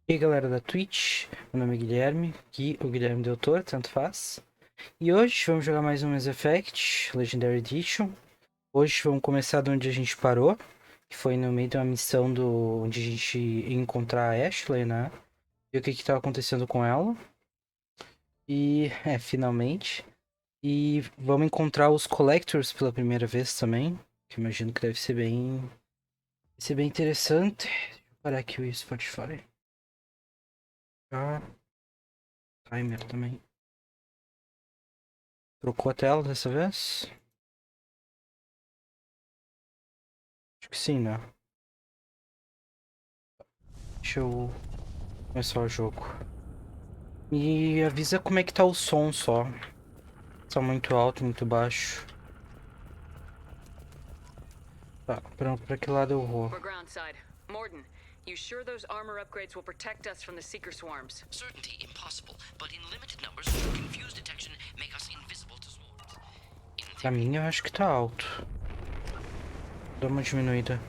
E aí galera da Twitch, meu nome é Guilherme, aqui o Guilherme Del Toro, tanto faz. E hoje vamos jogar mais um Mass Effect Legendary Edition. Hoje vamos começar de onde a gente parou, que foi no meio de uma missão onde a gente ia encontrar a Ashley, né? E o que que tava acontecendo com ela. E, finalmente. E vamos encontrar os Collectors pela primeira vez também, que imagino que deve ser bem interessante. Deixa eu parar aqui o Spotify. Ah, timer também. Trocou a tela dessa vez? Acho que sim, né? Deixa eu começar o jogo. Me avisa como é que tá o som só. Tá muito alto, muito baixo. Tá, pra que lado eu vou? We're groundside. Morden, you sure those armor upgrades will protect us from the seeker swarms? Certainty impossible, but in limited numbers, confused detection make us invisible to swarms. In Pra theory, mim eu acho que tá alto. Dá uma diminuída.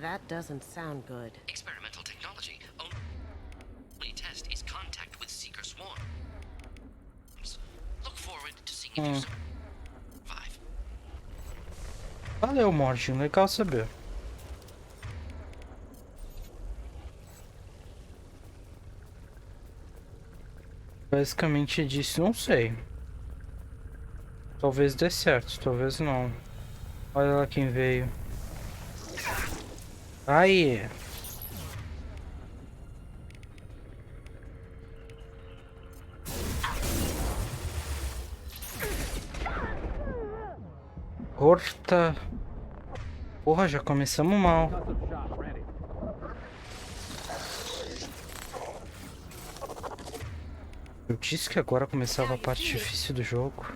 That doesn't sound good. experimental technology. Only test is contact with seeker swarms. Look forward to seeing if you survive. Valeu, Morty. Legal saber. Basicamente disse, não sei. Talvez dê certo, talvez não. Olha lá quem veio. Aí. Corta. Porra, já começamos mal. Eu disse que agora começava a parte difícil do jogo.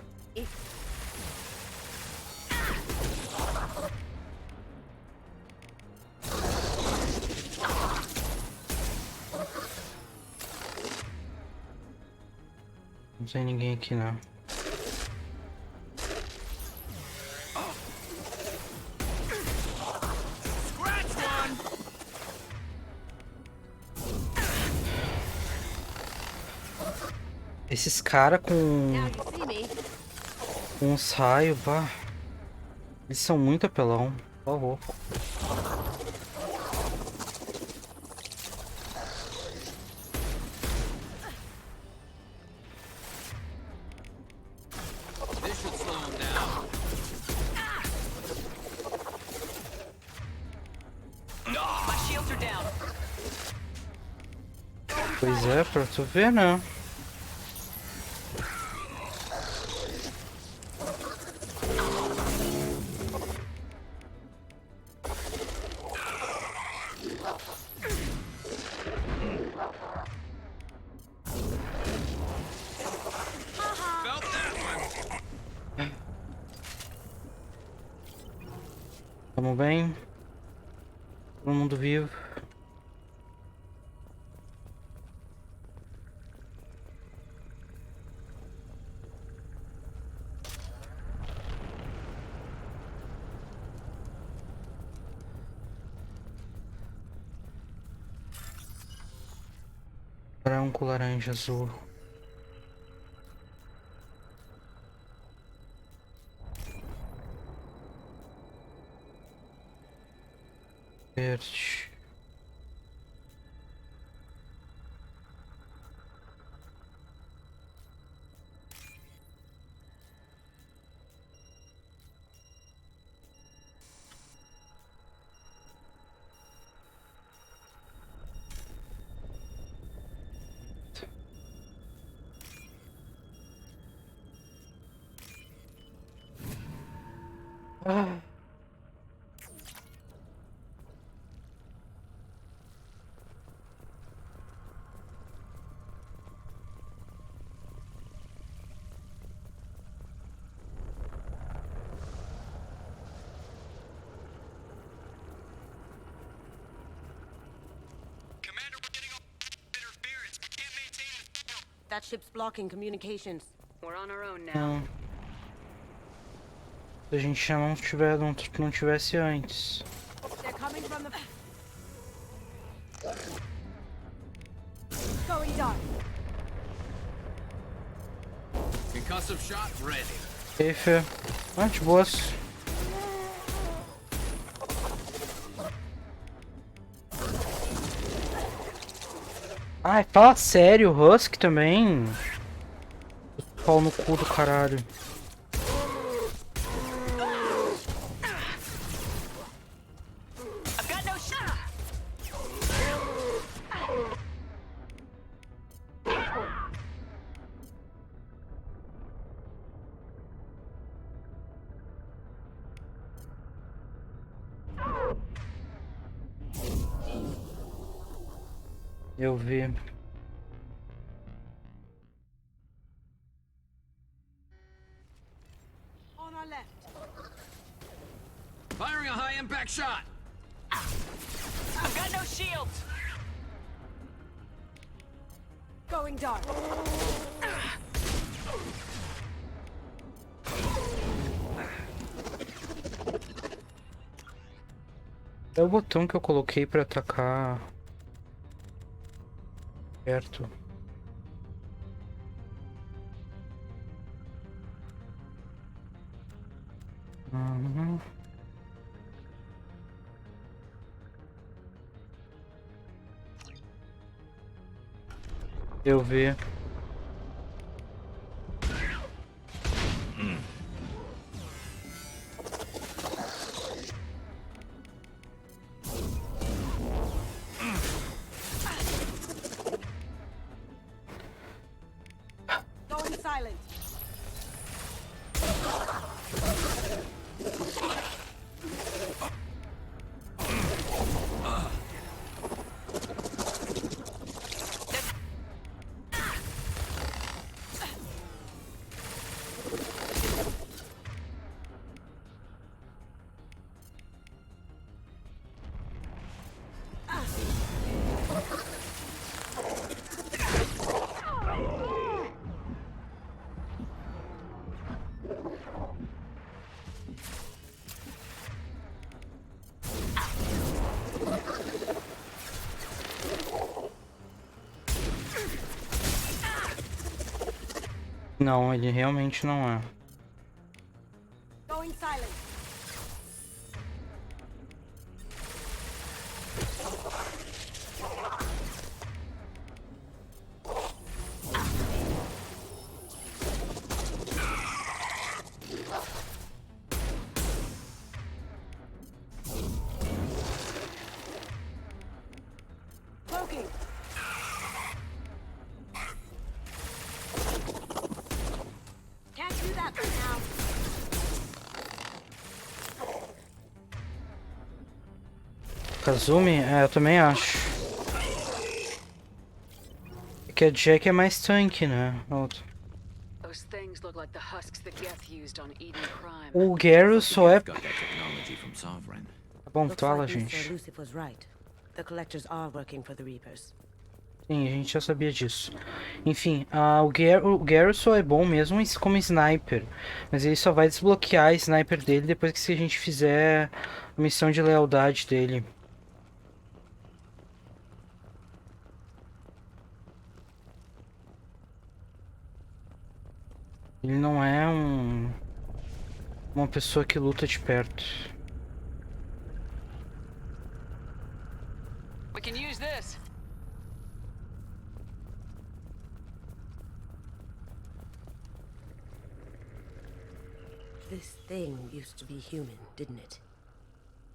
Não tem ninguém aqui não. Esses caras com os raios, pá. Eles são muito apelão. Por favor. My shields are down. Pois é, pra tu ver, né? Tamo bem. Todo mundo vivo. Branco, laranja, azul. Verde. Ah. That ship's blocking communications. We're on our own now. Não. Se a gente já não tivesse antes. They're coming from the... Going dark. Concussive shot ready. E aí, Fê? Ah, de boas. Ai, fala sério, Husk também. Pau no cu do caralho. I've got no shot. Eu vi. On our left. Firing a high impact shot. I've got no shields. Going dark. É o botão que eu coloquei pra atacar perto. Uhum. Eu vi. Going silent. Não, ele realmente não é. Going silent. Cloaking. Can't do that right now. Kazumi? É, eu também acho. É que a Jack é mais tanque, né? Those things look like the husks that Geth used on Eden Prime. O Garo só é... Got that technology from Sovereign. Tá bom, Looks fala, like Mr. gente. Lucifer was right. The collectors are working for the Reapers. Sim, a gente já sabia disso. Enfim, o Garo só é bom mesmo como sniper. Mas ele só vai desbloquear a sniper dele depois que a gente fizer a missão de lealdade dele. Ele não é uma pessoa que luta de perto. We can use this. This thing used to be human, didn't it?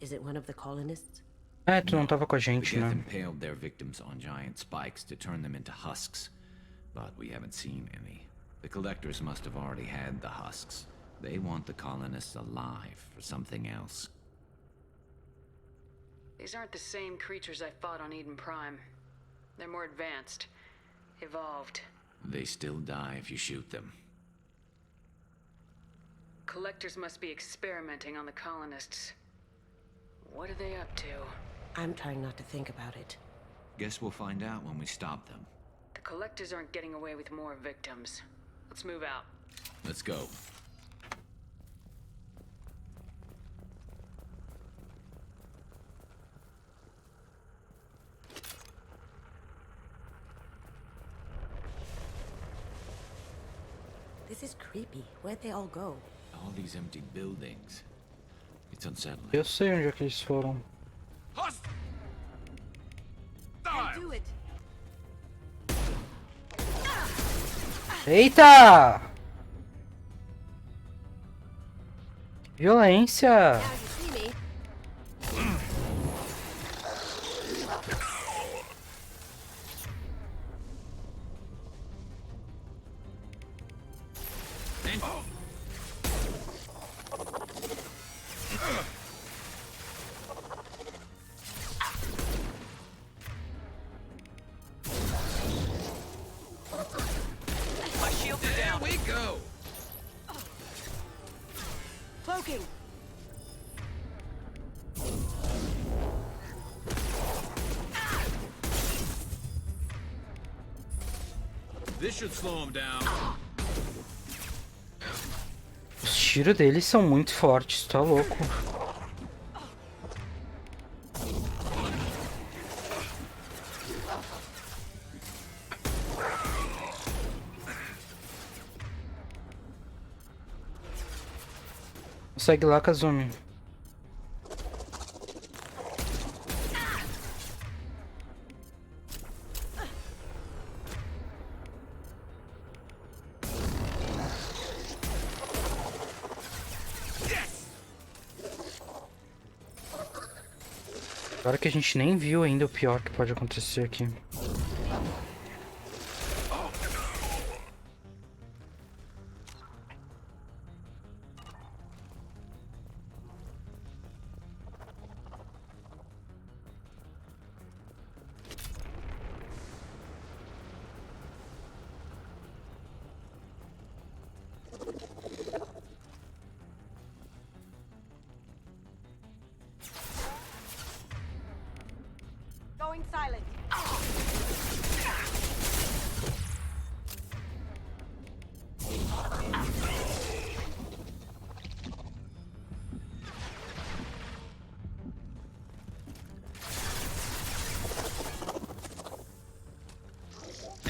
Is it one of the colonists? É, tu não tava com a The gente, Geth né? impaled their victims on giant spikes to turn them into husks, but we haven't seen any. The collectors must have already had the husks. They want the colonists alive for something else. These aren't the same creatures I fought on Eden Prime. They're more advanced. Evolved. They still die if you shoot them. Collectors must be experimenting on the colonists. What are they up to? I'm trying not to think about it. Guess we'll find out when we stop them. The collectors aren't getting away with more victims. Let's move out. Let's go. This is creepy. Where'd they all go? All these empty buildings. It's unsettling. Eu sei onde é que eles foram. Do it. Eita! Violência! Now you see me. My shields are down. We go. Cloaking. This should slow him down. Os tiros deles são muito fortes, tá louco. Segue lá, Kazumi. Agora que a gente nem viu ainda o pior que pode acontecer aqui. Going silent.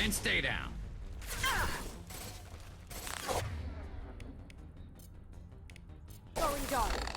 And stay down. Going dark.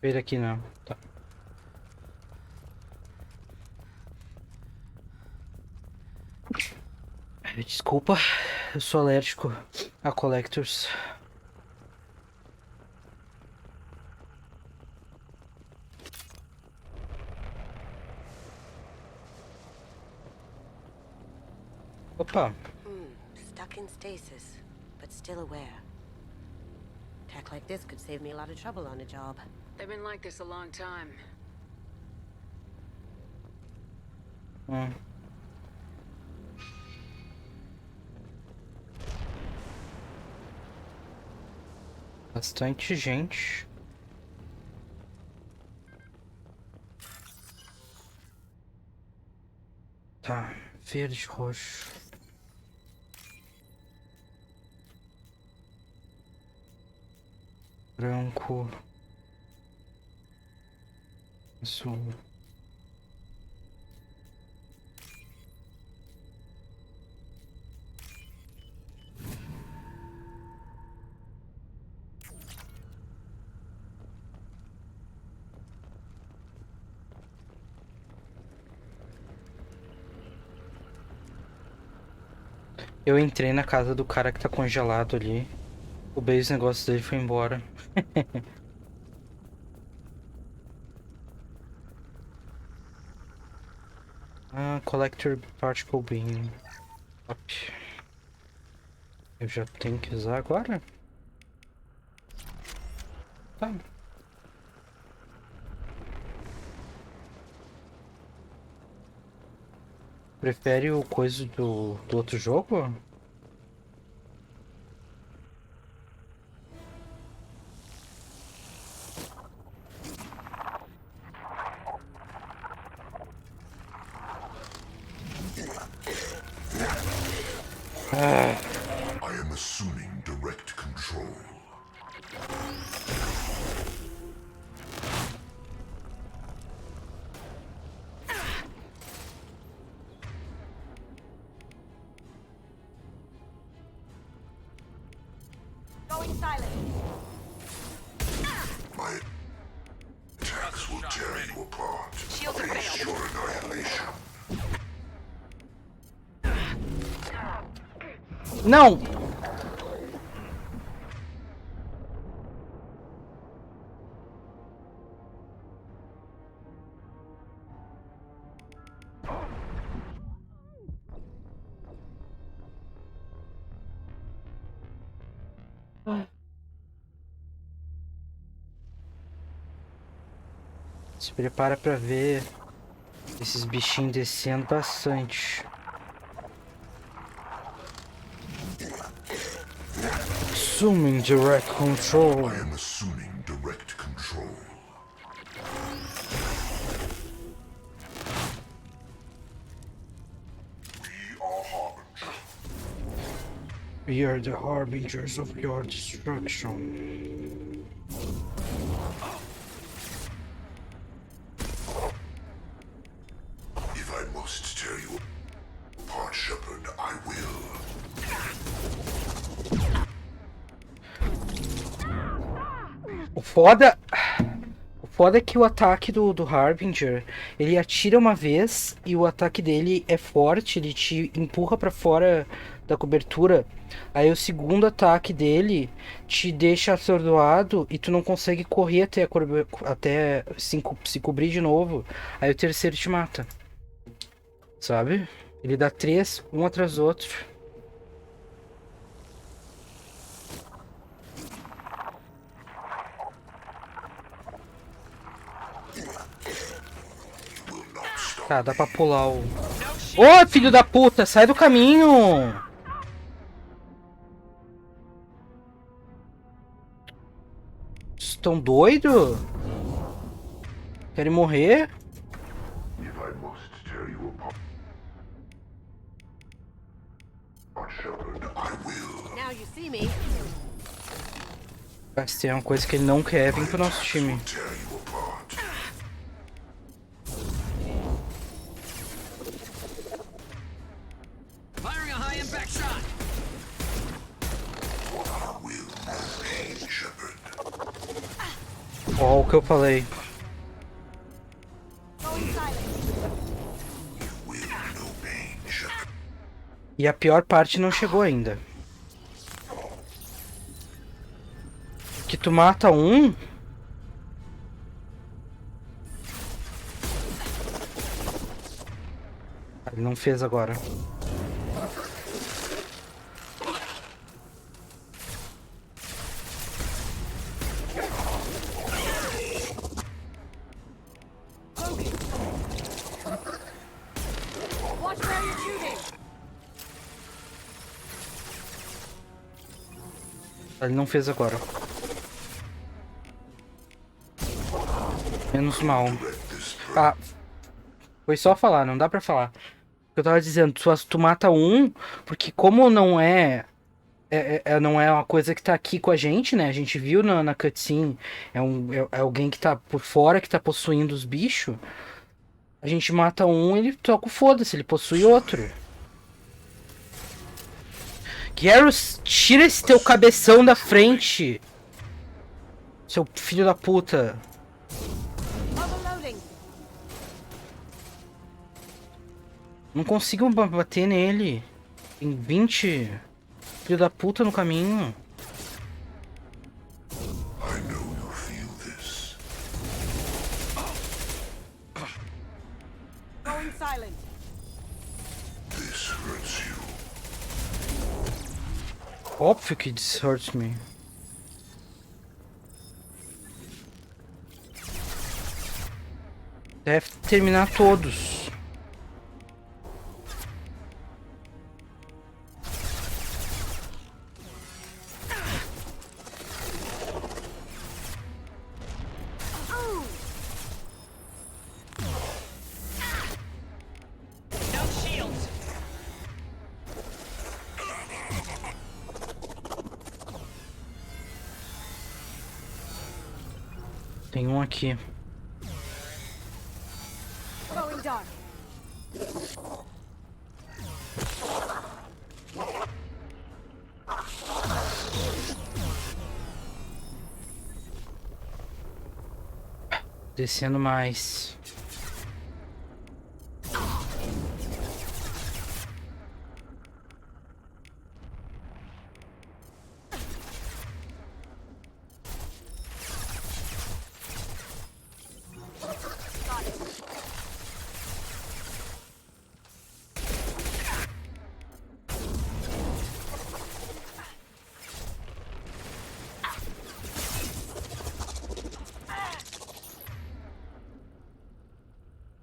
Ver aqui não. Tá. Desculpa, eu sou alérgico a collectors. Opa, Stuck in stasis, but still aware. Tech like this could save me a lot of trouble on a job. They've been like this a long time. Bastante gente. Tá, verde, roxo. branco, azul. Eu entrei na casa do cara que tá congelado ali. Roubei os negócios dele e foi embora. Ah, Collector Particle Beam. Top. Eu já tenho que usar agora? Tá. Prefere o coisa do outro jogo? Ah, I am assuming direct control. Going silent. My attacks will tear you apart. Shields have Face failed. your annihilation. não! Se prepara pra ver esses bichinhos descendo bastante. Assuming direct control. I am assuming direct control. We are harbingers. We are the harbingers of your destruction. If I must tear you apart, Shepherd, I will. O foda é que o ataque do Harbinger, ele atira uma vez e o ataque dele é forte, ele te empurra pra fora da cobertura. Aí o segundo ataque dele te deixa atordoado e tu não consegue correr até se cobrir de novo. Aí o terceiro te mata. Sabe? Ele dá 3, um atrás do outro. Tá, dá pra pular o... Ô, filho da puta, sai do caminho! Estão doidos? Querem morrer? If I must tear you apart, Shepherd, I will. Now you see me. Mas tem uma coisa que ele não quer vir pro nosso time. Tear you apart. Firing a high impact shot. I will no pain, Shepherd. Ó, o que eu falei. Going silent. Will no pain, Shepherd. E a pior parte não chegou ainda. Que tu mata um... Ele não fez agora. Watch where you're shooting. Ele não fez agora. Menos mal. Ah, foi só falar, não dá pra falar. Eu tava dizendo, tu mata um, porque como não é não é uma coisa que tá aqui com a gente, né? A gente viu na cutscene. É alguém que tá por fora, que tá possuindo os bichos. A gente mata um, ele toca o foda-se, ele possui outro. Garrus, tira esse teu cabeção da frente. Seu filho da puta. Overloading. Não consigo bater nele. Tem 20 filho da puta no caminho. I know you feel this. Going silent. This hurts you. Óbvio que this hurts me. Deve terminar todos. Tem um aqui. Going dark. Descendo mais.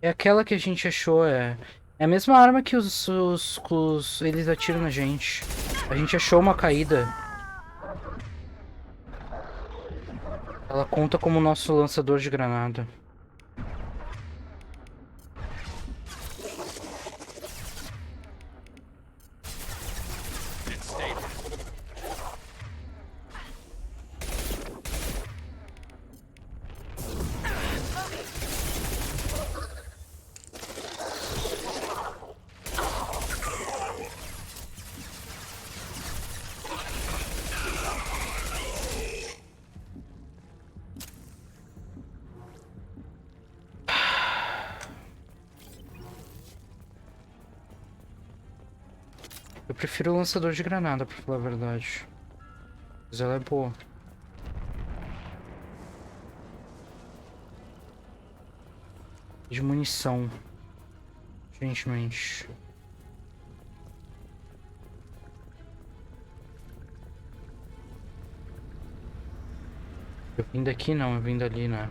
É aquela que a gente achou, é a mesma arma que eles atiram na gente. A gente achou uma caída. Ela conta como nosso lançador de granada. Eu prefiro o lançador de granada, pra falar a verdade. Mas ela é boa. De munição. Gentilmente. Eu vim daqui não, eu vim dali, né?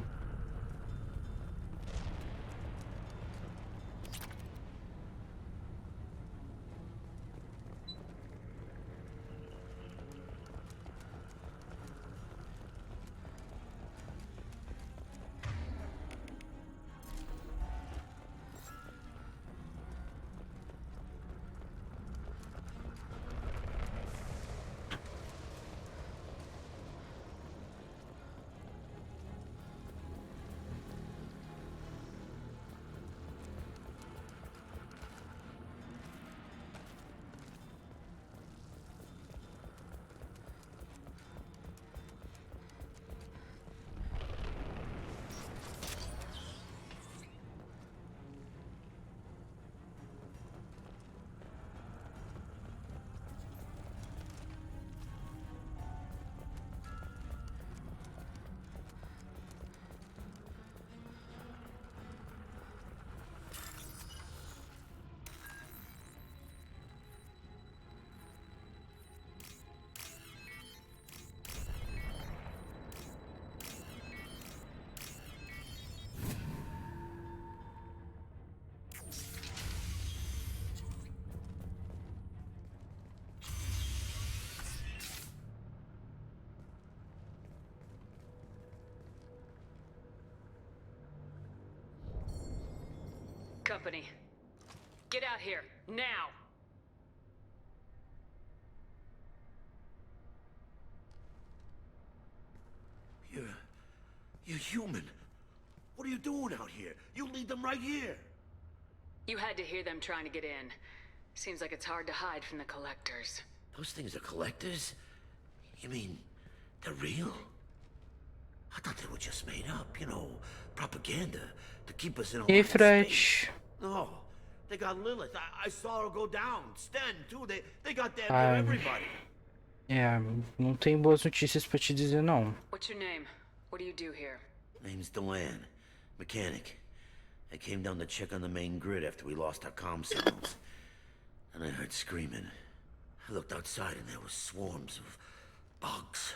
Company. Get out here, now! You human? What are you doing out here? You lead them right here. You had to hear them trying to get in. Seems like it's hard to hide from the collectors. Those things are collectors? You mean, they're real? I thought they were just made up, you know, propaganda to keep us in a E aí, line of Fred? space. No, they got Lilith. I saw her go down. Sten, too. They got damn near Ai, everybody. é, não tem boas notícias pra te dizer, não. What's your name? What do you do here? Name's Delan, mechanic. I came down to check on the main grid after we lost our comm signals. And I heard screaming. I looked outside and there was swarms of bugs.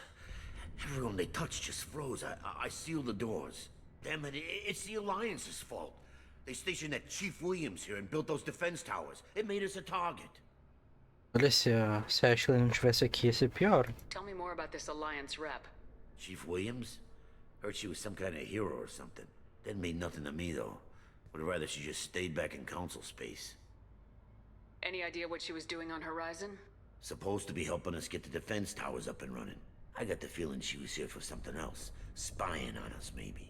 Everyone they touched just froze. I sealed the doors. Damn it, it's the Alliance's fault. They stationed that Chief Williams here and built those defense towers. It made us a target. Olha, se a Ashley não estivesse aqui, ia ser pior. Tell me more about this Alliance rep. Chief Williams? Heard she was some kind of hero or something. Didn't mean nothing to me, though. Would rather she just stayed back in council space. Any idea what she was doing on Horizon? Supposed to be helping us get the defense towers up and running. I got the feeling she was here for something else. Spying on us, maybe.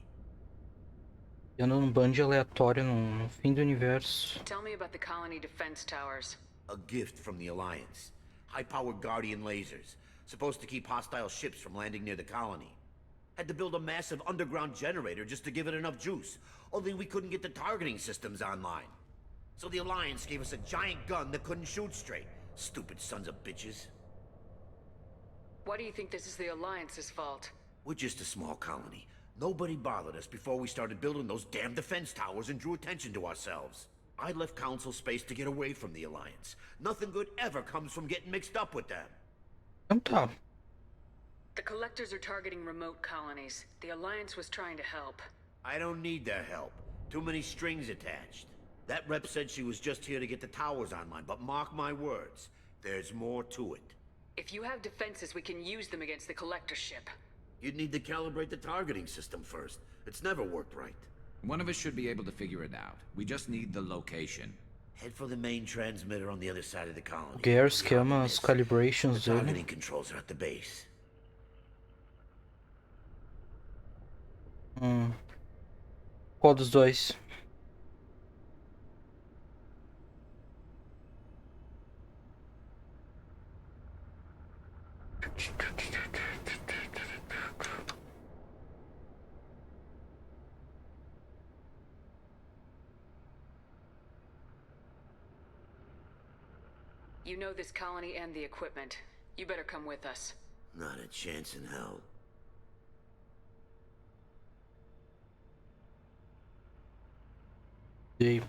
Ando num band aleatório no fim do universo. Tell me about the colony defense towers. A gift from the Alliance. High-powered Guardian lasers. Supposed to keep hostile ships from landing near the colony. Had to build a massive underground generator just to give it enough juice. Only we couldn't get the targeting systems online. So the Alliance gave us a giant gun that couldn't shoot straight. Stupid sons of bitches. Why do you think this is the Alliance's fault? We're just a small colony. Nobody bothered us before we started building those damn defense towers and drew attention to ourselves. I left Council space to get away from the Alliance. Nothing good ever comes from getting mixed up with them. Então tá. The collectors are targeting remote colonies. The Alliance was trying to help. I don't need their help. Too many strings attached. That rep said she was just here to get the towers online, but mark my words, there's more to it. If you have defenses, we can use them against the collector ship. You'd need to calibrate the targeting system first. It's never worked right. One of us should be able to figure it out. We just need the location. Head for the main transmitter on the other side of the colony. O Gare esquema as calibrations The dele. targeting controls are at the base. Qual dos dois? You know this colony and the equipment. You better come with us. Not a chance in hell. E aí?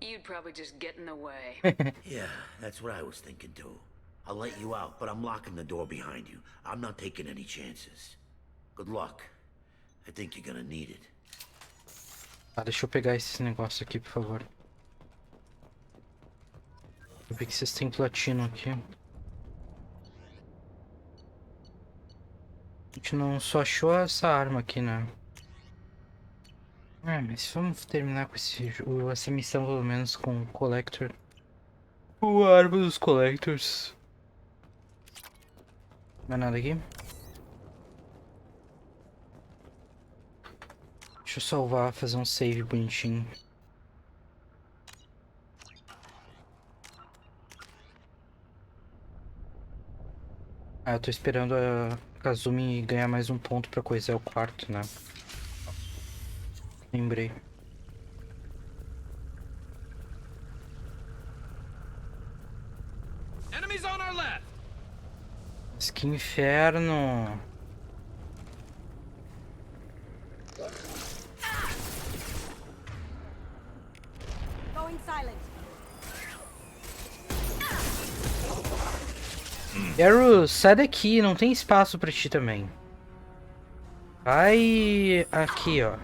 You'd probably just get in the way. Yeah, that's what I was thinking too. I'll let you out, but I'm locking the door behind you. I'm not taking any chances. Good luck. I think you're gonna need it. Ah, deixa eu pegar esse negócio aqui, por favor. Eu vi que vocês têm platino aqui. A gente não só achou essa arma aqui, né? Mas vamos terminar com essa missão pelo menos com o Collector. O arma dos Collectors. Não é nada aqui? Deixa eu salvar, fazer um save bonitinho. Ah, eu tô esperando a Kazumi ganhar mais um ponto pra coisar o quarto, né? Lembrei. Enemies on our left. Mas que inferno! Going silent. Garrus, sai daqui, não tem espaço pra ti também. Vai aqui, ó.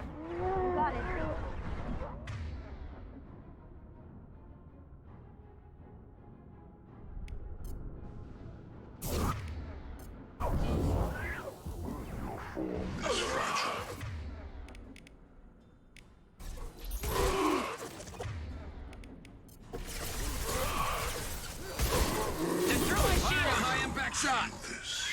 Got it. shot. This.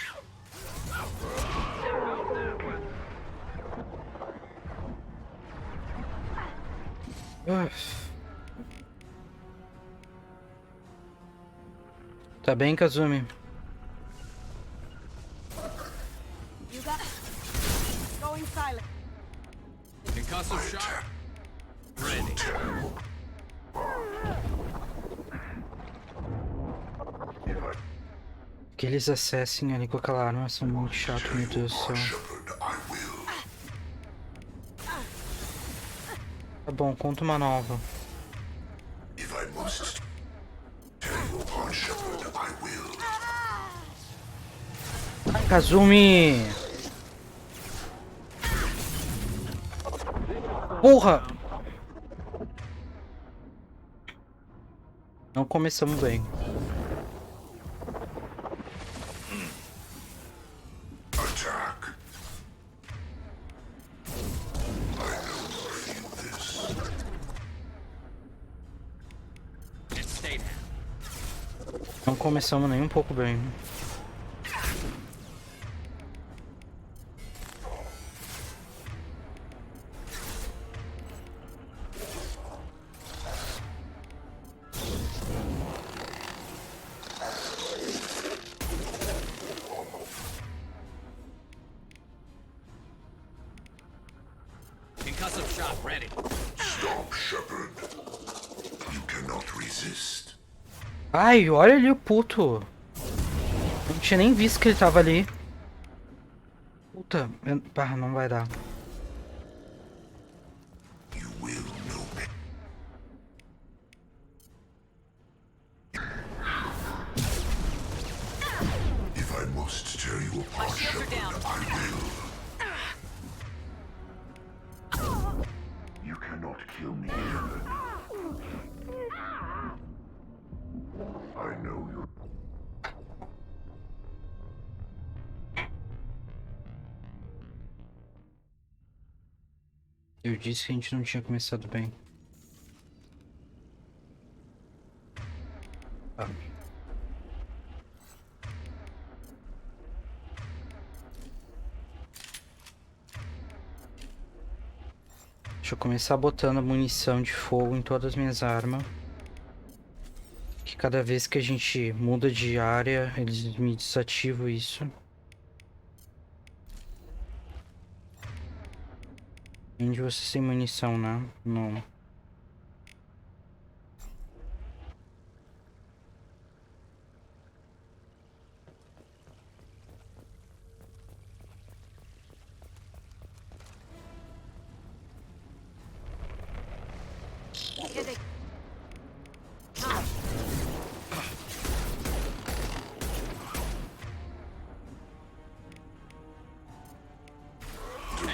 Tá bem, Kazumi? You got going silent. Concussive shot. Ready. Aqueles acessem ali com aquela arma são muito chatos, meu Deus do céu. Shepherd, I will. Tá bom, conta uma nova. If I must tear you apart, Shepherd, I will. Ai, Kazumi! Porra! Não começamos bem. Attack. I know you feel this. And stay down. Não começamos nem um pouco bem. Concussive shot ready. Stop, Shepherd. You cannot resist. Ai, olha ali o puto. Não tinha nem visto que ele tava ali. Puta, não vai dar. You will know me. If I must tear you apart, Shepherd, I will. You cannot kill me, Shepherd. I know you. Eu disse que a gente não tinha começado bem. Tá. Deixa eu começar botando munição de fogo em todas as minhas armas. Que cada vez que a gente muda de área, eles me desativam isso. Onde você sem munição, né? Não. Here they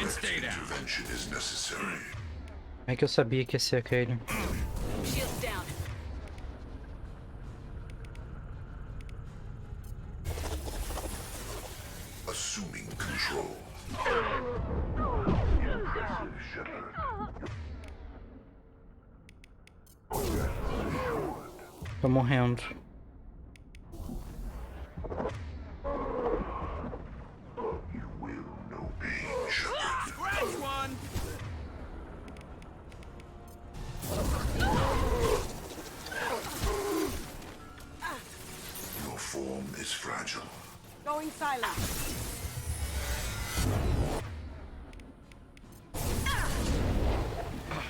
Stay down. Intervention is necessary. Como é que eu sabia que ia ser aquele? Shields down. Assuming control. Impressive, Shepherd. Tô morrendo. You will know pain, Shepherd. Scratch one. Your form is fragile. going silent.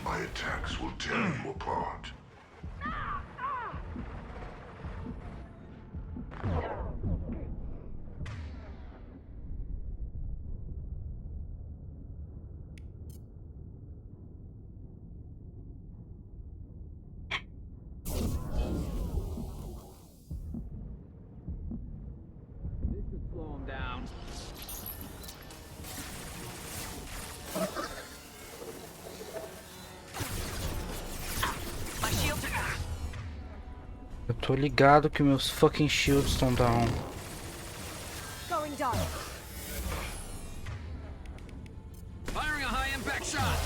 My attacks will tear you apart. Slow him down. My shields are... Eu tô ligado que meus fucking shields estão down. Going down. Firing a high impact shot.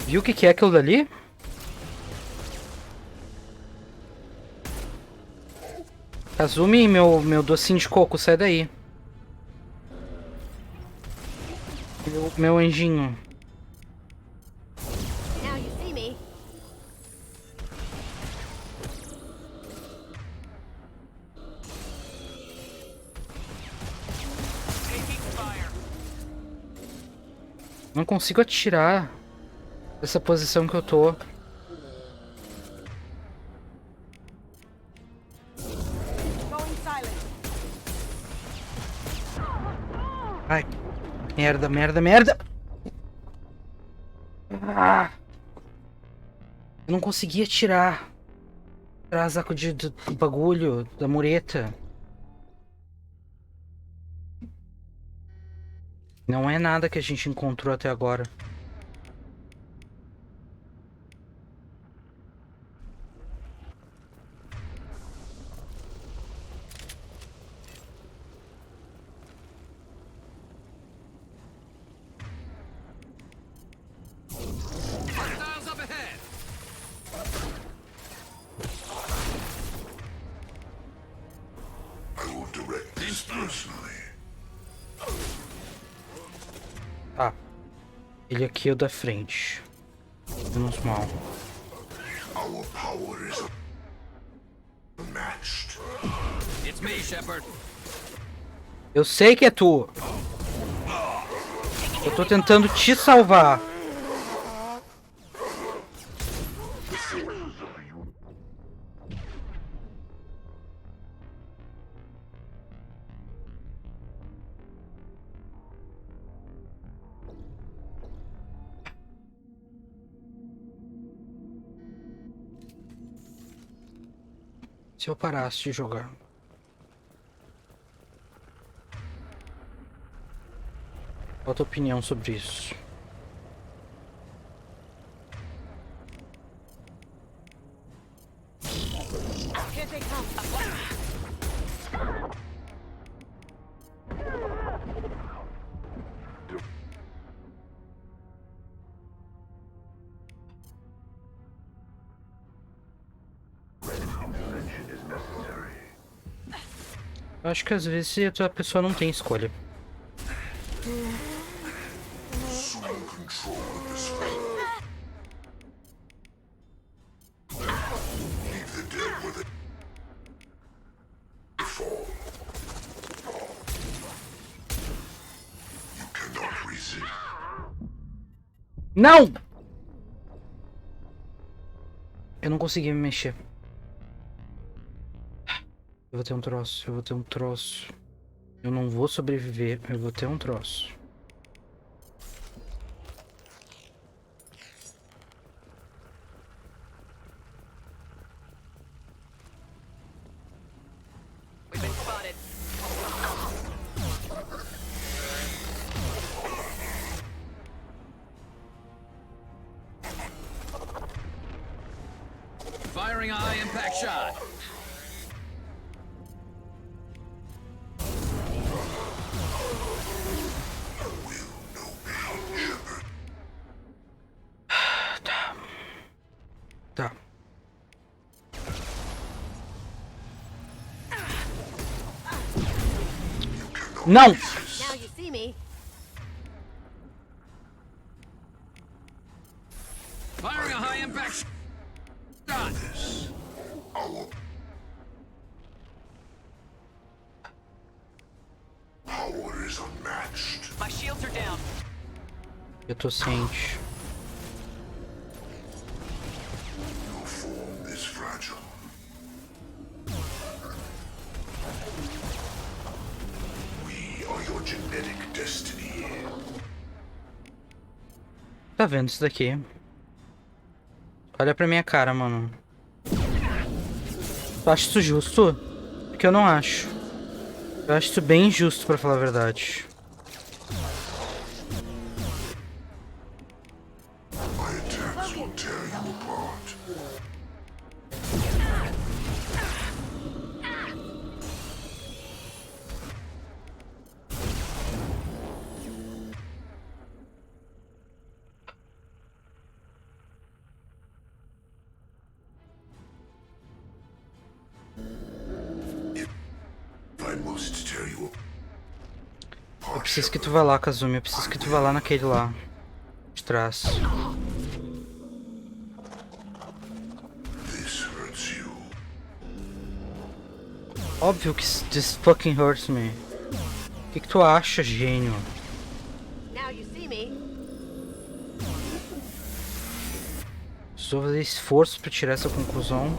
Tu viu o que é aquilo dali? Kazumi, meu docinho de coco, sai daí. Meu anjinho. Now you see me. Não consigo atirar dessa posição que eu tô. Going silent. Ai, merda, merda, merda. Ah, eu não consegui atirar. Trasaco do bagulho, da mureta. Não é nada que a gente encontrou até agora. Hostiles up ahead! I will direct this personally. Ah, ele aqui é o da frente. Menos mal. Our power is unmatched. It's me, Shepard. Eu sei que é tu. Eu tô tentando te salvar. Se eu parasse de jogar. Qual a tua opinião sobre isso? Here they come. Intervention is necessary. Eu acho que às vezes a pessoa não tem escolha. Assume control of this world. Leave the dead where they fall. You cannot resist. Não! Eu não consegui me mexer. Eu vou ter um troço, eu vou ter um troço. Eu não vou sobreviver, eu vou ter um troço. We've been spotted. Firing a high impact shot. Tá. Não! Now you see me. Firing a high impact shot. Our power is unmatched. My shields are down. Eu tô ciente. Your form is fragile. We are your genetic destiny. Tá vendo isso daqui? Olha pra minha cara, mano. Tu acha isso justo? Porque eu não acho. Eu acho isso bem injusto, pra falar a verdade. My attacks will tear you apart. preciso que tu vá lá, Kazumi. Eu preciso que tu vá lá naquele lá. De trás. This hurts you. Óbvio que this fucking hurts me. O que tu acha, gênio? Now you see me. Preciso fazer esforço pra tirar essa conclusão.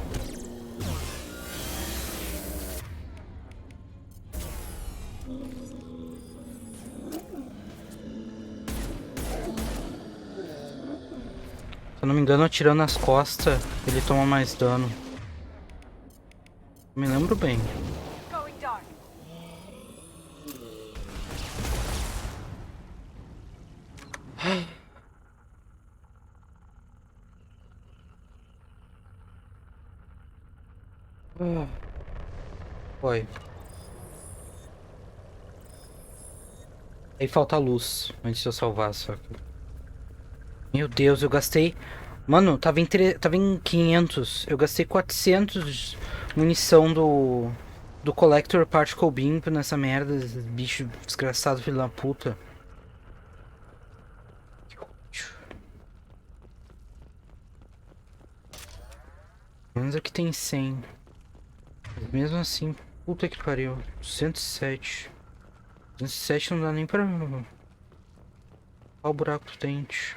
Se eu não me engano, atirando nas costas, ele toma mais dano. Me lembro bem. Going dark. Foi. Aí falta luz antes de eu salvar, só que... Meu Deus, eu gastei... Mano, tava em 500. Eu gastei 400 munição do Collector Particle Beam nessa merda. Bicho desgraçado, filho da puta. Que ódio. Pelo menos aqui tem 100. Mas mesmo assim, puta que pariu. 107. 107 não dá nem pra... Olha o buraco do dente.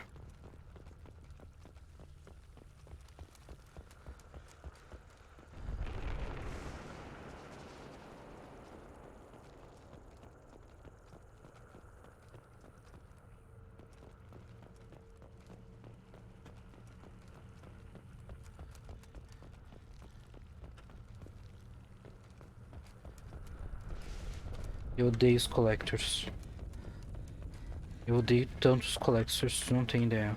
Eu odeio os collectors. Eu odeio tanto os collectors, tu não tem ideia.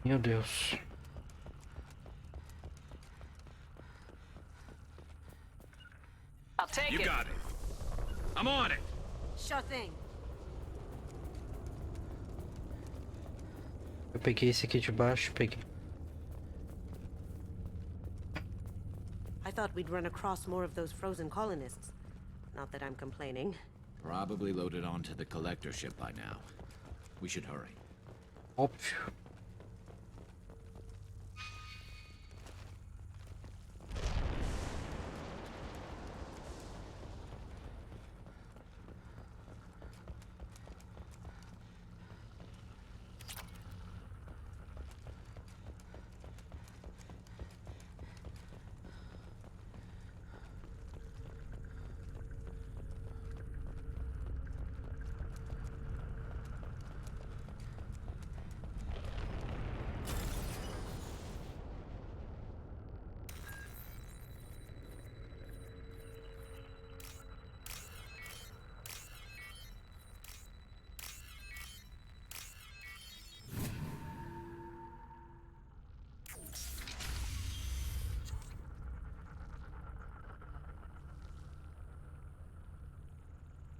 Meu Deus. I'll take it. got it. I'm on it. Sure thing. Eu peguei esse aqui de baixo, peguei. I thought we'd run across more of those frozen colonists. Not that I'm complaining. Probably loaded onto the collector ship by now. We should hurry. Óbvio.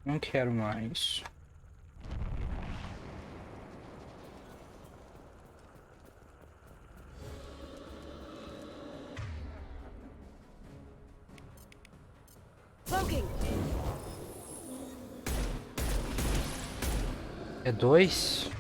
Não quero mais. Cloaking. É 2?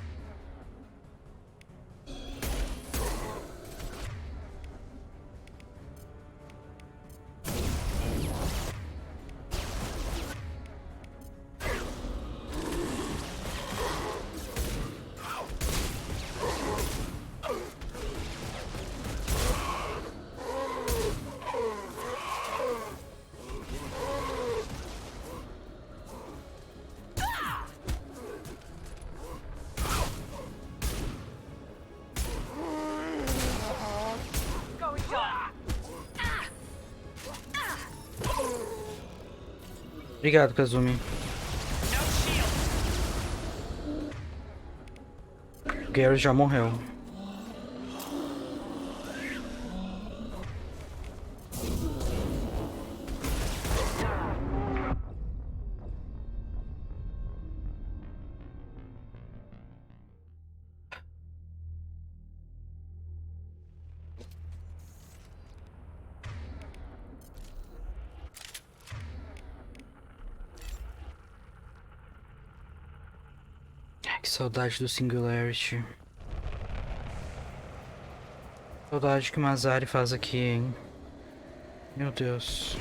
Obrigado, Kazumi. O Gary já morreu. saudade do Singularity. Saudade que o Mazari faz aqui, hein? Meu Deus.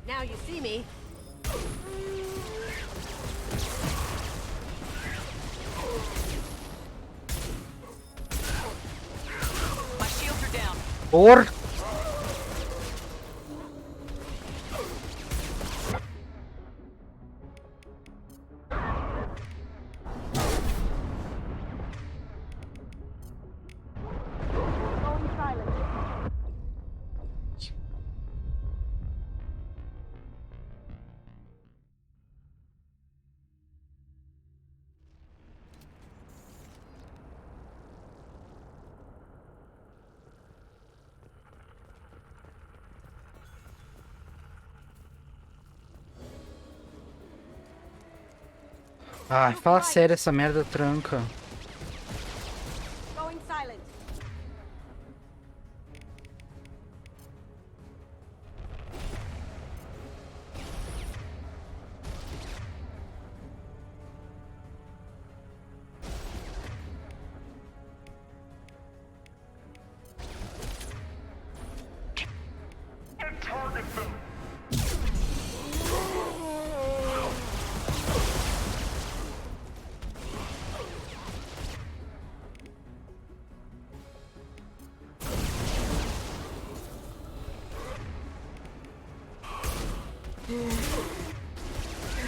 Now you see me. My shields are down. Por... Ai, fala sério, essa merda tranca. Going silent.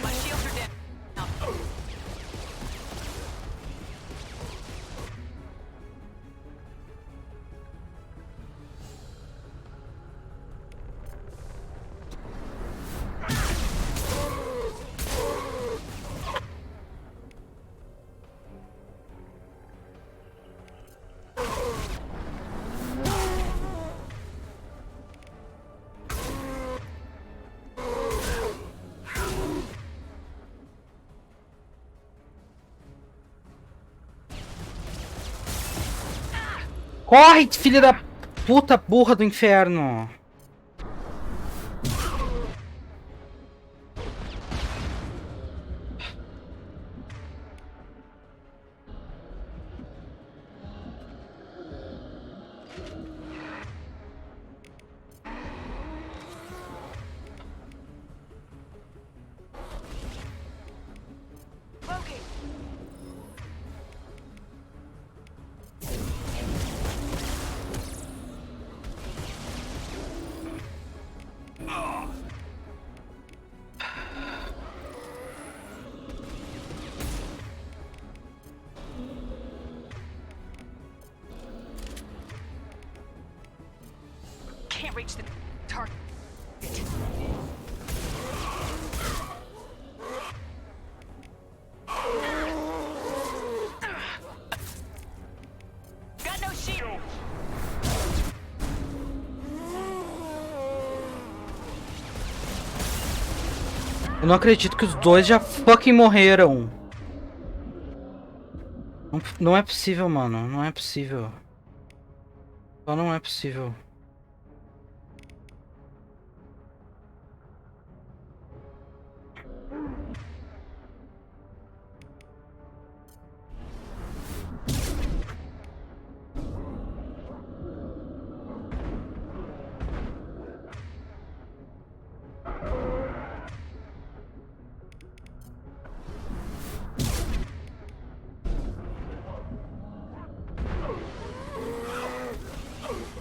My shields are down. Corre, filha da puta burra do inferno! Can't reach the target. Got no shield. Eu não acredito que os dois já fucking morreram. Não é possível, mano. Não é possível. Só não é possível.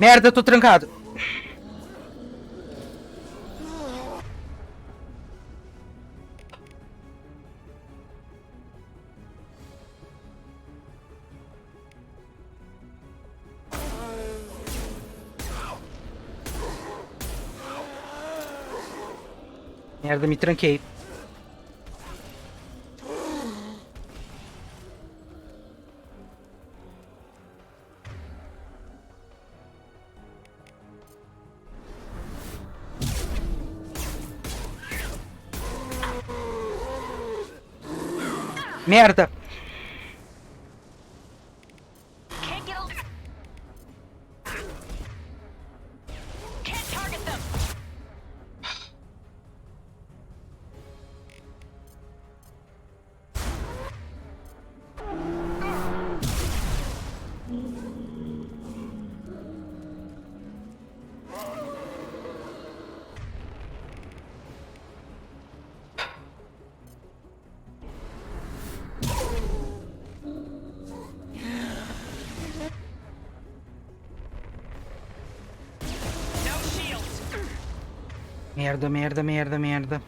Merda, eu tô trancado. Merda, me tranquei. Merda! Can't get a... Merda, merda, merda, merda.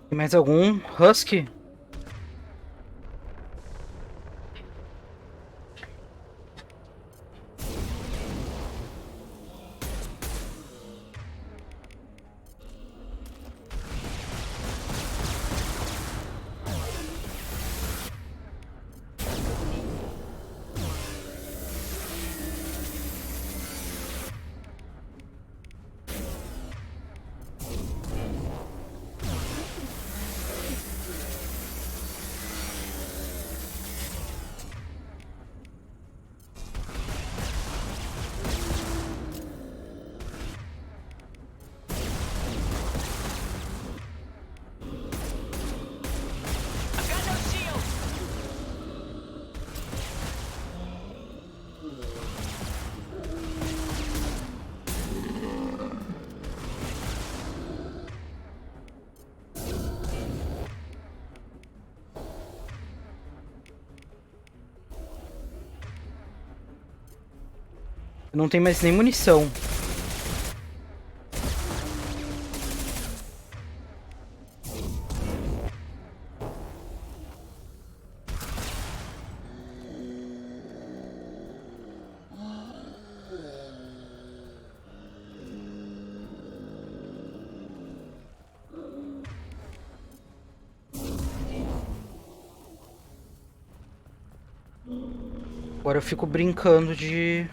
Tem mais algum? Husky? Não tem mais nem munição. Agora eu fico brincando de...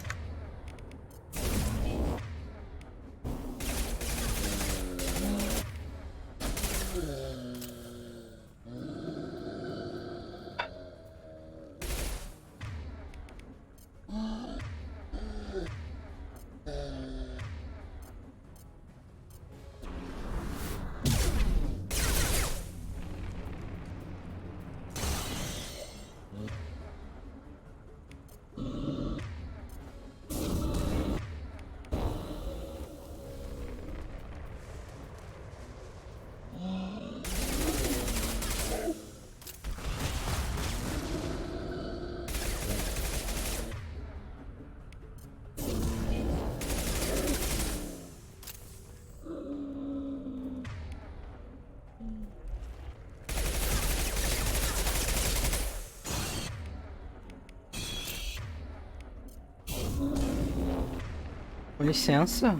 Com licença.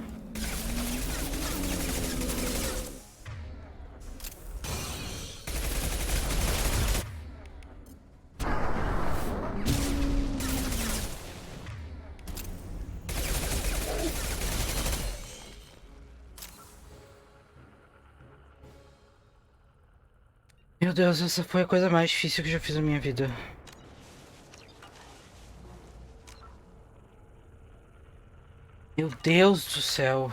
Meu Deus, essa foi a coisa mais difícil que eu já fiz na minha vida. Meu Deus do céu.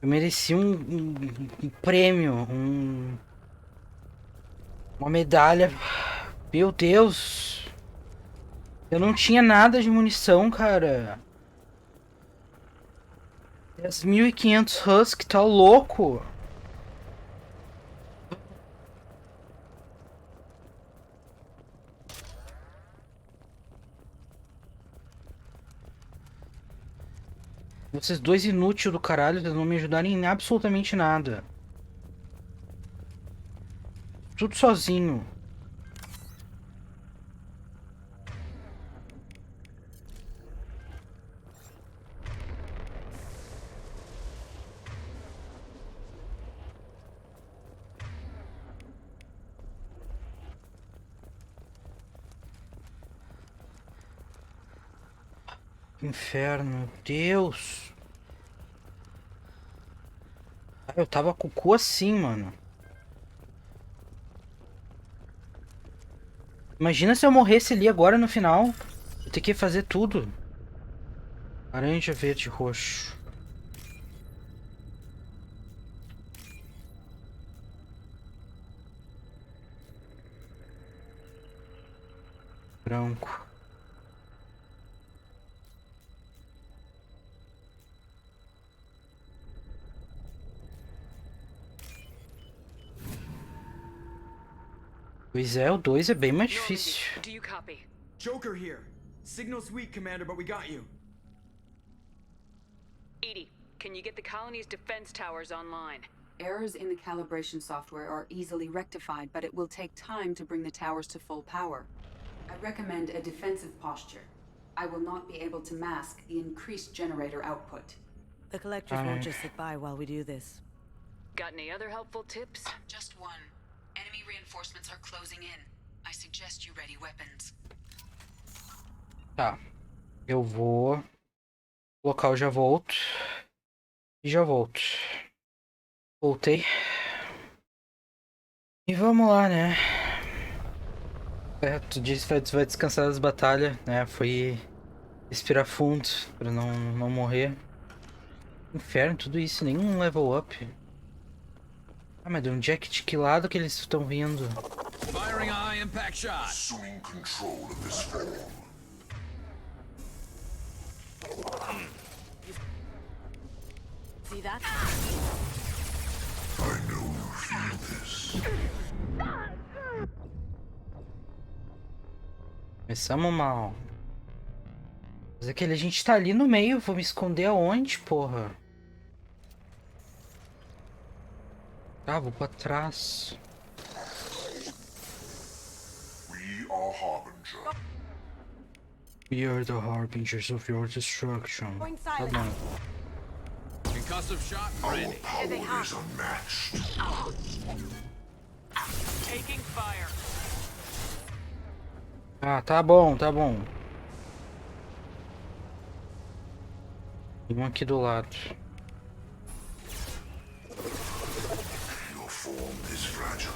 Eu mereci um prêmio, uma medalha. Meu Deus. Eu não tinha nada de munição, cara. 10.500 Husk, tá louco. Vocês dois inúteis do caralho, vocês não me ajudarem em absolutamente nada. Tudo sozinho. Inferno, meu Deus. Eu tava com o cu assim, mano. Imagina se eu morresse ali agora no final. Eu ter que fazer tudo. Laranja, verde, roxo. Branco. Pois é, o 2 é bem mais Normandy, difícil. do you copy? Joker here. Signal's weak, Commander, but we got you. Edie, can you get the colony's defense towers online? Errors in the calibration software are easily rectified, but it will take time to bring the towers to full power. I recommend a defensive posture. I will not be able to mask the increased generator output. The collectors won't just sit by while we do this. Got any other helpful tips? Just one. Enemy reinforcements are closing in. I suggest you ready weapons. Tá. Eu vou... local, já volto. E já volto. Voltei. E vamos lá, né? Tu disse que vai descansar das batalhas, né? Foi respirar fundo pra não morrer. Inferno, tudo isso, nenhum level up. Ah, mas de onde é que lado que eles estão vindo? Firing a high impact shot. Assuming control of this form. See that? I know you feel this. Começamos mal. Mas aquele, a gente tá ali no meio, vou me esconder aonde, porra? Ah, vou pra trás. We are Harbinger. We are the harbingers of your destruction. Going Tá silent. bom. Concussive shot Our ready. power is unmatched. Taking fire. Ah, tá bom, tá bom. Tem um aqui do lado. Your form is fragile.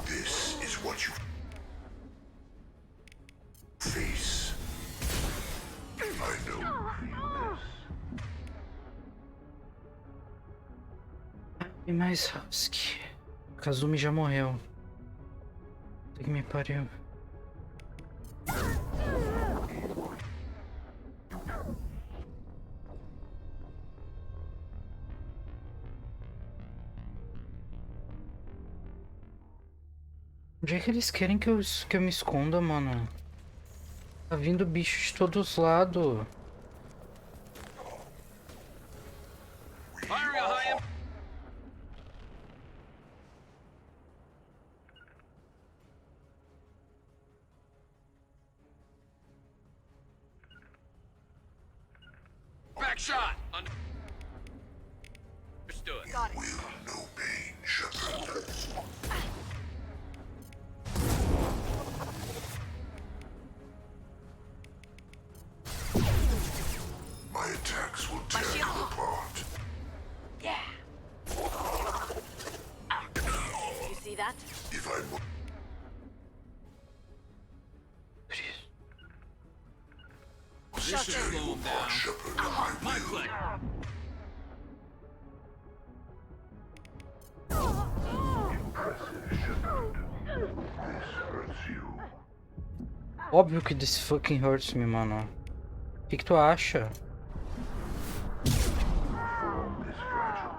This is what you face. I know you feel this. E mais Husky. Kazumi já morreu. Puta que me pariu. Onde é que eles querem que eu me esconda, mano? Tá vindo bicho de todos os lados. Firing a high impact. Back shot. Understood. Will no pain, Shepard. My attacks will tear you apart. You see that? If I This should slow him down. Shepard, I My will. pleasure. Impressive, Shepard. This hurts you. Óbvio que this fucking hurts me, mano. O que tu acha? Form is fragile.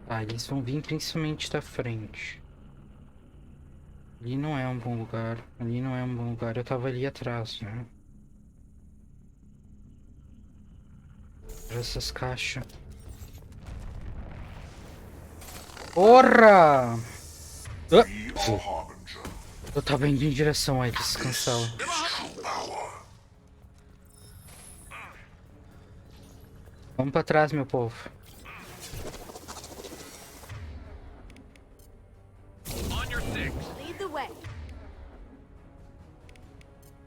Ah, eles vão vir principalmente da frente. Ali não é um bom lugar. Ali não é um bom lugar. Eu tava ali atrás, né? Essas caixas. Porra! Ah! We are Harbinger. Eu tava indo em direção a eles, cancela. True power. Vamos pra trás, meu povo. On your six. Lead the way.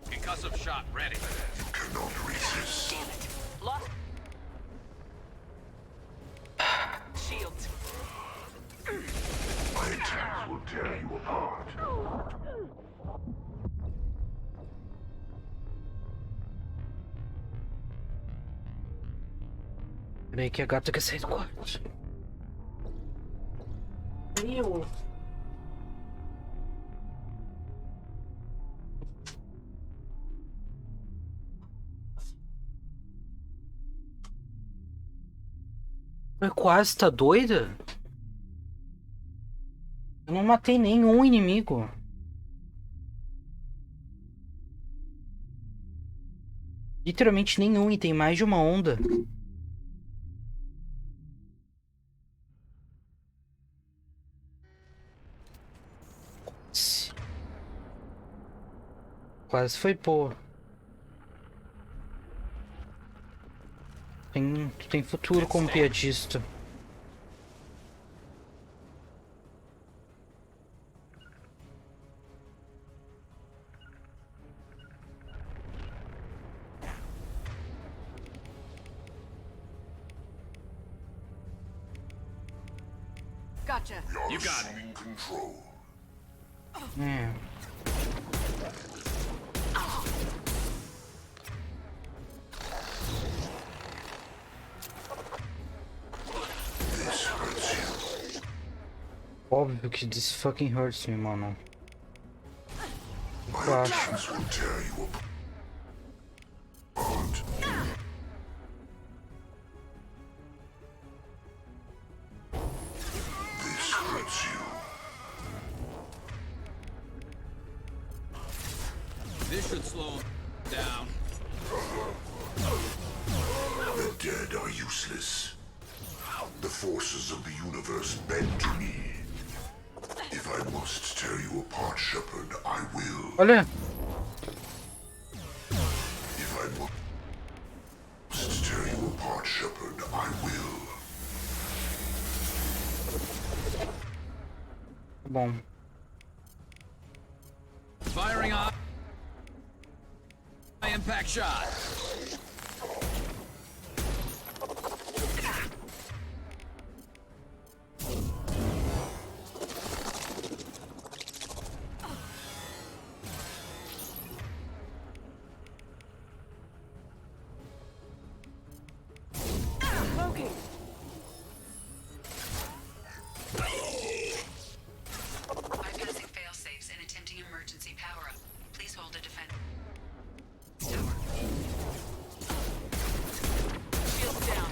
Concussive shot ready. You cannot resist. Lost. Shields. Peraí que a gata quer sair do quarto. Meu. Mas quase tá doida? Eu não matei nenhum inimigo. Literalmente nenhum, e tem mais de uma onda. Quase foi, pô. Tem futuro como piadista. Gotcha. You got it. In control. É. This hurts you. Óbvio que this fucking hurts me, mano. My Eu acho. attacks will tear you apart. This hurts you. This should slow him down. The dead are useless. The forces of the universe bend to me. If I must tear you apart, Shepard, I will. Olha. If I must tear you apart, Shepard, I will. Bom. Firing on. Impact shot. Bypassing fail-safes and attempting emergency power-up. Please hold a defense tower. Shields down.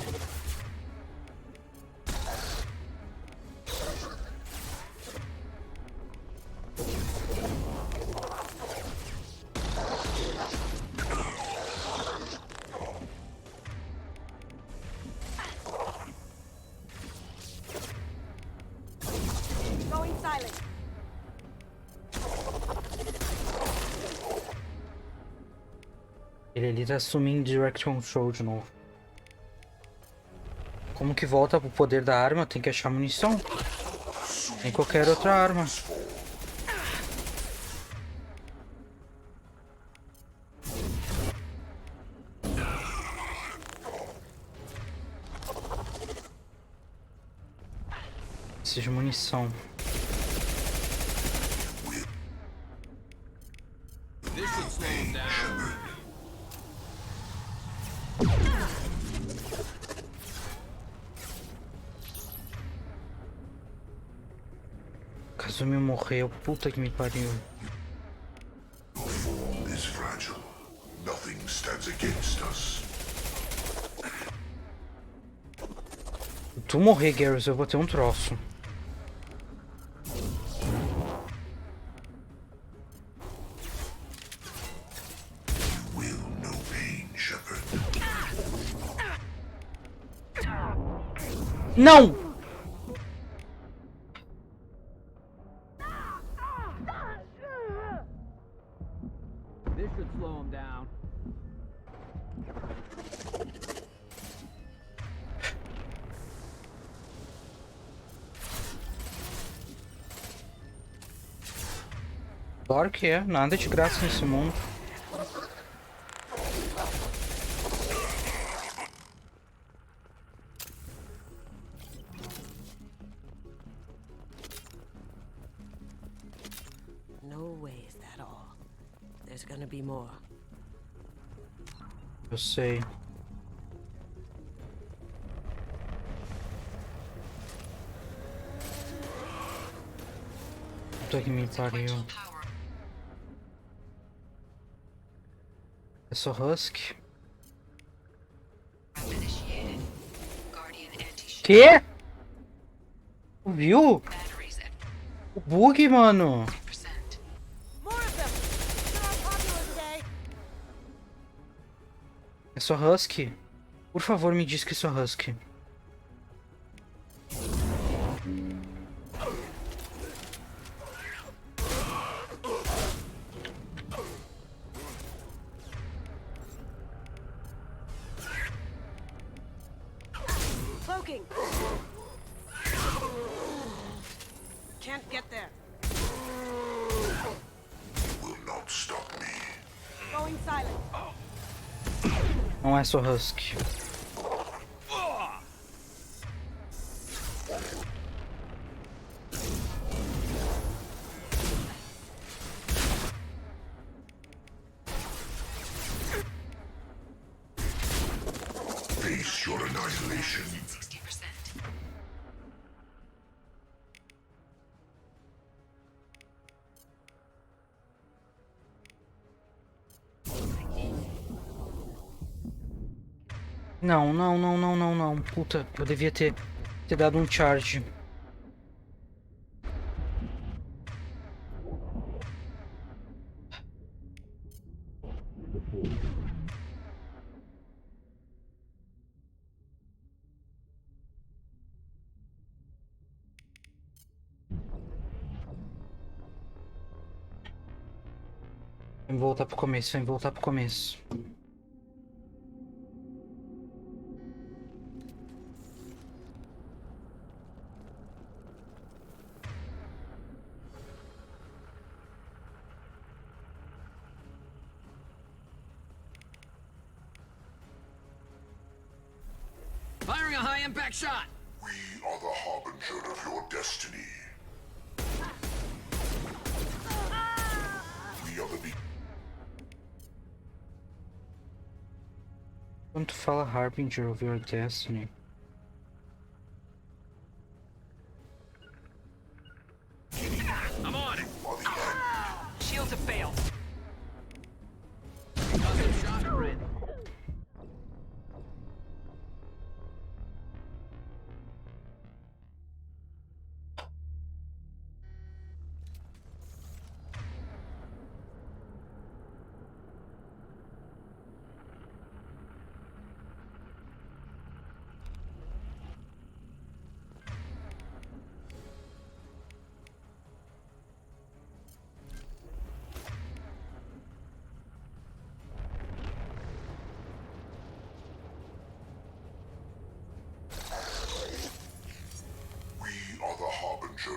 Going silent. Ele ali tá assumindo Direct Control de novo. Como que volta pro poder da arma? Tem que achar munição. Em qualquer outra arma. Preciso de munição. This should slow him down. Kazumi morreu. Puta que me pariu. Your form is fragile. Nothing stands against us. Se tu morrer, Garrus, eu vou ter um troço. You will know pain, Shepard. Não! This should slow him down. Claro que é. Nada de graça nesse mundo. No way is that all. There's gonna be more. Eu sei. Puta que me pariu. É só Husky? Quê? Viu? O bug, mano. É só Husky? Por favor, me diz que é só Husky. Cloaking. Can't get there. Will not stop me. Going silent. Não é só Husky. Face your annihilation. Não, não, não, não, não, não. Puta, eu devia ter dado um charge. Vamos voltar pro começo, vamos voltar pro começo. Firing a high-impact shot! We are the harbinger of your destiny. We are the Quando tu fala Harbinger of Your Destiny. I'm on it! Shields have failed. Shot ready.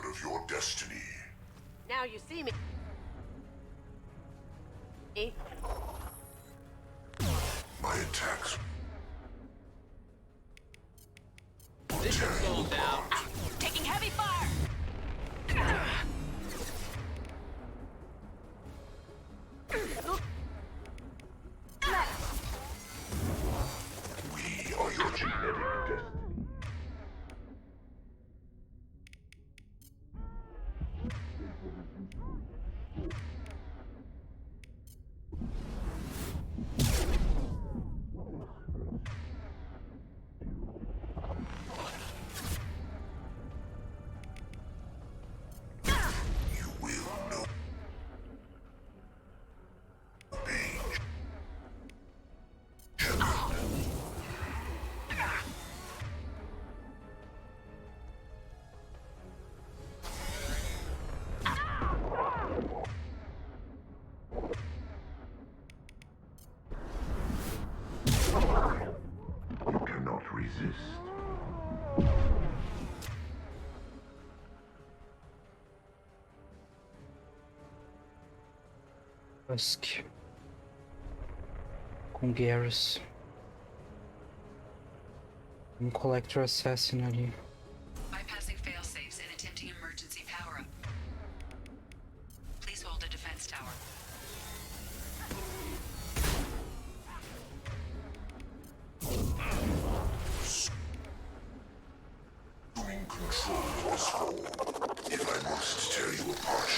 of your destiny. Now you see me. My attacks. This should slow him down. Taking heavy fire. We are your genetic destiny. You will know pain. You cannot resist. Husk. Com Garrus. Collector Assassin ali. Bypassing failsafes and attempting emergency power-up. Please hold a defense tower. Assuming control was full. If I must tear you apart,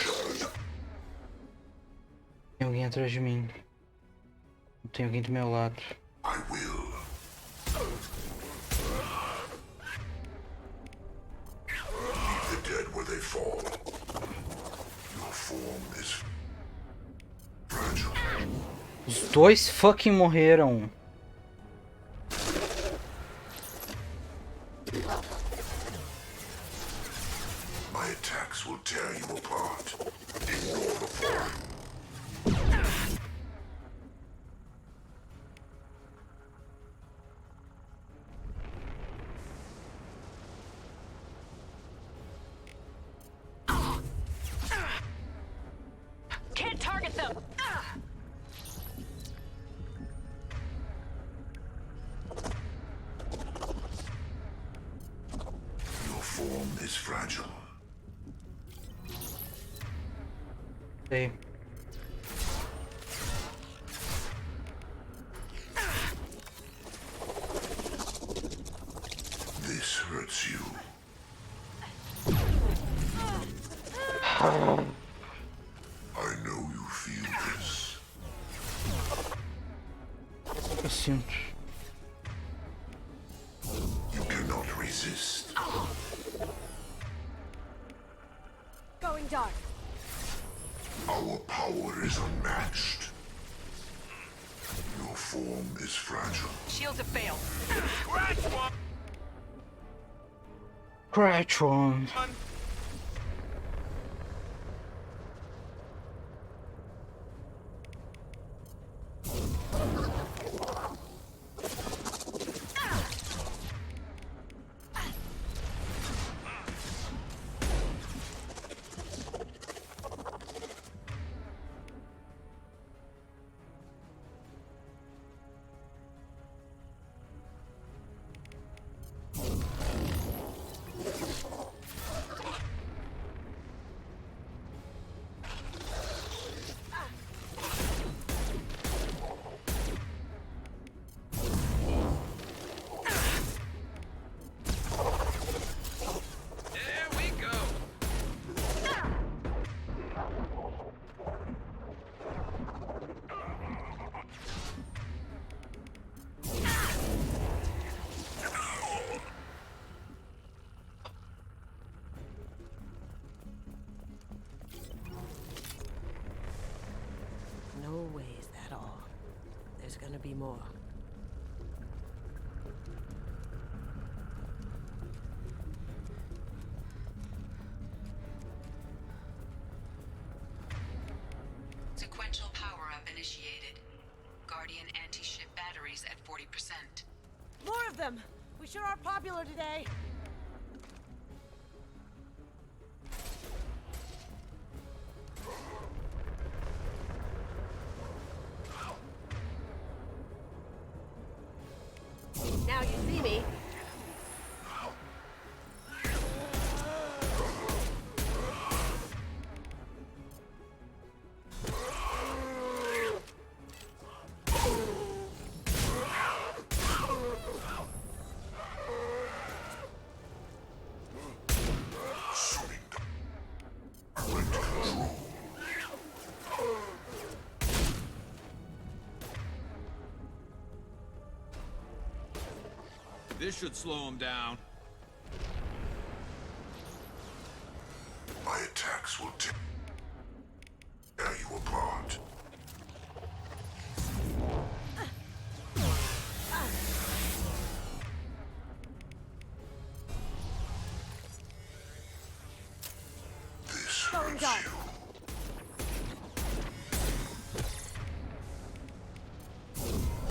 atrás de mim. Não tem alguém do meu lado. I will. Leave the dead where they fall. Your form is fragile. Os dois fucking morreram. My attacks will tear you apart. Ignore the fall. Can't target them! Your form is fragile. Sei. This hurts you. I know you feel this. Eu sinto. You cannot resist. Going dark. Our power is unmatched. Your form is fragile. Shields have failed. Cratchon. No way is that all. There's gonna be more. Sequential power-up initiated. Guardian anti-ship batteries at 40%. More of them! We sure are popular today! Now you see me. This should slow him down. My attacks will tear you apart. This hurts you.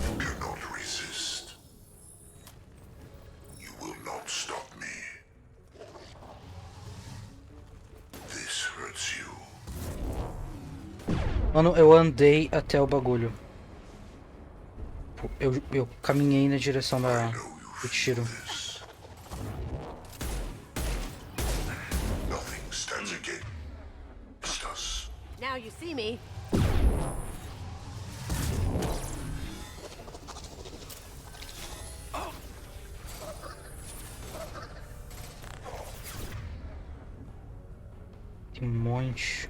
You cannot resist. You will not stop me. This hurts you. Mano, eu andei até o bagulho. Eu caminhei na direção do tiro. Nothing stands against us. Now you see me. Tem um monte.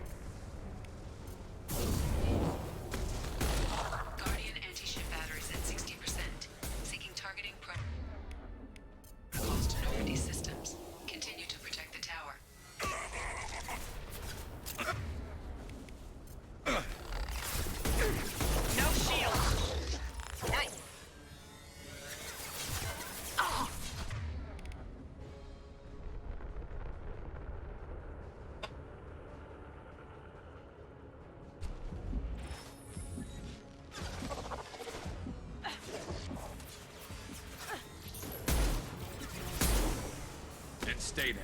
Stay down.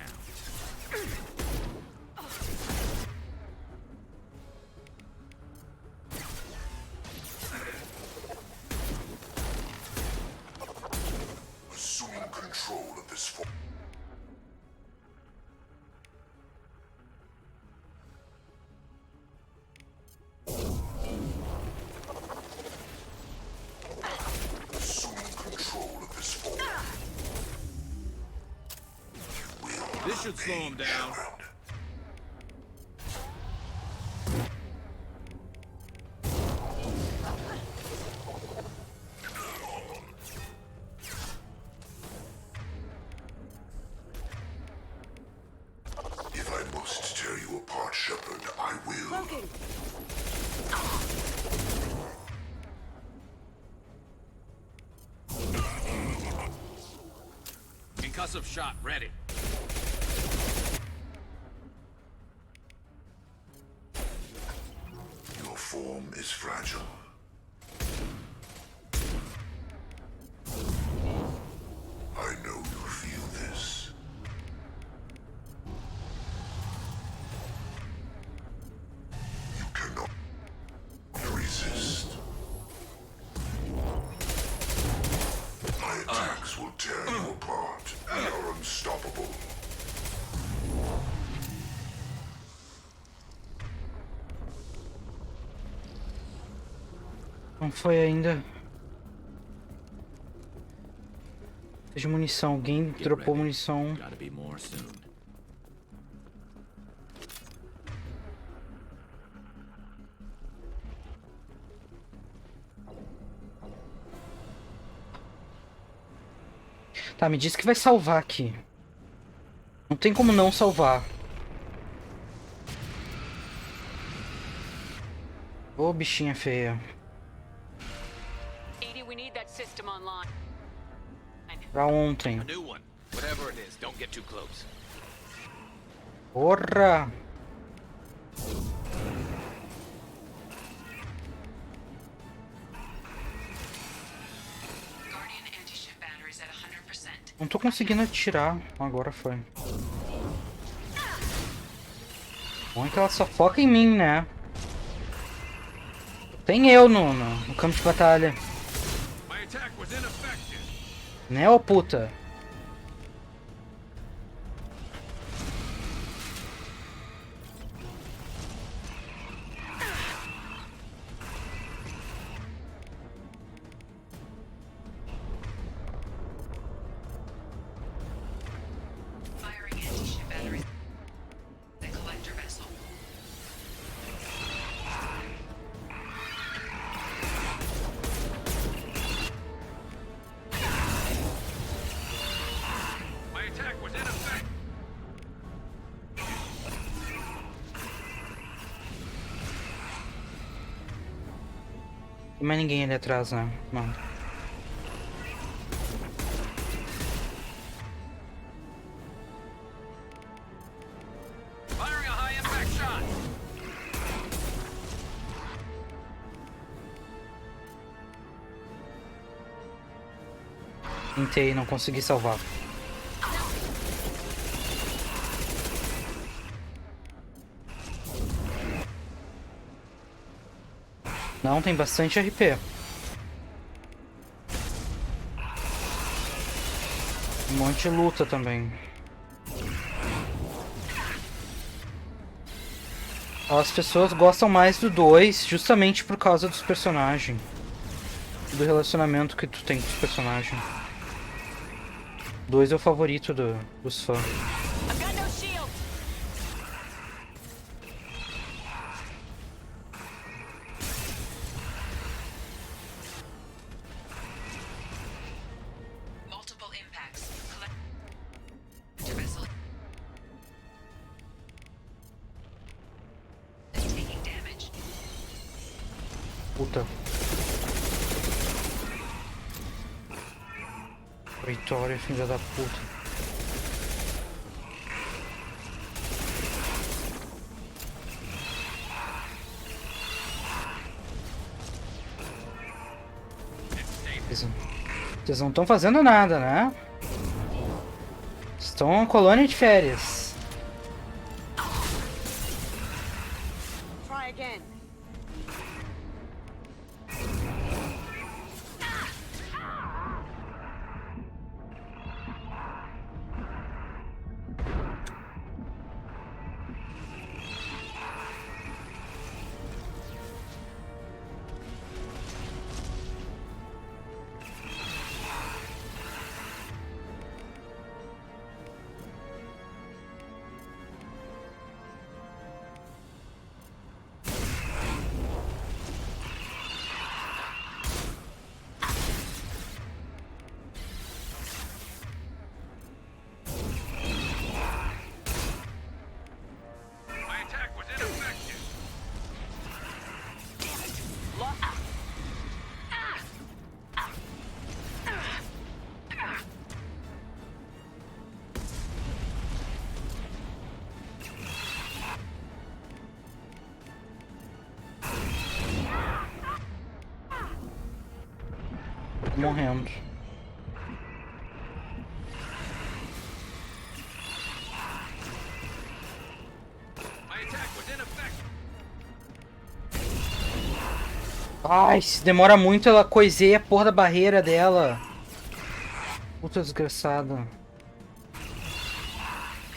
Assuming control of this force. Assuming control of this force. This should slow him down. If I must tear you apart, Shepard, I will. Concussive shot ready. Your form is fragile. I know you feel this. You cannot resist. My attacks will tear you apart. We are unstoppable. Não foi ainda. De munição. Alguém Get dropou ready. munição. Gotta be more soon. Tá, me disse que vai salvar aqui. Não tem como não salvar. Ô, bichinha feia. Edie, we need that system online. Pra ontem. A new one. Whatever it is, don't get too close. Porra! Guardian anti-ship batteries at 100%. Não tô conseguindo atirar. Agora foi. Bom é que ela só foca em mim, né? Tem eu no campo de batalha. My attack was ineffective. Né, ô puta? Firing anti-ship batteries. The collector vessel. My attack was ineffective. Tem mais ninguém ali atrás, né? Não. Firing a high impact shot. Tentei, não consegui salvar. Não, tem bastante RP. Um monte de luta também. As pessoas gostam mais do 2 justamente por causa dos personagens. Do relacionamento que tu tem com os personagens. 2 é o favorito dos fãs. I've got no shield. Multiple impacts. Collector vessel. Taking damage. Puta. Vitória, filha da puta. Vocês não estão fazendo nada, né? Vocês estão uma colônia de férias. Try again. My attack was ineffective. Morrendo. My attack was ineffective. Ai, se demora muito, ela coiseia a porra da barreira dela. Puta desgraçada. I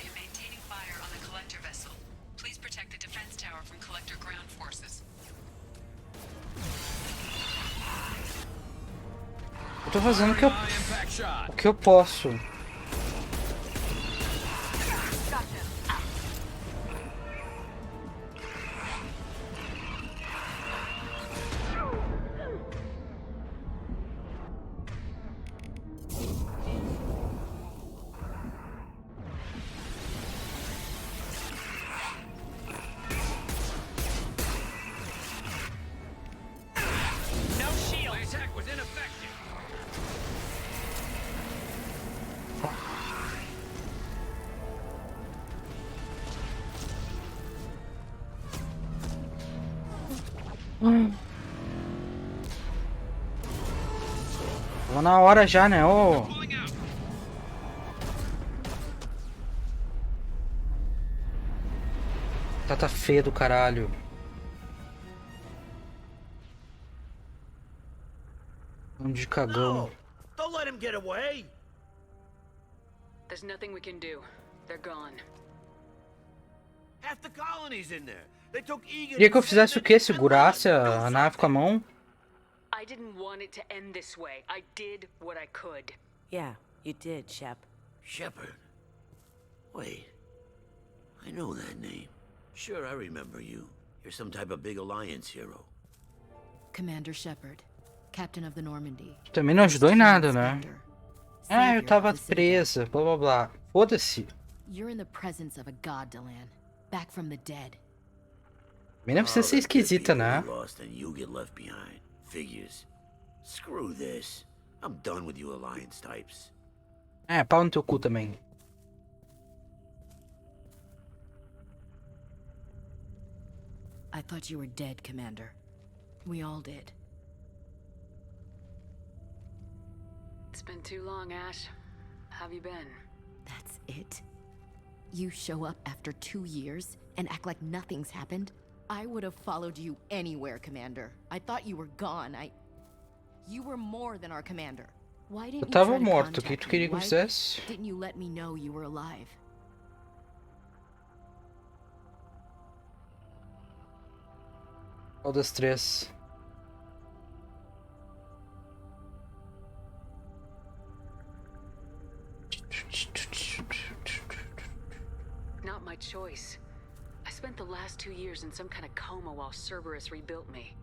am maintaining fire on the collector vessel. Please protect the defense tower from collector ground forces. Eu tô fazendo Impact shot. o que eu posso. No shield. My attack was ineffective. Tava na hora já, né? Ô. Pulling out. Tá feia do caralho. De cagão. Don't let him get away! There's nothing we can do. They're gone. Half the colony's in there. They took Egan. Queria que eu fizesse o quê? Segurasse a nave com a mão? I didn't want it to end this way. I did what I could. Yeah, you did, Shep. Shepard. Wait. I know that name. Sure, I remember you. You're some type of big Alliance hero. Commander Shepard, Captain of the Normandy. Também não ajudou em nada, né? Ah, eu tava presa, blá blá blá. Foda-se. You're in the presence of a god, Delan, back from the dead. Também não precisa ser esquisita, né? Lost and you get left behind. Figures. Screw this. I'm done with you Alliance types. É, pau no teu cu também. I thought you were dead, Commander. We all did. It's been too long, Ash. How have you been? That's it? You show up after 2 years and act like nothing's happened? I would have followed you anywhere, Commander. I thought you were gone. You were more than our commander. Why didn't Eu you tava try to morto, o que contact tu me? queria que eu Why fizesse? didn't you let me know you were alive? Qual das três? Not my choice. I spent the last 2 years in some kind of coma while Cerberus rebuilt me.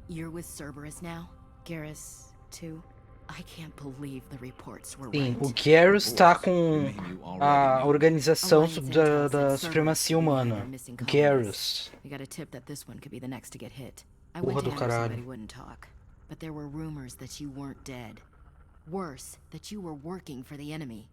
You're with Cerberus now? Garrus, too? I can't believe the reports were Sim, right. o Garrus tá com a organização da supremacia humana. Garrus. We got a tip that this one could be the next to get hit. I Porra went to do Anderson, caralho. but he wouldn't talk. But there were rumors that you weren't dead. Worse, that you were working for the enemy.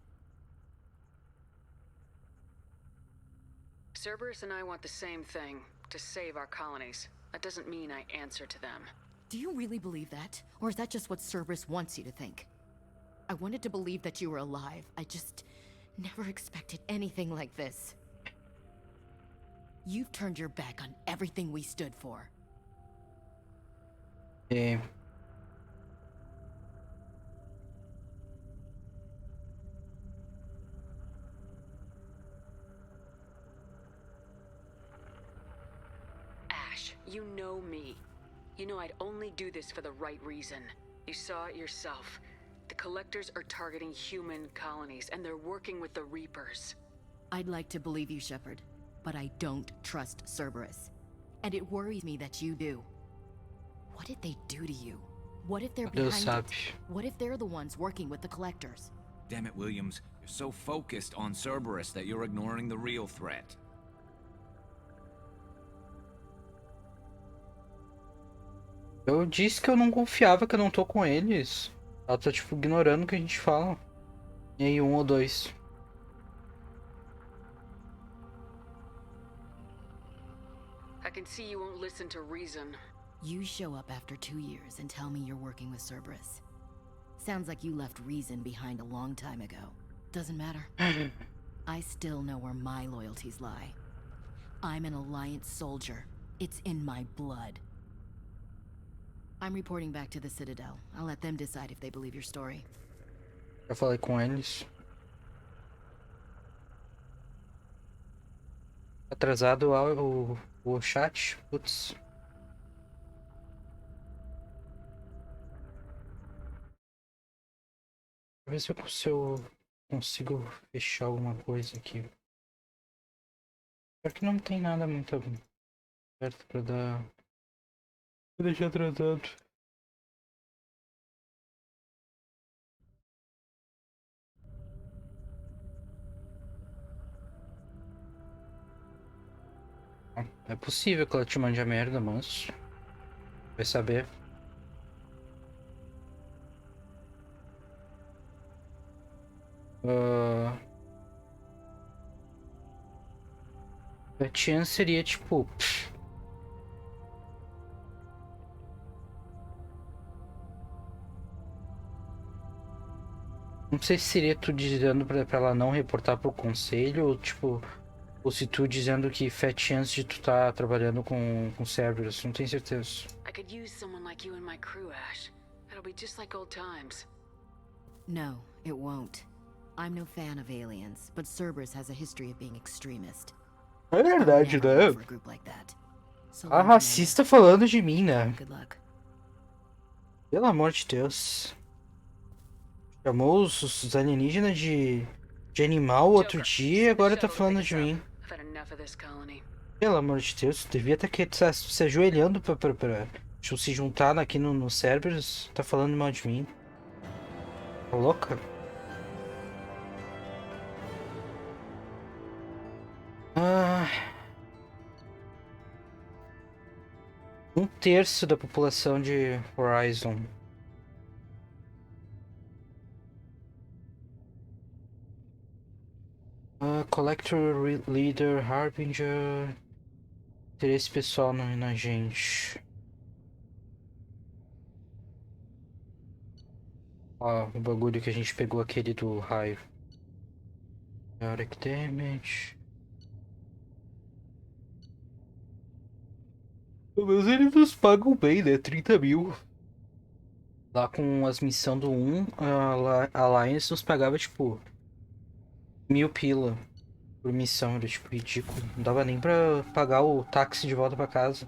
Cerberus and I want the same thing, to save our colonies. That doesn't mean I answer to them. Do you really believe that? Or is that just what Cerberus wants you to think? I wanted to believe that you were alive. I just never expected anything like this. You've turned your back on everything we stood for. É. Ash, you know me. You know I'd only do this for the right reason. You saw it yourself. The Collectors are targeting human colonies, and they're working with the Reapers. I'd like to believe you, Shepard, but I don't trust Cerberus. And it worries me that you do. What did they do to you? What if they're behind it? What if they're the ones working with the Collectors? Damn it, Williams. You're so focused on Cerberus that you're ignoring the real threat. Eu disse que eu não confiava, que eu não tô com eles. Ela tá, tipo, ignorando o que a gente fala. E aí, 1 ou 2. I can see you won't listen to reason. You show up after 2 years and tell me you're working with Cerberus. Sounds like you left reason behind a long time ago. Doesn't matter. I still know where my loyalties lie. I'm an Alliance soldier. It's in my blood. I'm reporting back to the Citadel. I'll let them decide if they believe your story. Já falei com eles. Atrasado o chat. Putz. Deixa eu ver se eu consigo fechar alguma coisa aqui. Pior que não tem nada muito perto pra dar. Vou deixar atrasado. É possível que ela te mande a merda, mas vai saber. A chance seria tipo. Não sei se seria tu dizendo pra ela não reportar pro conselho ou tipo. Ou se tu dizendo que fé chance de tu tá trabalhando com Cerberus, não tenho certeza. I could use someone like you in my crew, Ash. It'll be just like old times. No, it won't. I'm no fan of aliens, but Cerberus has a history of being extremist. É verdade, né? For a group like that. So A racista falando de mim, né? good luck. Pelo amor de Deus. Chamou os alienígenas de animal outro dia e agora tá falando de mim. I've had enough of this colony. Pelo amor de Deus, devia estar se ajoelhando pra se juntar aqui no Cerberus. Tá falando mal de mim. Tá louca? Ah. 1/3 da população de Horizon. Collector, Leader, Harbinger. Interesse pessoal na gente. Ó, o bagulho que a gente pegou aquele do raio. Chaotic Damage. Pelo menos eles nos pagam bem, né? 30 mil. Lá com as missões do 1, a Alliance nos pagava tipo 1000 pila por missão, era tipo ridículo. Não dava nem pra pagar o táxi de volta pra casa.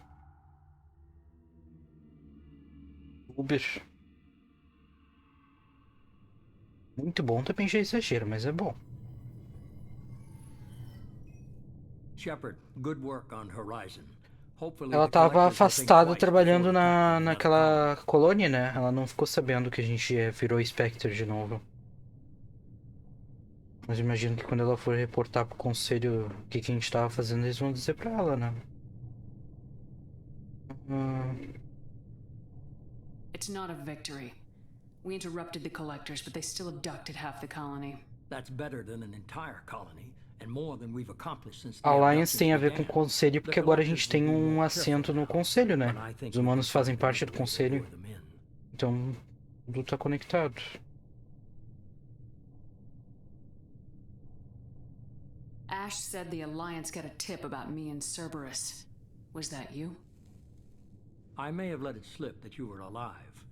Uber. Muito bom também já é exagero, mas é bom. Shepard, good work on Horizon. Ela tava afastada trabalhando naquela colônia, né? Ela não ficou sabendo que a gente virou Spectre de novo. Mas imagino que quando ela for reportar pro conselho o que a gente tava fazendo, eles vão dizer pra ela, né? It's not a victory. We interrupted the Collectors, but they still abducted half the colony. That's better than an entire colony, and more than we've accomplished since A Alliance tem a ver com o conselho porque agora a gente tem um assento no conselho, né? Os humanos fazem parte do conselho. Então, tudo tá conectado. Ash said the Alliance got a tip about me and Cerberus. Was that you? I may have let it slip that you were alive,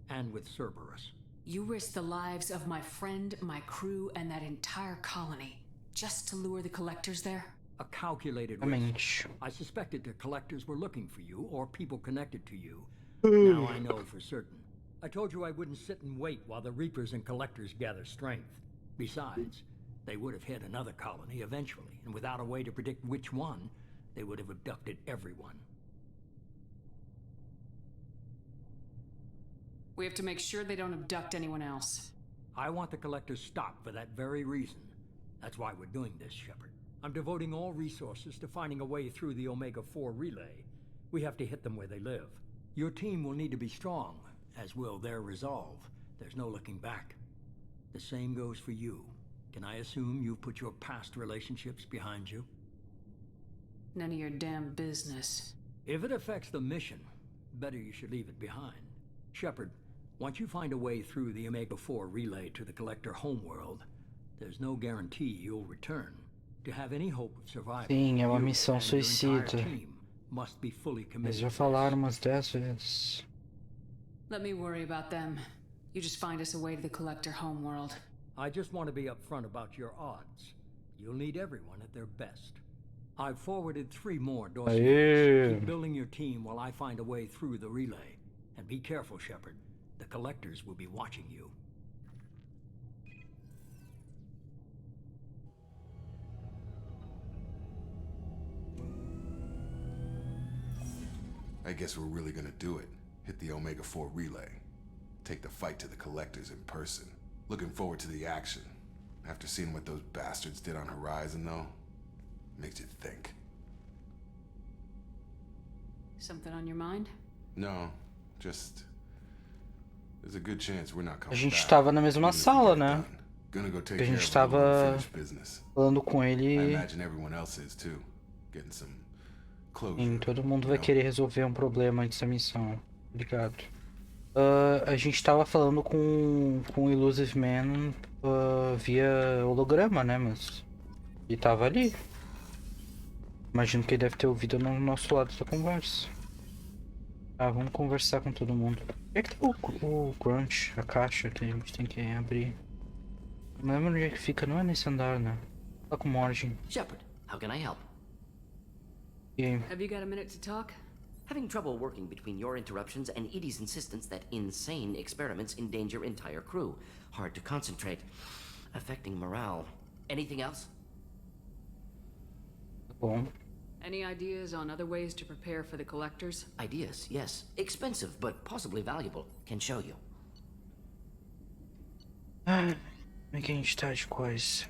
and with Cerberus. You risked the lives of my friend, my crew, and that entire colony, just to lure the Collectors there? A calculated risk. I suspected the Collectors were looking for you, or people connected to you. Now I know for certain. I told you I wouldn't sit and wait while the Reapers and Collectors gather strength. Besides, they would have hit another colony eventually, and without a way to predict which one, they would have abducted everyone. We have to make sure they don't abduct anyone else. I want the Collectors stopped for that very reason. That's why we're doing this, Shepard. I'm devoting all resources to finding a way through the Omega-4 relay. We have to hit them where they live. Your team will need to be strong, as will their resolve. There's no looking back. The same goes for you. Can I assume you've put your past relationships behind you? None of your damn business. If it affects the mission, better you should leave it behind. Shepard, once you find a way through the Omega-4 relay to the Collector homeworld, there's no guarantee you'll return. To have any hope of survival, sim, é uma missão suicida. Must be fully Eles committed. já falaram umas 10 vezes. Let me worry about them. You just find us a way to the Collector homeworld. I just want to be upfront about your odds. You'll need everyone at their best. I've forwarded 3 more dossiers. Keep building your team while I find a way through the relay. And be careful, Shepard. The Collectors will be watching you. I guess we're really gonna do it. Hit the Omega-4 relay. Take the fight to the Collectors in person. Looking forward to the action. After seeing what those bastards did on Horizon, though, makes you think. Something on your mind? No, just... There's a good chance we're not A coming gente back, estava na mesma even if we sala, get it né? done. Gonna go take A care gente of a little estava unfinished business. falando com I ele. imagine everyone else is too. Getting some closure. Sim, todo mundo vai querer resolver um problema antes da missão. Obrigado. A gente tava falando com o Illusive Man via holograma, né? Mas ele tava ali. Imagino que ele deve ter ouvido no nosso lado da conversa. Tá, vamos conversar com todo mundo. Onde é que tá o Crunch, a caixa que a gente tem que abrir? Não lembro onde é que fica, não é nesse andar, né? Tá com Morgan. Shepard, how can I help? E aí? Have you got a minute to talk? Having trouble working between your interruptions and Edie's insistence that insane experiments endanger entire crew. Hard to concentrate. Affecting morale. Anything else? Bom. Any ideas on other ways to prepare for the Collectors? Ideas, yes. Expensive, but possibly valuable. Can show you. Como é que a gente tá de coisa?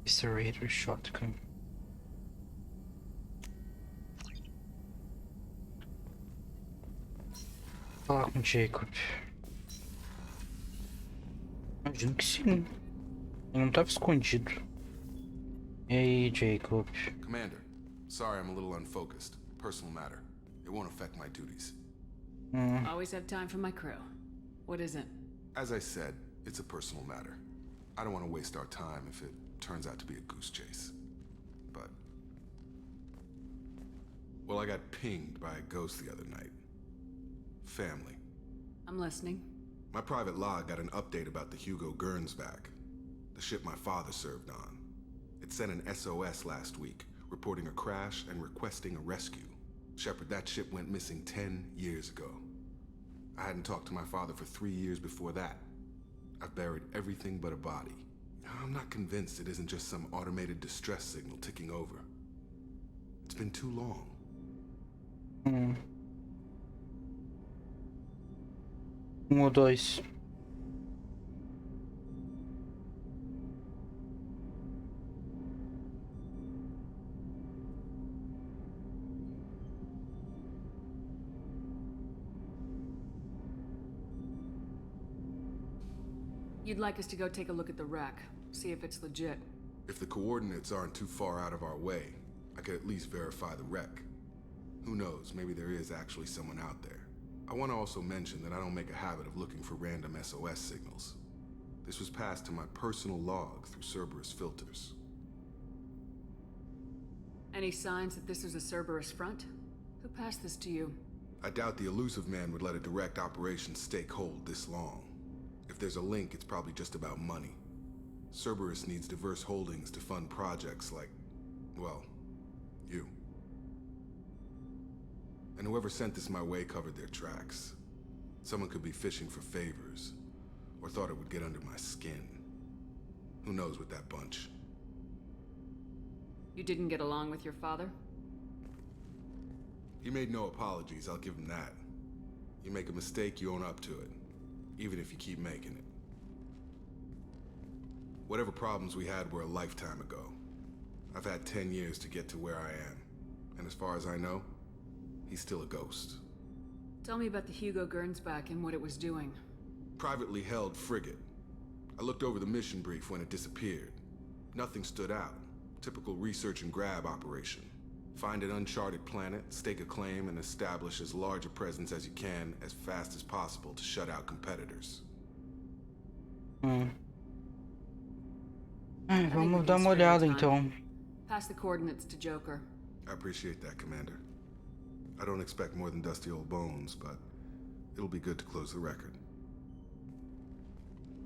Accelerator shotgun. Vou falar com o Jacob. Imagino que sim. Ele não tava escondido. E aí, Jacob? Commander, sorry I'm a little unfocused. Personal matter. It won't affect my duties. Always have time for my crew. What is it? As I said, it's a personal matter. I don't want to waste our time if it turns out to be a goose chase. But... well, I got pinged by a ghost the other night. Family. I'm listening. My private log got an update about the Hugo Gernsback, the ship my father served on. It sent an SOS last week, reporting a crash and requesting a rescue. Shepard, that ship went missing 10 years ago. I hadn't talked to my father for 3 years before that. I've buried everything but a body. I'm not convinced it isn't just some automated distress signal ticking over. It's been too long. Ou dois. You'd like us to go take a look at the wreck, see if it's legit. If the coordinates aren't too far out of our way, I could at least verify the wreck. Who knows, maybe there is actually someone out there. I want to also mention that I don't make a habit of looking for random SOS signals. This was passed to my personal log through Cerberus filters. Any signs that this was a Cerberus front? Who passed this to you? I doubt the elusive man would let a direct operation stake hold this long. If there's a link, it's probably just about money. Cerberus needs diverse holdings to fund projects like, well, you. And whoever sent this my way covered their tracks. Someone could be fishing for favors, or thought it would get under my skin. Who knows with that bunch? You didn't get along with your father? He made no apologies, I'll give him that. You make a mistake, you own up to it, even if you keep making it. Whatever problems we had were a lifetime ago. I've had 10 years to get to where I am, and as far as I know, he's still a ghost. Tell me about the Hugo Gernsback and what it was doing. Privately held frigate. I looked over the mission brief when it disappeared. Nothing stood out. Typical research and grab operation. Find an uncharted planet, stake a claim, and establish as large a presence as you can as fast as possible to shut out competitors. Vamos dar uma olhada então. Pass the coordinates to Joker. I appreciate that, Commander. I don't expect more than dusty old bones, but it'll be good to close the record.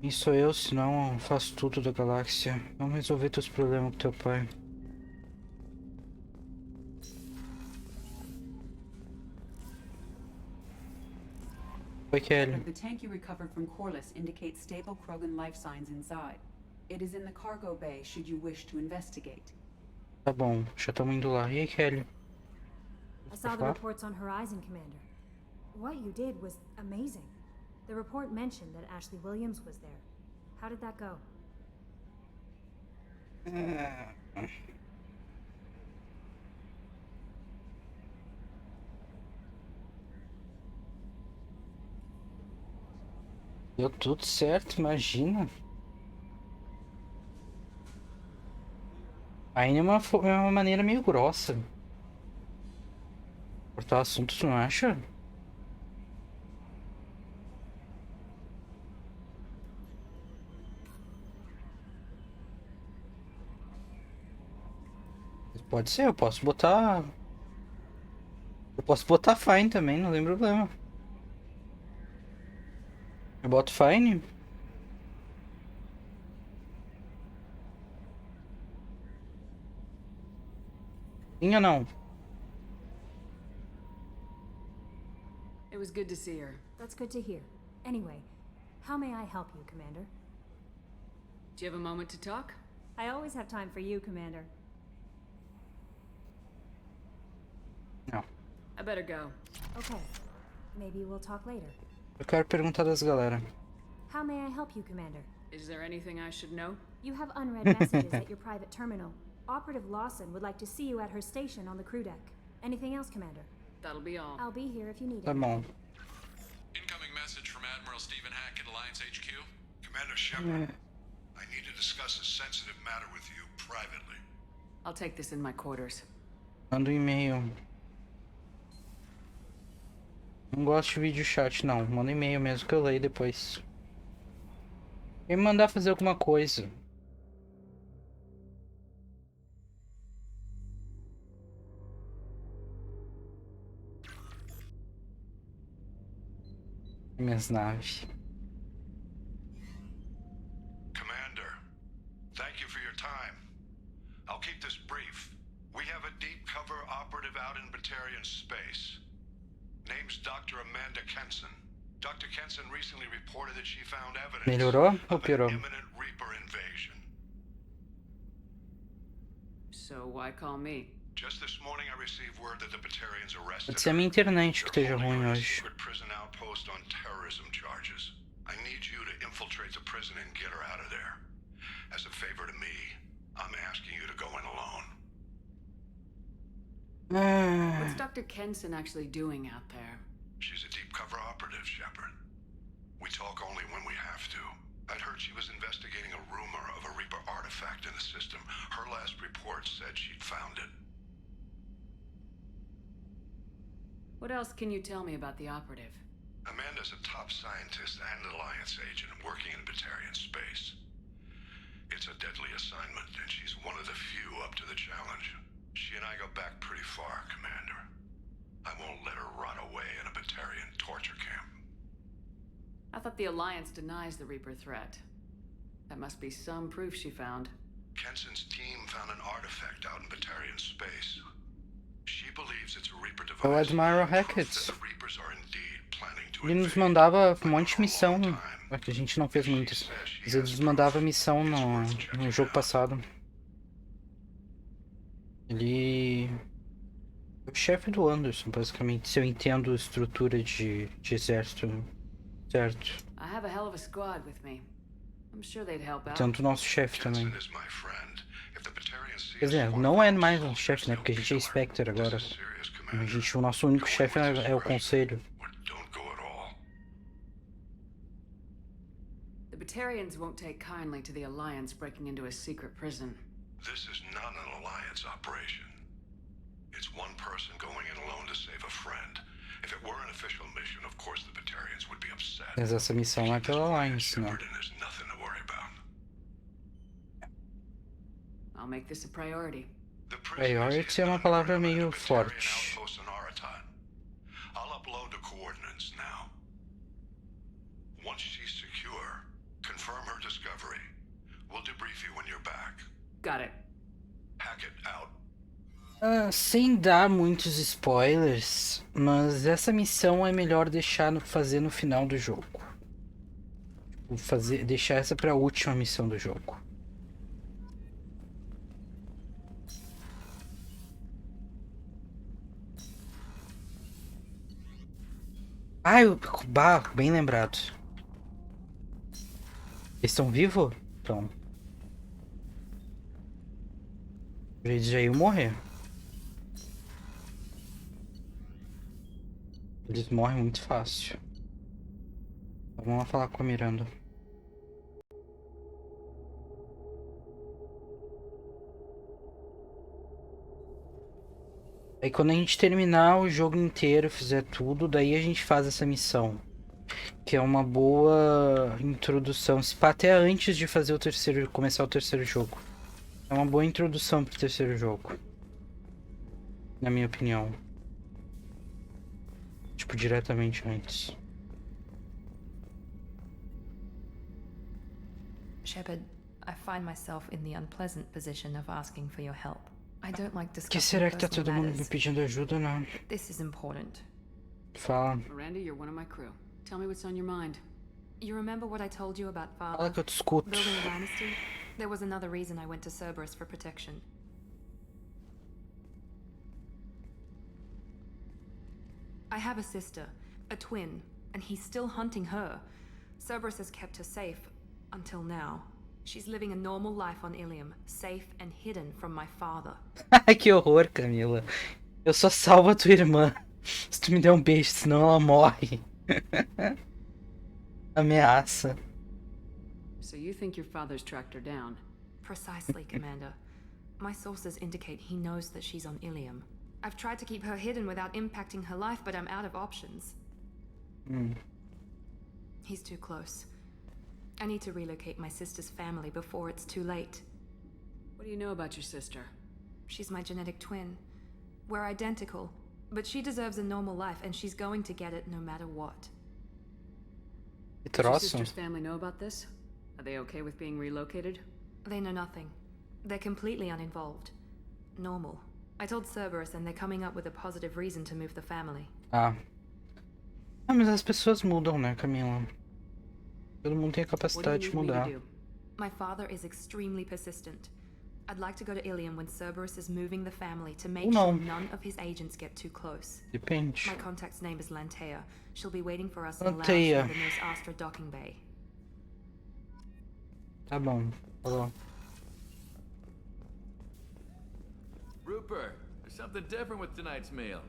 Isso sou eu, senão faço tudo da galáxia. Vamos resolver teus problemas com teu pai. Oi, Kelly. The tank you recovered from Corliss indicates stable Krogan life signs inside. It is in the cargo bay should you wish to investigate. Tá bom, já estamos indo lá. E aí, Kelly? I saw the reports on Horizon, Commander. What you did was amazing. The report mentioned that Ashley Williams was there. How did that go? Deu tudo certo, imagina. Ainda é uma maneira meio grossa. Cortar o assunto, tu não acha? Pode ser, eu posso botar... Eu posso botar fine também, não tem problema. Eu boto fine. Sim ou não? It was good to see her. That's good to hear. Anyway, how may I help you, Commander? Do you have a moment to talk? I always have time for you, Commander. Não. I better go. Okay. Maybe we'll talk later. Eu quero perguntar das galera. How may I help you, Commander? Is there anything I should know? You have unread messages at your private terminal. Operative Lawson would like to see you at her station on the crew deck. Anything else, Commander? That'll be all. I'll be here if you need it. Tá bom. Incoming message from Admiral Stephen Hackett, Alliance HQ. Commander Shepard, I need to discuss a sensitive matter with you privately. I'll take this in my quarters. Manda um e-mail. Não gosto de vídeo chat, não. Manda e-mail mesmo que eu leio depois. Quem me mandar fazer alguma coisa. Minhas naves. Commander, thank you for your time. I'll keep this brief. We have a deep cover operative out in Batarian space. Name's Dr. Amanda Kenson. Dr. Kenson recently reported that she found evidence Melhorou ou of piorou? an imminent Reaper invasion. So why call me? Just this morning I received word that the Batarians arrested Pode ser a minha internet que esteja ruim her hoje. secret prison outpost on terrorism charges. I need you to infiltrate the prison and get her out of there. As a favor to me, I'm asking you to go in alone. What's Dr. Kenson actually doing out there? She's a deep cover operative, Shepard. We talk only when we have to. I'd heard she was investigating a rumor of a Reaper artifact in the system. Her last report said she'd found it. What else can you tell me about the operative? is a top scientist and Alliance agent working in Batarian space. It's a deadly assignment, and she's one of the few up to the challenge. She and I go back pretty far, Commander. I won't let her rot away in a Batarian torture camp. I thought the Alliance denies the Reaper threat. That must be some proof she found. Kenson's team found an artifact out in Batarian space. She believes it's a Reaper device. Eu admiro o Hackett. Ele nos mandava um monte de missão, que a gente não fez muitas. Mas ele nos mandava missão no jogo passado. Ele é o chefe do Anderson, basicamente, se eu entendo a estrutura de exército certo. I have a hell of a squad with me. I'm sure they'd help out. Tanto o nosso chefe também. Quer dizer, não é mais um chefe, né? Porque a gente é Spectre agora. O nosso único chefe é o Conselho. The Batarians won't take kindly to the Alliance breaking into a secret prison. This is not an Alliance operation. It's one person going in alone to save a friend. If it were an official mission, of course the Batarians would be upset. Mas essa missão não é pela Alliance, né? I'll make this a priority. Priority é uma palavra meio forte. I'll upload the coordinates now. Once she's secure, confirm her discovery. We'll debrief you when you're back. Got it. Hackett out. Sem dar muitos spoilers, mas essa missão é melhor fazer no final do jogo. Deixar essa pra última missão do jogo. Bem lembrado. Eles estão vivos? Então. Eles já iam morrer. Eles morrem muito fácil. Vamos lá falar com a Miranda. Aí quando a gente terminar o jogo inteiro, fizer tudo, daí a gente faz essa missão. Que é uma boa introdução. Se pá, até antes de fazer começar o terceiro jogo. É uma boa introdução pro terceiro jogo. Na minha opinião. Tipo, diretamente antes. Shepard, I find myself in the unpleasant position of asking for your help. I don't like discussing Que será que tá personal todo mundo me matters. pedindo ajuda, não? This is important. Fala. Miranda, you're one of my crew. Tell me what's on your mind. You remember what I told you about Father? Fala que eu te escuto. Building a dynasty? There was another reason I went to Cerberus for protection. I have a sister, a twin, and he's still hunting her. Cerberus has kept her safe, until now. She's living a normal life on Ilium, safe and hidden from my father. Que horror, Camila. Eu só salvo a tua irmã. Se tu me der um beijo, senão ela morre. Ameaça. So you think your father's tracked her down? Precisely, Commander. My sources indicate he knows that she's on Ilium. I've tried to keep her hidden without impacting her life, but I'm out of options. He's too close. I need to relocate my sister's family before it's too late. What do you know about your sister? She's my genetic twin. We're identical, but she deserves a normal life, and she's going to get it no matter what. Does your sister's family know about this? Are they okay with being relocated? They know nothing. They're completely uninvolved. Normal. I told Cerberus, and they're coming up with a positive reason to move the family. Mas as pessoas mudam, né, Camila? Todo mundo tem a capacidade de mudar. My father is extremely persistent. I'd like to go to Ilium when Cerberus is moving the family to make sure none of his agents get too close. Depende. My contact's name is Lantea. She'll be waiting for us in the lounge Lantea. in the Nurse Astra docking bay. Tá bom. Falou. Rupert, there's something different with tonight's meal.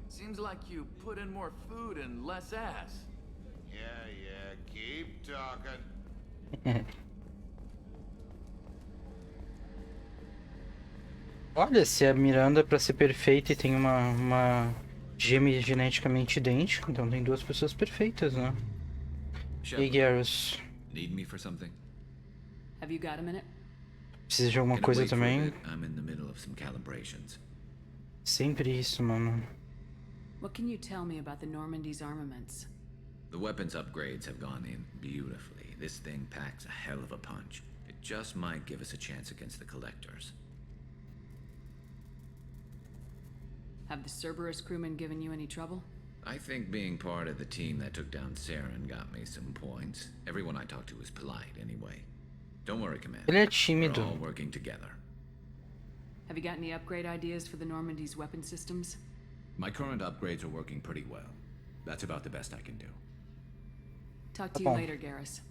Seems like you put in more food and less ass. Yeah, keep talking. Olha, se a Miranda pra ser perfeita e tem uma Gêmeo geneticamente idêntico, então tem duas pessoas perfeitas, né? E aí, Garrus? Need me for something? Have you got a minute? Precisa de alguma coisa também? I'm in the middle of some calibrations. Sempre isso, mano. What can you tell me about the Normandy's armaments? The weapons upgrades have gone in beautifully. This thing packs a hell of a punch. It just might give us a chance against the collectors. Have the Cerberus crewmen given you any trouble? I think being part of the team that took down Saren got me some points. Everyone I talked to was polite anyway. Don't worry, Commander. Ele é tímido. We're all working together. Have you got any upgrade ideas for the Normandy's weapon systems? My current upgrades are working pretty well. That's about the best I can do. Talk to you later, Garrus.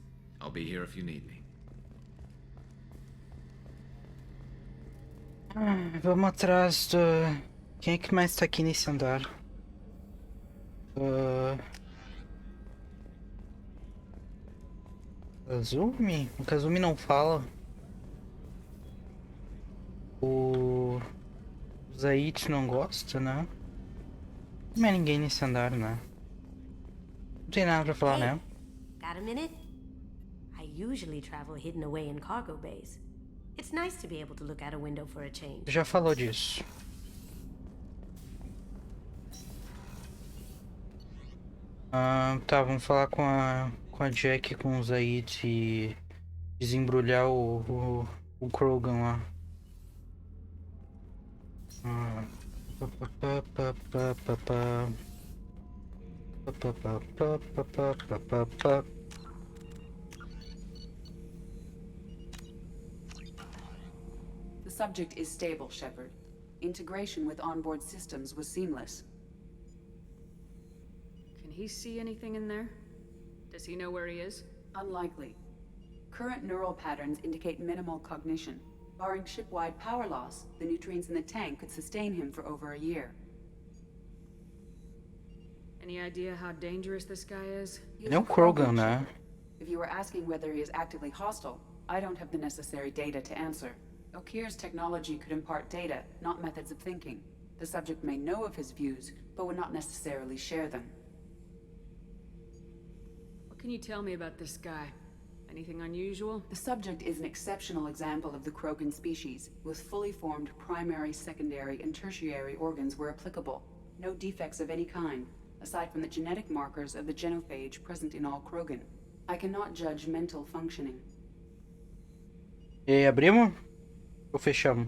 I'll be here if you need me. Vamos atrás do... Quem é que mais tá aqui nesse andar? Kazumi? O Kazumi não fala. O Zait não gosta, né? Não é ninguém nesse andar, né? Não tem nada pra falar, né? Got a minute? I usually travel hidden away in cargo bays. It's nice to be able to look out a window for a change. Já falou disso. Tá, vamos falar com a Jack, com o Zaid e desembrulhar o Krogan lá. The subject is stable, Shepard. Integration with onboard systems was seamless. Can he see anything in there? Does he know where he is? Unlikely. Current neural patterns indicate minimal cognition. Barring ship-wide power loss, the nutrients in the tank could sustain him for over a year. Any idea how dangerous this guy is? Ele é um Krogan, né? If you were asking whether he is actively hostile, I don't have the necessary data to answer. Okir's technology could impart data, not methods of thinking. The subject may know of his views, but would not necessarily share them. What can you tell me about this guy? Anything unusual? The subject is an exceptional example of the Krogan species, with fully formed primary, secondary, and tertiary organs where applicable. No defects of any kind, aside from the genetic markers of the genophage present in all Krogan. I cannot judge mental functioning. E aí, abrimos? Ou fechamos?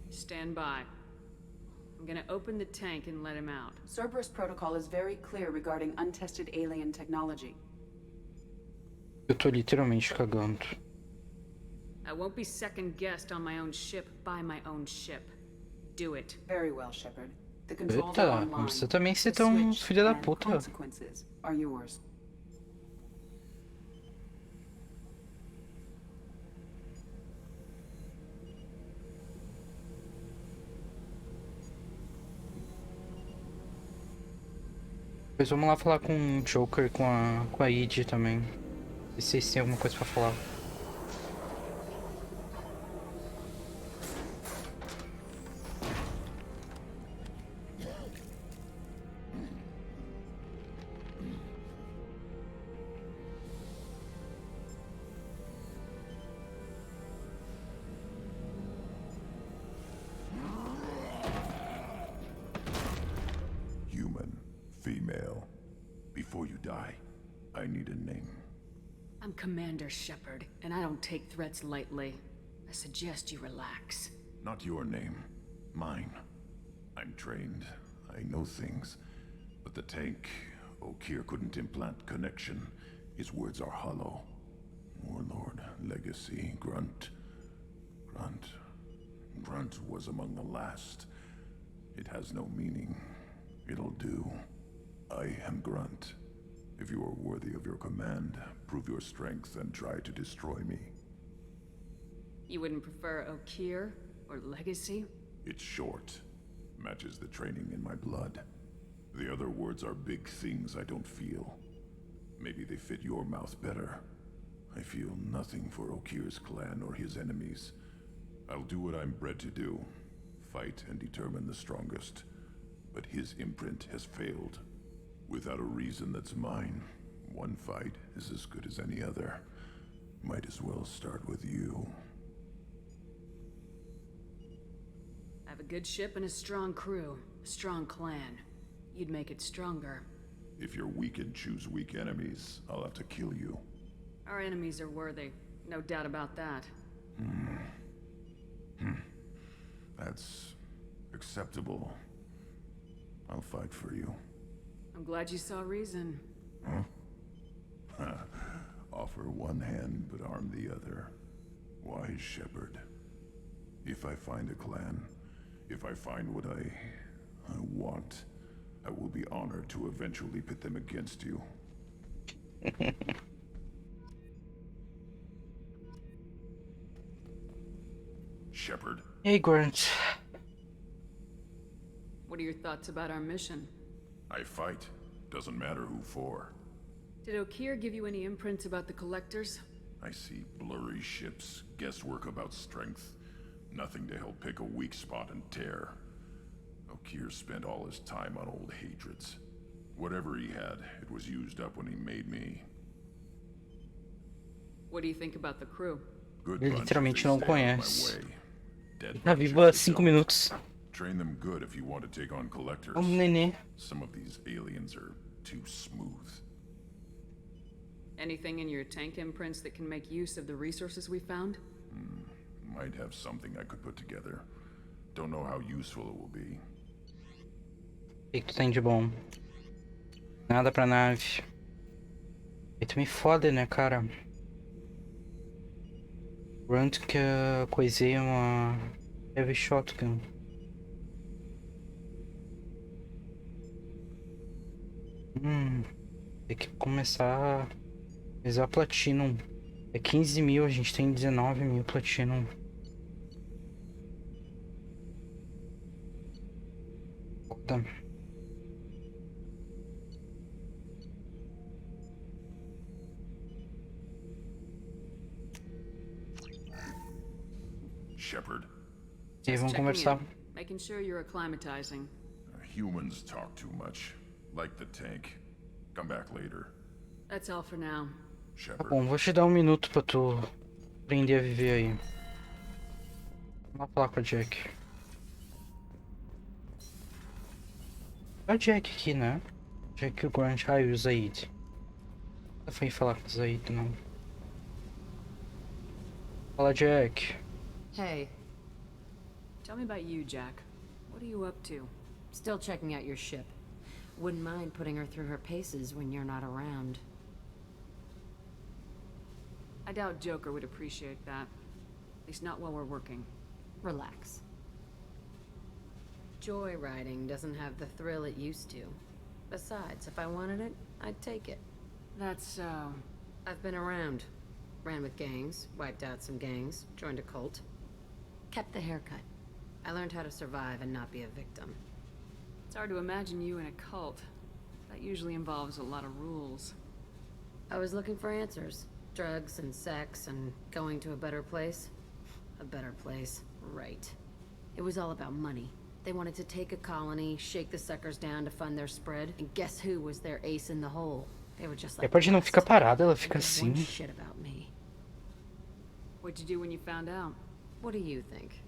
Stand by. I'm gonna open the tank and let him out. Cerberus protocol is very clear regarding untested alien technology. Eu tô literalmente cagando. I won't be second-guessed on my own ship by my own ship. Do it. Very well, Shepard. The controls are Eita, online. não precisa também ser tão filha da puta. Consequences are yours. Depois vamos lá falar com o Joker, com a Id também. Ver se vocês têm alguma coisa pra falar. Female. Before you die, I need a name. I'm Commander Shepard, and I don't take threats lightly. I suggest you relax. Not your name. Mine. I'm trained. I know things. But the tank, Okir couldn't implant connection. His words are hollow. Warlord, legacy, Grunt. Grunt was among the last. It has no meaning. It'll do. I am Grunt. If you are worthy of your command, prove your strength and try to destroy me. You wouldn't prefer Okir or Legacy? It's short. Matches the training in my blood. The other words are big things I don't feel. Maybe they fit your mouth better. I feel nothing for Okir's clan or his enemies. I'll do what I'm bred to do. Fight and determine the strongest. But his imprint has failed. Without a reason that's mine, one fight is as good as any other. Might as well start with you. I have a good ship and a strong crew. A strong clan. You'd make it stronger. If you're weak and choose weak enemies, I'll have to kill you. Our enemies are worthy. No doubt about that. That's acceptable. I'll fight for you. I'm glad you saw reason. Huh? Offer one hand, but arm the other. Wise shepherd. If I find a clan, if I find what I want, I will be honored to eventually pit them against you. Shepherd. Hey, Grant. What are your thoughts about our mission? I fight. Doesn't matter who for. Did Okeer give you any imprints about the Collectors? I see blurry ships, guesswork about strength. Nothing to help pick a weak spot and tear. Okeer spent all his time on old hatreds. Whatever he had, it was used up when he made me. What do you think about the crew? Ele literalmente não conhece. Tá vivo há 5 minutos. Train them good if you want to take on collectors. Nenê. Some of these aliens are too smooth. Anything in your tank imprints that can make use of the resources we found? Might have something I could put together. Don't know how useful it will be. O que tu tem de bom? Nada pra nave. Aí tu me fode, né, cara? Grant que coisei uma heavy shotgun. Tem que começar a usar Platinum. É 15 mil, a gente tem 19 mil Platinum. Foda. Shepherd. E aí, vamos conversar. Making sure you're acclimatizing. Humans talk too much. Like the tank. Come back later. That's all for now. Tá bom, vou te dar 1 minuto pra tu aprender a viver aí. Vamos falar com a Jack. A Jack aqui, né? Jack e o Grant. Ah, e o Zaid. Não foi falar com o Zaid, não. Fala, Jack. Hey. Tell me about you, Jack. What are you up to? Still checking out your ship. Wouldn't mind putting her through her paces when you're not around. I doubt Joker would appreciate that. At least not while we're working. Relax. Joyriding doesn't have the thrill it used to. Besides, if I wanted it, I'd take it. That's so... I've been around. Ran with gangs, wiped out some gangs, joined a cult. Kept the haircut. I learned how to survive and not be a victim. It's hard to imagine you in a cult. That usually involves a lot of rules. I was looking for answers. Drugs and sex and going to a better place. A better place, right. It was all about money. They wanted to take a colony, shake the suckers down to fund their spread, and guess who was their ace in the hole? They were just like... Depois de não ficar parada, ela fica assim. Shit about me. What'd you do when you found out? What do you think?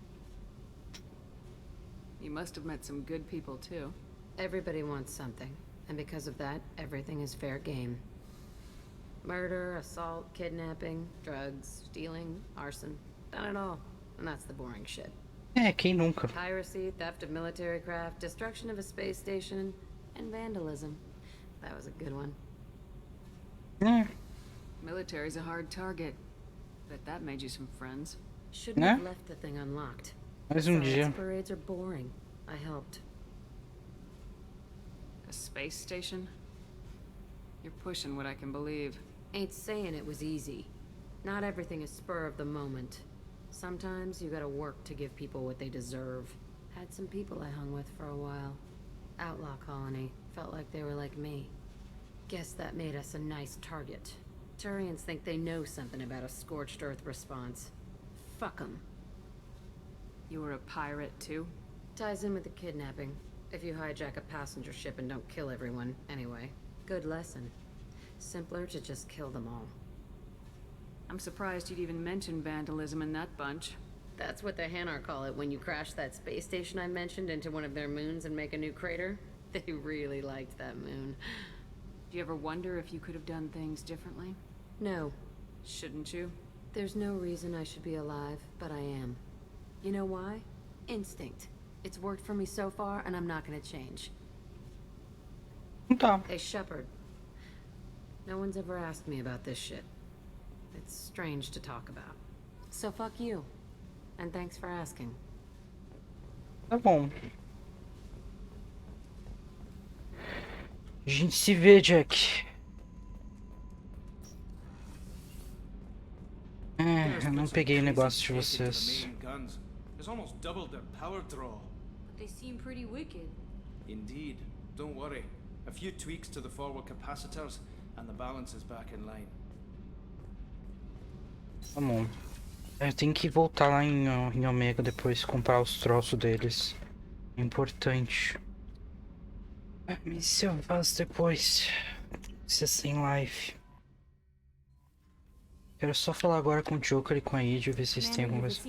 You must have met some good people, too. Everybody wants something, and because of that, everything is fair game. Murder, assault, kidnapping, drugs, stealing, arson. Done it all. And that's the boring shit. Quem nunca? Piracy, theft of military craft, destruction of a space station, and vandalism. That was a good one. Military's a hard target. Bet that made you some friends. Shouldn't have left the thing unlocked. Mais dia. Parades are boring. I helped. A space station? You're pushing what I can believe. Ain't saying it was easy. Not everything is spur of the moment. Sometimes you gotta work to give people what they deserve. Had some people I hung with for a while. Outlaw colony. Felt like they were like me. Guess that made us a nice target. Turians think they know something about a scorched earth response. Fuck 'em. You were a pirate too? Ties in with the kidnapping. If you hijack a passenger ship and don't kill everyone, anyway. Good lesson. Simpler to just kill them all. I'm surprised you'd even mention vandalism in that bunch. That's what the Hanar call it when you crash that space station I mentioned into one of their moons and make a new crater. They really liked that moon. Do you ever wonder if you could have done things differently? No. Shouldn't you? There's no reason I should be alive, but I am. You know why? Instinct. It's worked for me so far, and I'm not gonna change. Tá. Hey, Shepard. No one's ever asked me about this shit. It's strange to talk about. So fuck you. And thanks for asking. Tá bom. A gente se vê, Jack. Eu não peguei o negócio de vocês. It's almost doubled their power draw. But they seem pretty wicked. Indeed. Don't worry. A few tweaks to the forward capacitors and the balance is back in line. Tá bom. Eu tenho que voltar lá em Omega depois comprar os troços deles. É importante. Mas se eu faço depois. Isso é sem live. Quero só falar agora com o Joker e com a Id, ver se eles têm alguma coisa.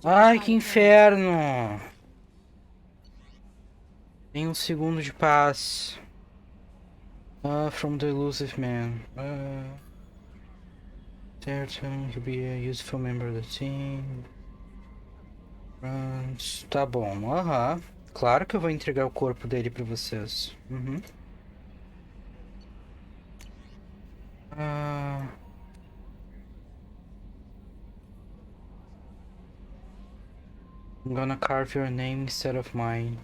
Ai, que inferno! Tem um segundo de paz. From the elusive man. Certain, he'll be a useful member of the team. Tá bom, aham. Claro que eu vou entregar o corpo dele pra vocês. Uhum. I'm gonna carve your name instead of mine.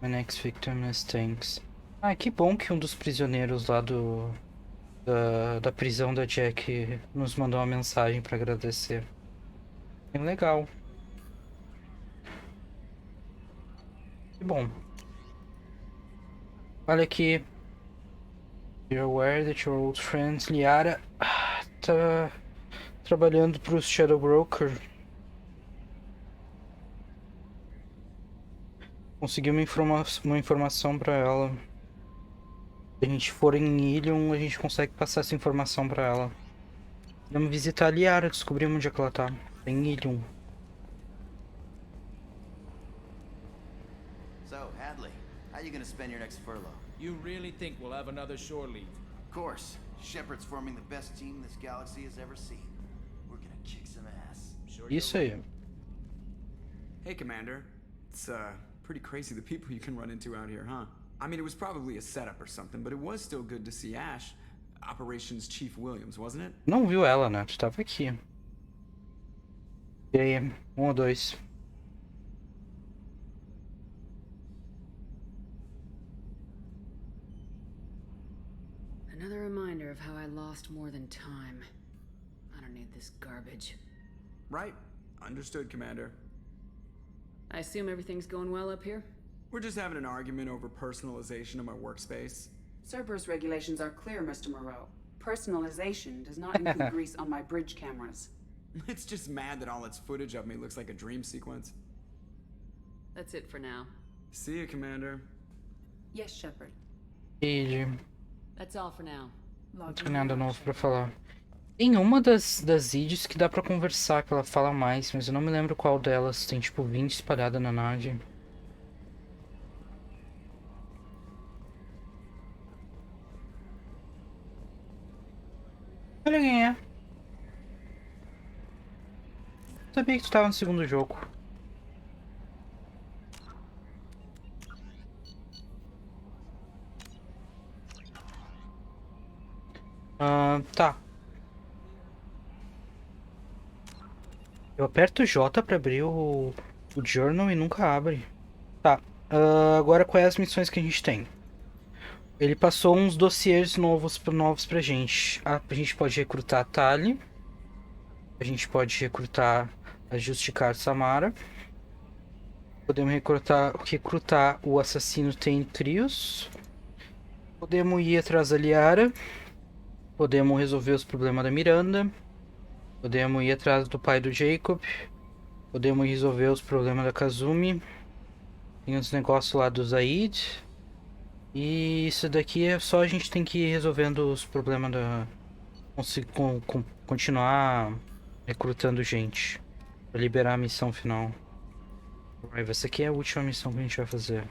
My next victim is thanks. Ah, que bom que um dos prisioneiros lá da prisão da Jack nos mandou uma mensagem pra agradecer. Bem legal. Que bom. Olha aqui. You're aware that your old friend Liara tá trabalhando pro Shadow Broker. Consegui uma informação pra ela. Se a gente for em Ilion, a gente consegue passar essa informação pra ela. Vamos visitar a Liara, descobrir onde é que ela tá. Em Ilion. So, Hadley, how are you gonna spend your next furlough? You really think we'll have another shore leave? Of course. Shepard's forming the best team this galaxy has ever seen. We're gonna kick some ass. Isso aí. Hey, Commander. It's, pretty crazy the people you can run into out here, huh? I mean, it was probably a setup or something, but it was still good to see Ash. Operations Chief Williams, wasn't it? Não viu ela, né? Tu tava aqui. E aí? 1 ou 2? Another reminder of how I lost more than time. I don't need this garbage. Right. Understood, Commander. I assume everything's going well up here? We're just having an argument over personalization of my workspace. Cerberus regulations are clear, Mr. Moreau. Personalization does not include grease on my bridge cameras. It's just mad that all its footage of me looks like a dream sequence. That's it for now. See you, Commander. Yes, Shepard. Ele. That's all for now. Não tem nada novo pra falar. Tem uma das ids que dá pra conversar, que ela fala mais, mas eu não me lembro qual delas. Tem tipo 20 espalhadas na nave. Olha quem é. Sabia que tu tava no segundo jogo. Tá. Eu aperto J pra abrir o journal e nunca abre. Tá. Agora quais as missões que a gente tem? Ele passou uns dossiês novos pra gente. A gente pode recrutar a Tali. A gente pode recrutar a Justicar Samara. Podemos recrutar o assassino Ten Trios. Podemos ir atrás da Liara. Podemos resolver os problemas da Miranda. Podemos ir atrás do pai do Jacob. Podemos resolver os problemas da Kazumi. Tem uns negócios lá do Zaid. E isso daqui é só a gente tem que ir resolvendo os problemas da... continuar recrutando gente. Pra liberar a missão final. Essa aqui é a última missão que a gente vai fazer.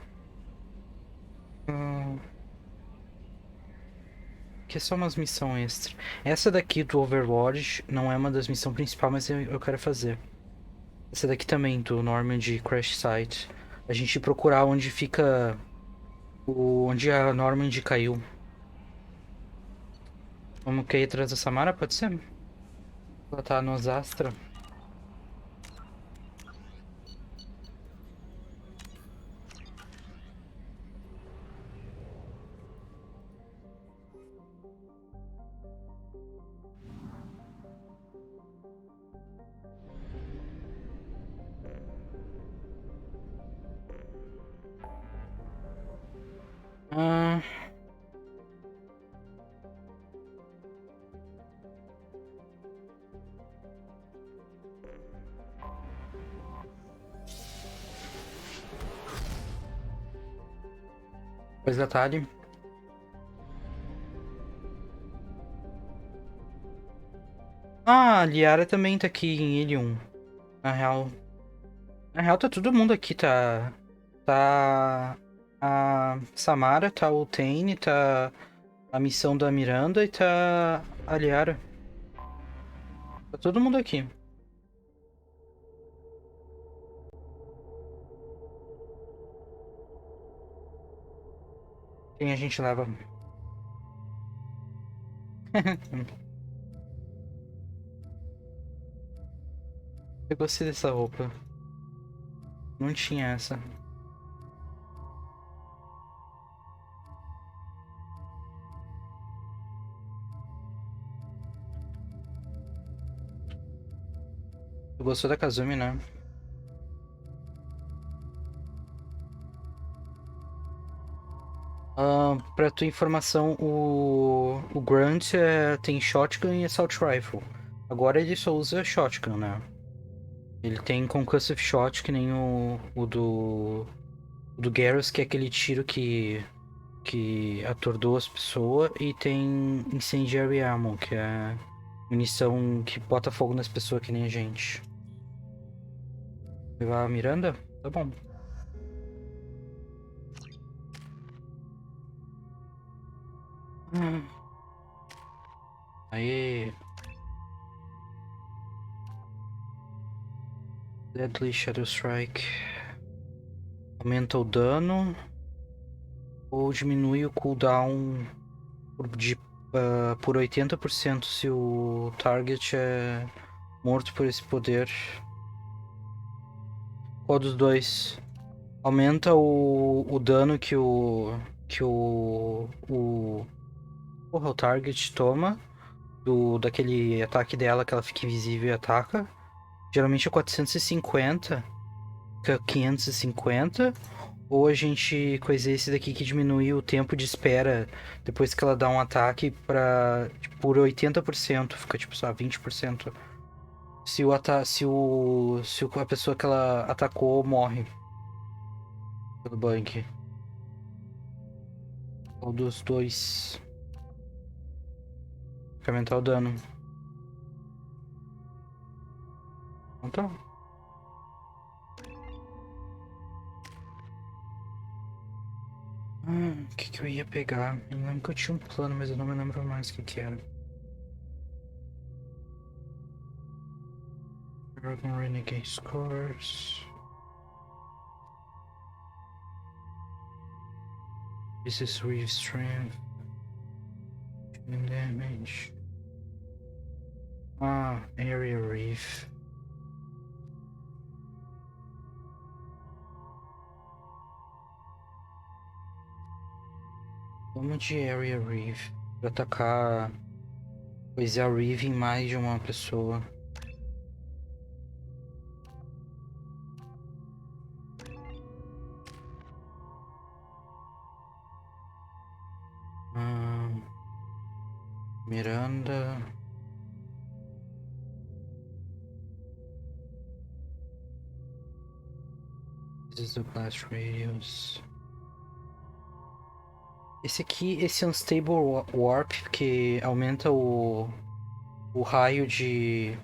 Que é só umas missões extra. Essa daqui do Overlord não é uma das missões principais, mas eu quero fazer. Essa daqui também, do Norman de Crash Site. A gente procurar onde fica... onde a Normand caiu. Vamos cair atrás da Samara, pode ser? Ela tá nos Astra. Ah... Pois da tarde. Ah, a Liara também tá aqui em Ilium. Na real. Na real tá todo mundo aqui, tá. Tá a Samara, tá o Tane, tá a missão da Miranda e tá a Liara. Tá todo mundo aqui. Quem a gente leva? Eu gostei dessa roupa. Não tinha essa. Tu gostou da Kazumi, né? Pra tua informação, o Grunt tem shotgun e assault rifle. Agora ele só usa shotgun, né? Ele tem concussive shot, que nem o do Garrus, que é aquele tiro que atordoa as pessoas. E tem incendiary ammo, que é munição que bota fogo nas pessoas, que nem a gente. Levar a Miranda? Tá bom. Aí. Deadly Shadow Strike. Aumenta o dano. Ou diminui o cooldown por 80% se o target é morto por esse poder. Qual dos dois? Aumenta o dano que o target toma daquele ataque dela, que ela fica invisível e ataca. Geralmente é 450, fica 550. Ou a gente coisa esse daqui que diminui o tempo de espera depois que ela dá um ataque por 80%, fica tipo só 20%. Se a pessoa que ela atacou morre pelo bug. Ou dos dois. Pra aumentar o dano. Então tá. O que eu ia pegar? Eu lembro que eu tinha um plano, mas eu não me lembro mais o que era. Dragon Renegade Scores. This is Reef Strength. Damage. Area Reef. Vamos de Area Reef. Pra atacar. Pois é, a Reef em mais de uma pessoa. Miranda. This is the blast radius. Esse Unstable Warp, que aumenta o raio de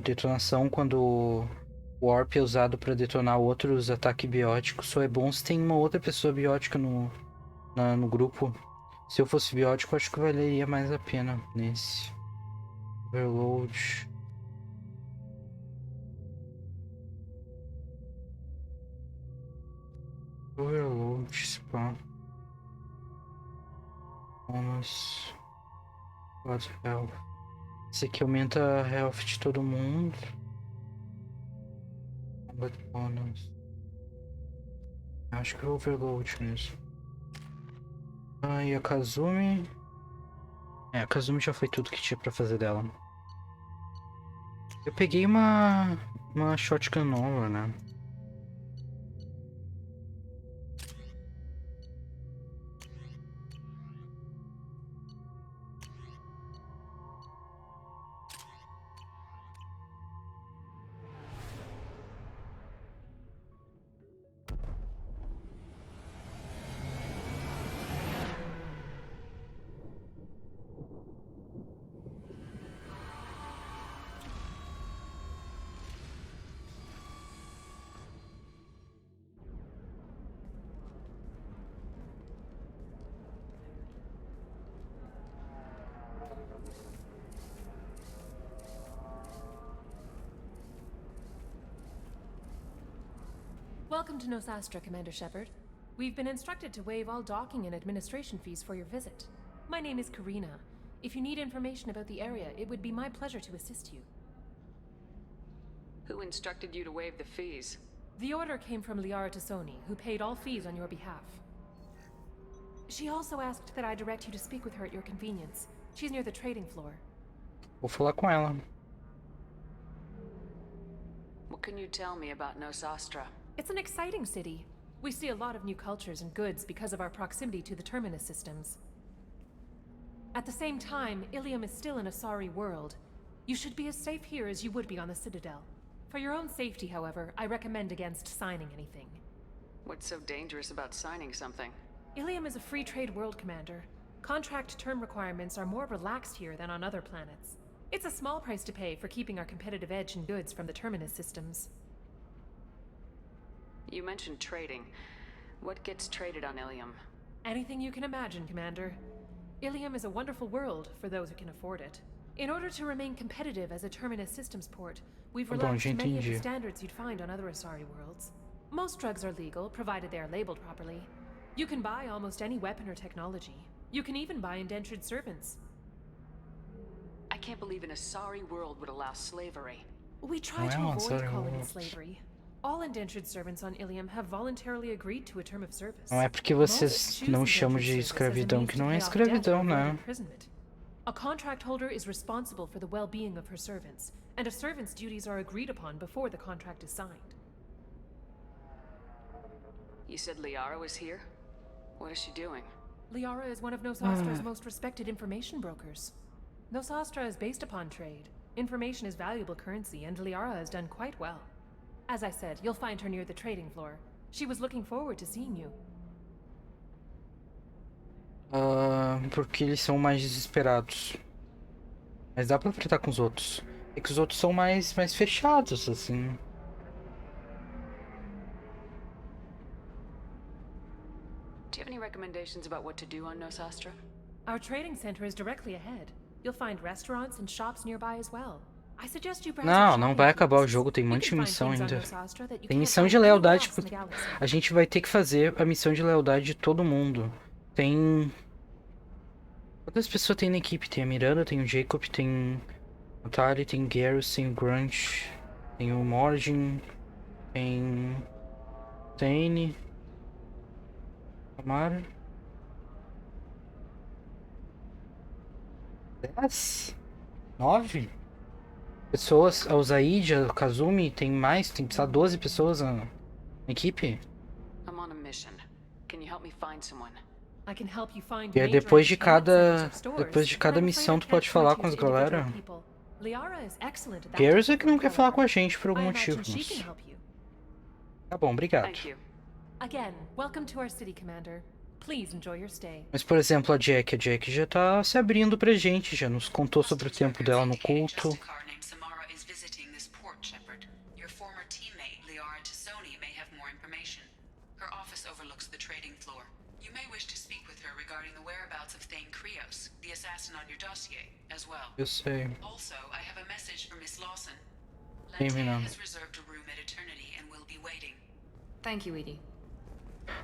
detonação quando o Warp é usado para detonar outros ataques bióticos. Só é bom se tem uma outra pessoa biótica no grupo. Se eu fosse biótico, acho que valeria mais a pena nesse. Overload. Overload, spam. Bônus. Health. Esse aqui aumenta a health de todo mundo. Combat bonus. Acho que é overload mesmo. E a Kazumi. A Kazumi já foi tudo que tinha pra fazer dela. Eu peguei uma shotgun nova, né? Welcome to Nosastra, Commander Shepard. We've been instructed to waive all docking and administration fees for your visit. My name is Karina. If you need information about the area, it would be my pleasure to assist you. Who instructed you to waive the fees? The order came from Liara Tassoni, who paid all fees on your behalf. She also asked that I direct you to speak with her at your convenience. She's near the trading floor. Vou falar com ela. What can you tell me about Nosastra? It's an exciting city. We see a lot of new cultures and goods because of our proximity to the terminus systems. At the same time, Ilium is still an Asari world. You should be as safe here as you would be on the Citadel. For your own safety, however, I recommend against signing anything. What's so dangerous about signing something? Ilium is a free trade world, Commander. Contract term requirements are more relaxed here than on other planets. It's a small price to pay for keeping our competitive edge in goods from the terminus systems. You mentioned trading. What gets traded on Ilium? Anything you can imagine, Commander. Ilium is a wonderful world for those who can afford it. In order to remain competitive as a terminus systems port, we've relaxed many of the standards you'd find on other Asari worlds. Most drugs are legal, provided they are labeled properly. You can buy almost any weapon or technology. You can even buy indentured servants. I can't believe an Asari world would allow slavery. We try to avoid calling it slavery. All indentured servants on Ilium have voluntarily agreed to a term of service. Não é porque vocês não chamam de escravidão que não é escravidão, né? A contract holder is responsible for the well-being of her servants, and a servant's duties are agreed upon before the contract is signed. You said Liara was here? What is she doing? Liara is one of Nosastra's most respected information brokers. Nosastra is based upon trade. Information is valuable currency, and Liara has done quite well. As I said, you'll find her near the trading floor. She was looking forward to seeing you. Porque eles são mais desesperados. Mas dá pra tratar com os outros. É que os outros são mais fechados, assim. Do you have any recommendations about what to do on Nosastra? Our trading center is directly ahead. You'll find restaurants and shops nearby as well. Não vai acabar o jogo, tem um monte de missão ainda. Tem missão de lealdade. A gente vai ter que fazer a missão de lealdade de todo mundo. Tem... Quantas pessoas tem na equipe? Tem a Miranda, tem o Jacob, tem o Tali, tem o Garrus, tem o Grunt, tem o Morgan, tem... Tane... Amara... 10? 9? Pessoas, a Osaide, a Kazumi, tem mais, tem que precisar 12 pessoas na equipe. E aí depois de cada missão tu pode falar com as galera. Garrus é que não quer falar com a gente por algum motivo. Mas... Tá bom, obrigado. Thank you. Again, welcome to our city, Commander. Please enjoy your stay. Mas, por exemplo, a Jack já tá se abrindo pra gente, já nos contou sobre o tempo dela no culto. Eu sei. Terminando. Thank you, Edie.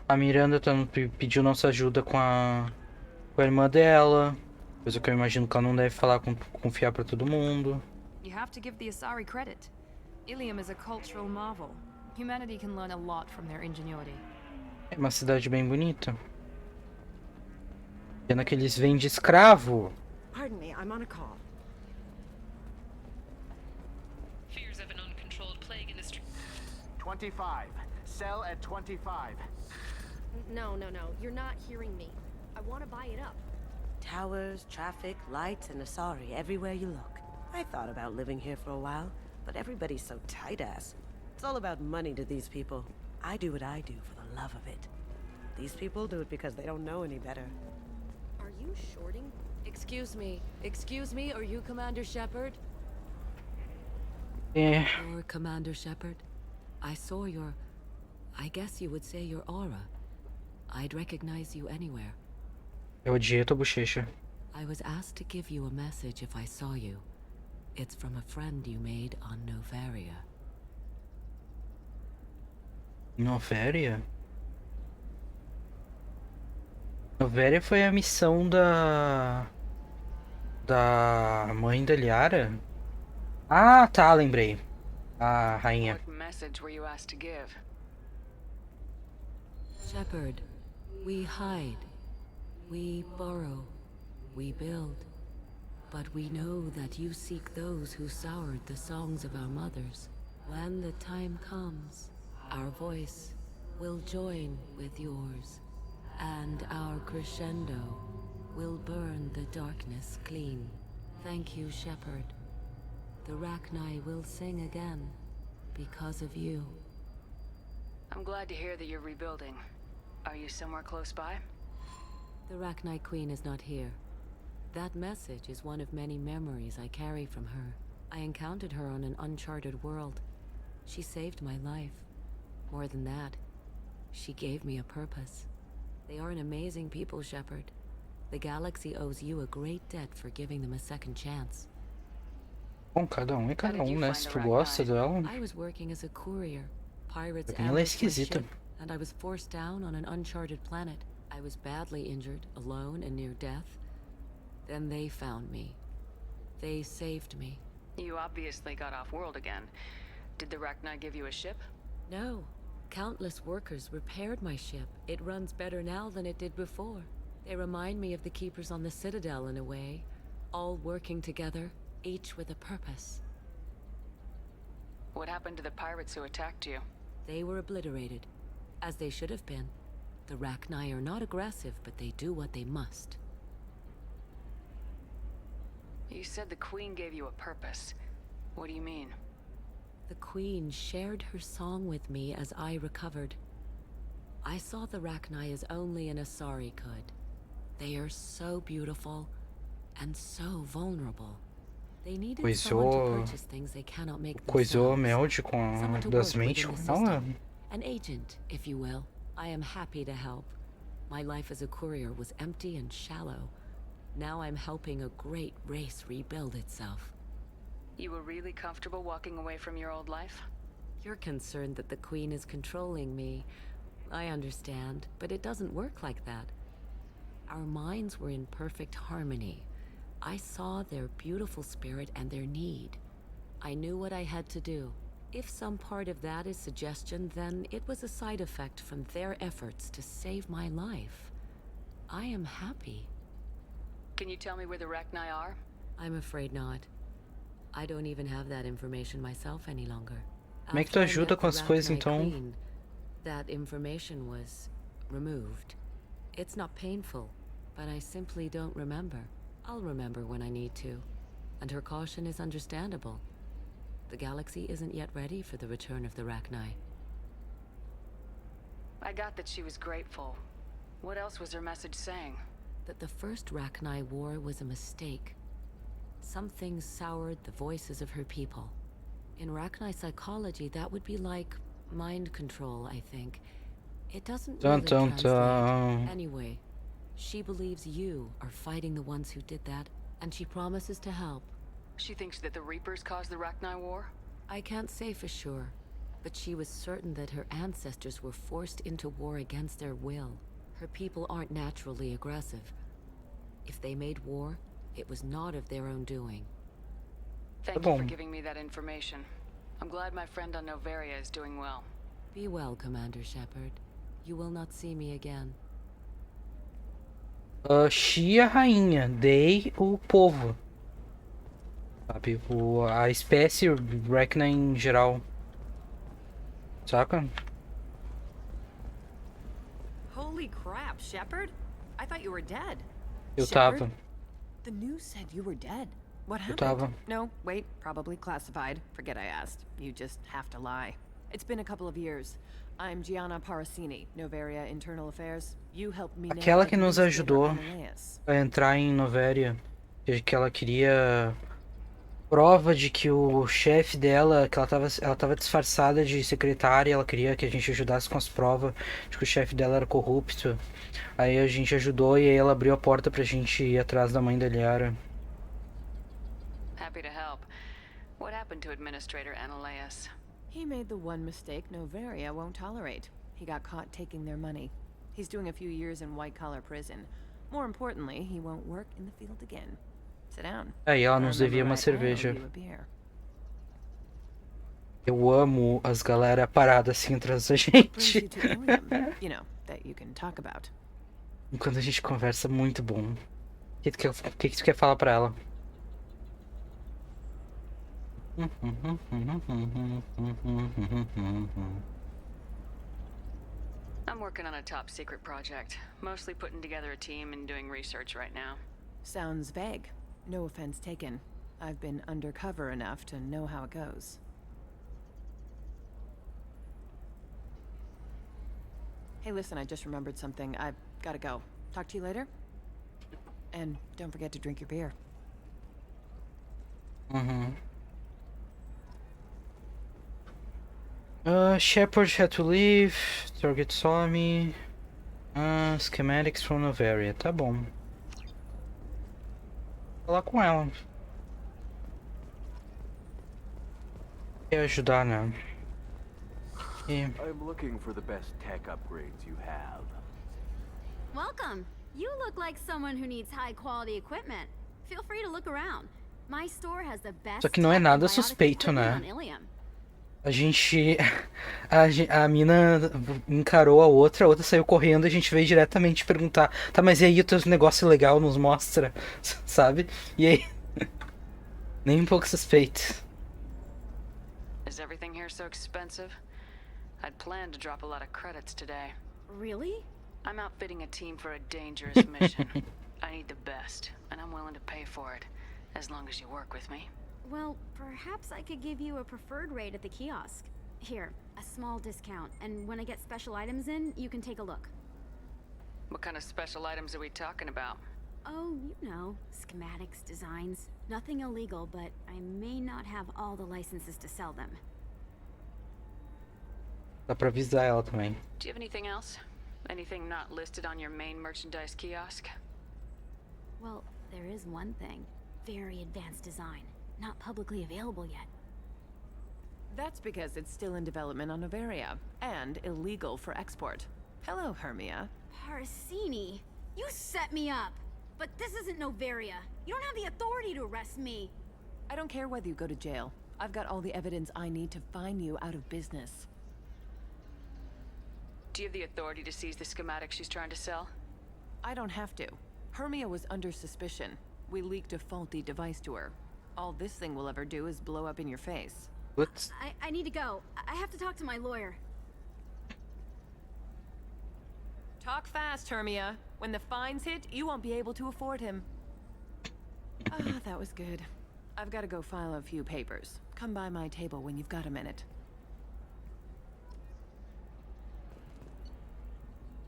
A Miranda pediu nossa ajuda com a irmã dela. Coisa que eu imagino que ela não deve falar confiar pra todo mundo. You have to give the Asari credit. Ilium is a cultural marvel. Humanity can learn a lot from their ingenuity. É uma cidade bem bonita. Pena que eles vêm de escravo. Pardon me, I'm on a call. Fears of an uncontrolled plague in the street. 25. Sell at 25. No, you're not hearing me. I want to buy it up. Towers, traffic, lights, and Asari everywhere you look. I thought about living here for a while, but everybody's so tight-ass. It's all about money to these people. I do what I do for the love of it. These people do it because they don't know any better. Are you shorting? Excuse me, are you Commander Shepard? Yeah. You're Commander Shepard? I saw your... I guess you would say your aura. I'd recognize you anywhere. Eu odiei tua bochecha. I was asked to give you a message if I saw you. It's from a friend you made on Novaria. Novaria? Novaria foi a missão da mãe da Liara? Ah, tá, lembrei. A rainha. What message were you asked to give? Shepard, we hide. We borrow. We build. But we know that you seek those who soured the songs of our mothers. When the time comes, our voice will join with yours, and our crescendo will burn the darkness clean. Thank you, Shepard. The Rachni will sing again because of you. I'm glad to hear that you're rebuilding. Are you somewhere close by? The Rachni Queen is not here. That message is one of many memories I carry from her. I encountered her on an uncharted world. She saved my life. More than that, she gave me a purpose. They are an amazing people, Shepard. The galaxy owes you a great debt for giving them a second chance. Bom, cada é cada né? Se tu gosta dela. I was working as a courier. Pirates Ela é ambushed my esquisita. ship, and I was forced down on an uncharted planet. I was badly injured, alone and near death. Then they found me. They saved me. You obviously got off world again. Did the Rachni give you a ship? No. Countless workers repaired my ship. It runs better now than it did before. They remind me of the Keepers on the Citadel in a way. All working together, each with a purpose. What happened to the pirates who attacked you? They were obliterated, as they should have been. The Rachni are not aggressive, but they do what they must. You said the Queen gave you a purpose. What do you mean? The Queen shared her song with me as I recovered. I saw the Rachni as only an Asari could. They are so beautiful and so vulnerable. They needed someone to purchase things they cannot make Coisou a themselves. Meld com Someone to das work mentes within com the ela. system. An agent, if you will. I am happy to help. My life as a courier was empty and shallow. Now I'm helping a great race rebuild itself. You were really comfortable walking away from your old life? You're concerned that the Queen is controlling me. I understand, but it doesn't work like that. Our minds were in perfect harmony. I saw their beautiful spirit and their need. I knew what I had to do. If some part of that is suggestion, then it was a side effect from their efforts to save my life. I am happy. Can you tell me where the Rachni are? I'm afraid not. I don't even have that information myself any longer. Como é que tu ajuda com as coisas então? Queen, that information was removed. It's not painful, but I simply don't remember. I'll remember when I need to. And her caution is understandable. The galaxy isn't yet ready for the return of the Rachni. I got that she was grateful. What else was her message saying? That the first Rachni War was a mistake. Some things soured the voices of her people. In Rachni psychology, that would be like mind control, I think. It doesn't really translate. Anyway, she believes you are fighting the ones who did that, and she promises to help. She thinks that the Reapers caused the Rachni War? I can't say for sure, but she was certain that her ancestors were forced into war against their will. Her people aren't naturally aggressive. If they made war, it was not of their own doing. Thank you for giving me that information. I'm glad my friend on Noveria is doing well. Be well, Commander Shepard. You will not see me again. She a rainha, they o povo. Sabe, a espécie Rachni em geral. Saca? Holy crap, Shepard! I thought you were dead. Eu tava. The news said you were dead. What happened? No, wait, probably classified. Forget I asked. You just have to lie. It's been a couple of years. I'm Gianna Parasini, Noveria Internal Affairs. You helped me. Aquela que nos ajudou a entrar em Noveria, que ela queria prova de que o chefe dela, que ela tava disfarçada de secretária, ela queria que a gente ajudasse com as provas de que o chefe dela era corrupto. Aí a gente ajudou e aí ela abriu a porta pra gente ir atrás da mãe da Liara. Happy to help. What happened to Administrator Ananias? He made the one mistake Noveria won't tolerate. He got caught taking their money. He's doing a few years in white-collar prison. More importantly, he won't work in the field again. Sit down. Aí ela nos devia uma cerveja. Eu amo as galera parada assim atrás da gente. You know, that you can talk about. Enquanto a gente conversa, muito bom. O que tu quer falar pra ela? I'm working on a top secret project. Mostly putting together a team and doing research right now. Sounds vague. No offense taken. I've been undercover enough to know how it goes. Hey, listen, I just remembered something. I've gotta go. Talk to you later? And don't forget to drink your beer. Shepard had to leave. Target saw me. Schematics from Noveria. Tá bom. Vou falar com ela. Quer ajudar, né? I'm looking for the best tech upgrades you have. Welcome. You look like someone who needs high-quality equipment. Feel free to look around. My store has the best. Só que não é nada suspeito, né? A mina encarou a outra saiu correndo, a gente veio diretamente perguntar, tá, mas e aí o teu negócio legal nos mostra, sabe? E aí, nem um pouco suspeito. Is everything here so expensive? I'd planned to drop a lot of credits today. Really? I'm outfitting a team for a dangerous mission. I need the best, and I'm willing to pay for it, as long as you work with me. Well, perhaps I could give you a preferred rate at the kiosk. Here, a small discount, and when I get special items in, you can take a look. What kind of special items are we talking about? Oh, you know, schematics, designs. Nothing illegal, but I may not have all the licenses to sell them. Dá pra avisar ela também. Do you have anything else? Anything not listed on your main merchandise kiosk? Well, there is one thing. Very advanced design. Not publicly available yet. That's because it's still in development on Noveria, and illegal for export. Hello, Hermia. Parasini, you set me up! But this isn't Noveria. You don't have the authority to arrest me. I don't care whether you go to jail. I've got all the evidence I need to find you out of business. Do you have the authority to seize the schematic she's trying to sell? I don't have to. Hermia was under suspicion. We leaked a faulty device to her. All this thing will ever do is blow up in your face. What? I need to go. I have to talk to my lawyer. Talk fast, Hermia. When the fines hit, you won't be able to afford him. Ah, that was good. I've got to go file a few papers. Come by my table when you've got a minute.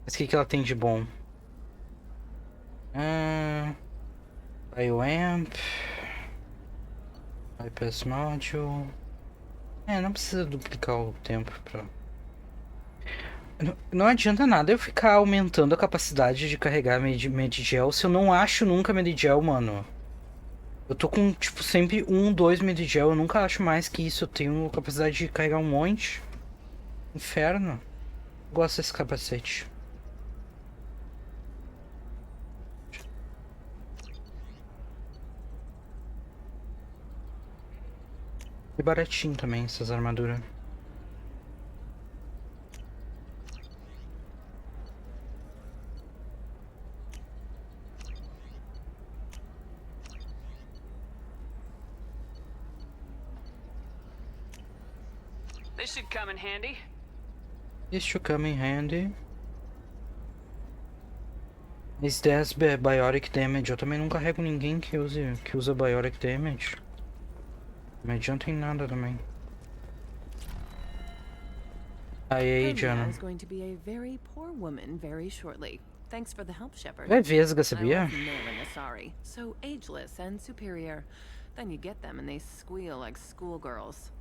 Mas o que ela tem de bom? Bioamp. Bypass Module. Não precisa duplicar o tempo pra... Não adianta nada eu ficar aumentando a capacidade de carregar Medigel se eu não acho nunca Medigel, mano. Eu tô com, tipo, sempre 1, 2 Medigel. Eu nunca acho mais que isso. Eu tenho capacidade de carregar um monte. Inferno. Eu gosto desse capacete. E baratinho também essas armaduras. This should come in handy. This should come in handy. Esse 10 Biotic Damage. Eu também não carrego ninguém que usa Biotic Damage. Não adianta em nada também. Aí, Diana. É vesga, sabia? So ageless and superior. Then you get them and they squeal like schoolgirls.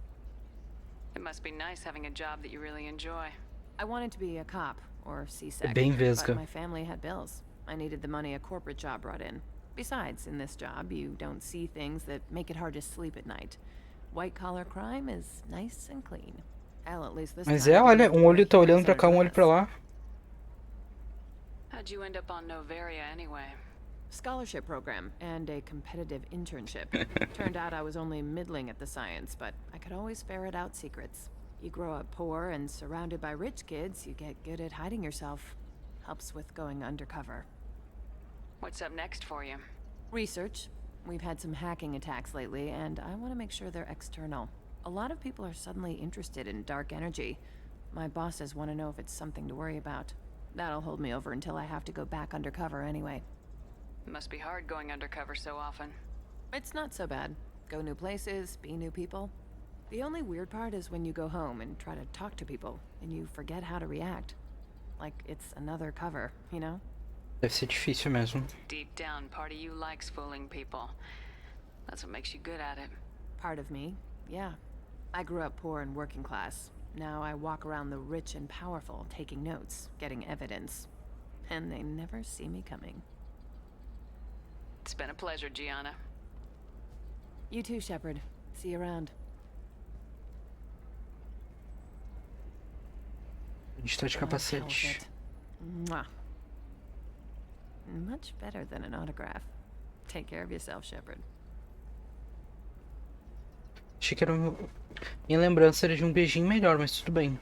It must be nice having a job that you really enjoy. I wanted to be a cop or CSEC, Bem vesga. but my family had bills. I needed the money a corporate job brought in. Besides, in this job, you don't see things that make it hard to sleep at night. White-collar crime is nice and clean. Hell, at least this Mas time, olha, um olho tá olhando pra cá, um olho pra lá. How'd you end up on Noveria anyway? Scholarship program and a competitive internship. Turned out I was only middling at the science, but I could always ferret out secrets. You grow up poor and surrounded by rich kids, you get good at hiding yourself. Helps with going undercover. What's up next for you? Research. We've had some hacking attacks lately, and I want to make sure they're external. A lot of people are suddenly interested in dark energy. My bosses want to know if it's something to worry about. That'll hold me over until I have to go back undercover anyway. It must be hard going undercover so often. It's not so bad. Go new places, be new people. The only weird part is when you go home and try to talk to people, and you forget how to react. Like it's another cover, you know? Deve ser difícil mesmo. Deep down, part of you likes fooling people. That's what makes you good at it. Part of me, yeah. I grew up poor and working class. Now I walk around the rich and powerful, taking notes, getting evidence. And they never see me coming. It's been a pleasure, Gianna. You too, Shepard. See you around. A gente tá de capacete. Mwah. Much better than an autograph. Take care of yourself, Shepard. Achei que era minha lembrança era de um beijinho melhor, mas tudo bem.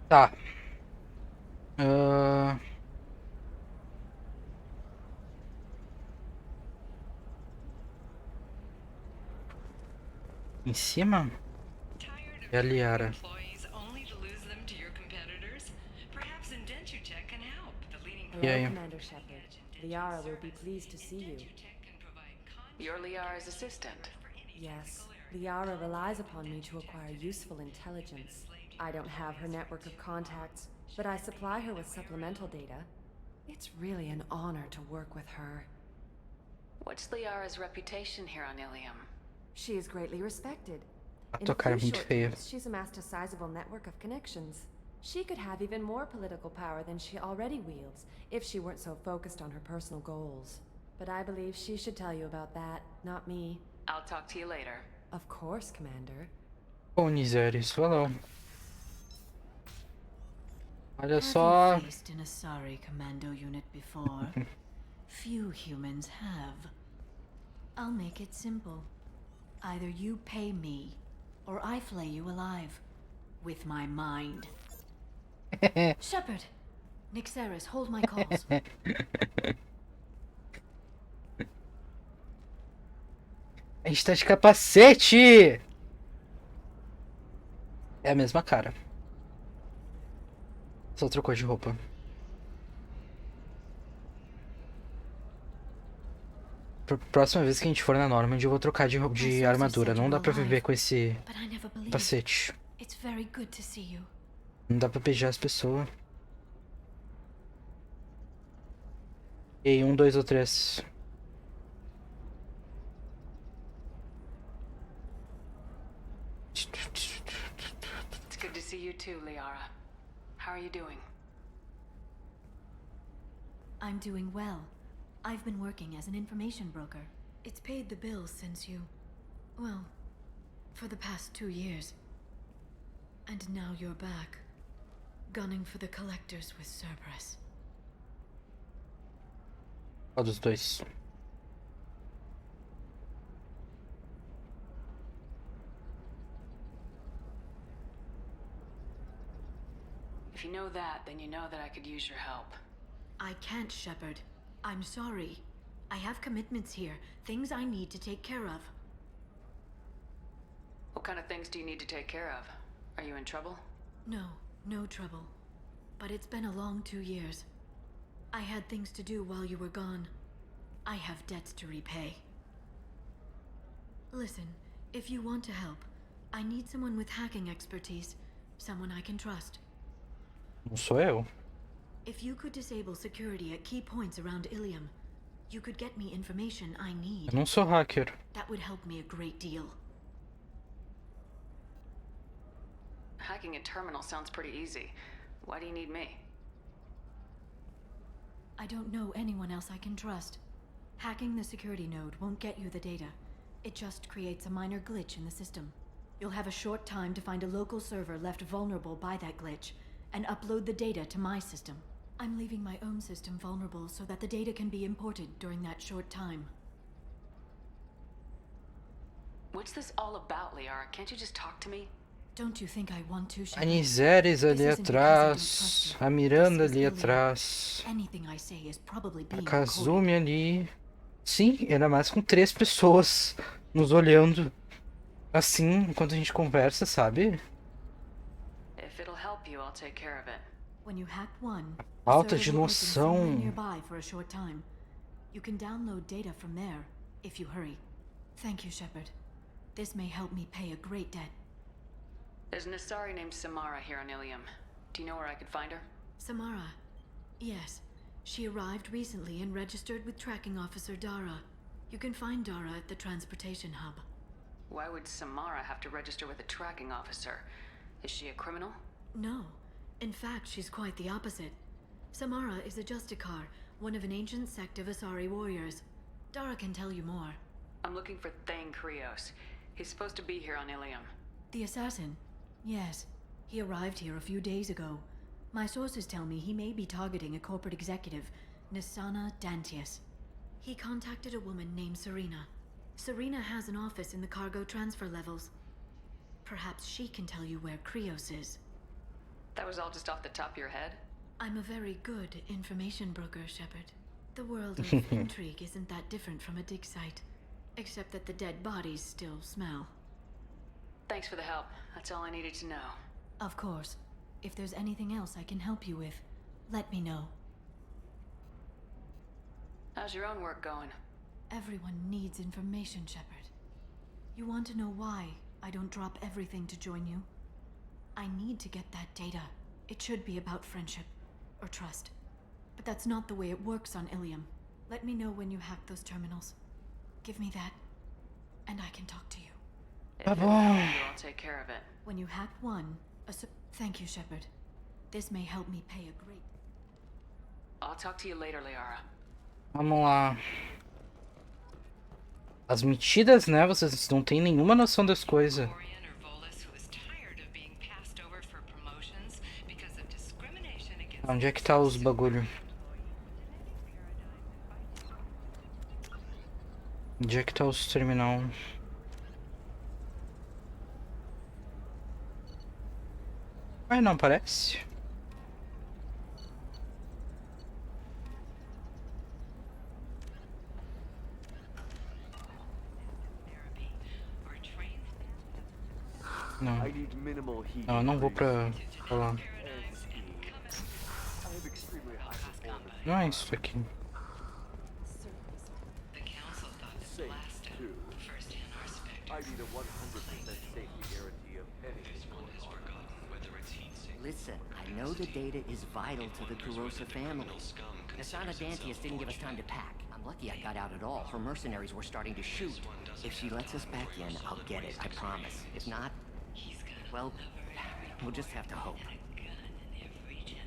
Tá. Em cima? É a Liara. E aí? Commander Shepard, Liara will be pleased to see you. You're Liara's assistant. Yes, Liara relies upon me to acquire useful intelligence. I don't have her network of contacts, but I supply her with supplemental data. It's really an honor to work with her. What's Liara's reputation here on Ilium? She is greatly respected. A tua cara é muito feia. She's amassed a sizable network of connections. She could have even more political power than she already wields, if she weren't so focused on her personal goals. But I believe she should tell you about that, not me. I'll talk to you later. Of course, Commander. Bom, Nizeres, falou. Olha só. Have you faced an Asari commando unit before? Few humans have. I'll make it simple. Either you pay me, or I flay you alive. With my mind. Shepard! Nixeris, hold my calls. A gente tá de capacete! É a mesma cara. Só trocou de roupa. Próxima vez que a gente for na Normand, eu vou trocar de armadura. Não dá pra viver com esse capacete. Não dá pra beijar as pessoas. E aí, 1, 2 ou 3. It's good to see you too, Liara. How are you doing? I'm doing well. I've been working as an information broker. It's paid the bills since you... well, for the past 2 years. And now you're back, gunning for the collectors with Cerberus. Qual dos dois? If you know that, then you know that I could use your help. I can't, Shepard. I'm sorry. I have commitments here, things I need to take care of. What kind of things do you need to take care of? Are you in trouble? No, no trouble. But it's been a long 2 years. I had things to do while you were gone. I have debts to repay. Listen, if you want to help, I need someone with hacking expertise. Someone I can trust. Não sou eu. If you could disable security at key points around Ilium, you could get me information I need. Eu não sou hacker. That would help me a great deal. Hacking a terminal sounds pretty easy. Why do you need me? I don't know anyone else I can trust. Hacking the security node won't get you the data. It just creates a minor glitch in the system. You'll have a short time to find a local server left vulnerable by that glitch, and upload the data to my system. I'm leaving my own system vulnerable so that the data can be imported during that short time. What's this all about, Liara? Can't you just talk to me? Don't you think I want to, A Nizeres ali atrás. A Miranda ali atrás. A Kazumi ali. Sim, ainda mais com 3 pessoas nos olhando assim enquanto a gente conversa, sabe? If it'll help you, I'll take care of it. When you hack one, Falta de noção. nearby for a short time. You can download data from there if you hurry. Thank you, Shepard. This may help me pay a great debt. There's an Asari named Samara here on Ilium. Do you know where I could find her? Samara? Yes. She arrived recently and registered with Tracking Officer Dara. You can find Dara at the transportation hub. Why would Samara have to register with a tracking officer? Is she a criminal? No. In fact, she's quite the opposite. Samara is a Justicar, one of an ancient sect of Asari warriors. Dara can tell you more. I'm looking for Thane Krios. He's supposed to be here on Ilium. The assassin? Yes. He arrived here a few days ago. My sources tell me he may be targeting a corporate executive, Nisana Dantius. He contacted a woman named Serena. Serena has an office in the cargo transfer levels. Perhaps she can tell you where Krios is. That was all just off the top of your head? I'm a very good information broker, Shepard. The world of intrigue isn't that different from a dig site, except that the dead bodies still smell. Thanks for the help. That's all I needed to know. Of course. If there's anything else I can help you with, let me know. How's your own work going? Everyone needs information, Shepard. You want to know why I don't drop everything to join you? I need to get that data. It should be about friendship, or trust. But that's not the way it works on Ilium. Let me know when you hack those terminals. Give me that, and I can talk to you. If it'll help you, I'll take care of it. When you hack one, thank you, Shepard. This may help me pay a great... I'll talk to you later, Liara. Vamos lá. As mentiras, né? Vocês não têm nenhuma noção das coisas. Onde é que tá os bagulho? Onde é que tá os terminal? Mas não parece. Não. Não, eu não vou pra lá. Não é isso aqui. I need a 100% safety guarantee of any. Listen, I know the data is vital to the Kurosa family. Nasana Dantius didn't give us time to pack. I'm lucky I got out at all. Her mercenaries were starting to shoot. If she lets us back in, I'll get it, I promise. If not, well, we'll just have to hope.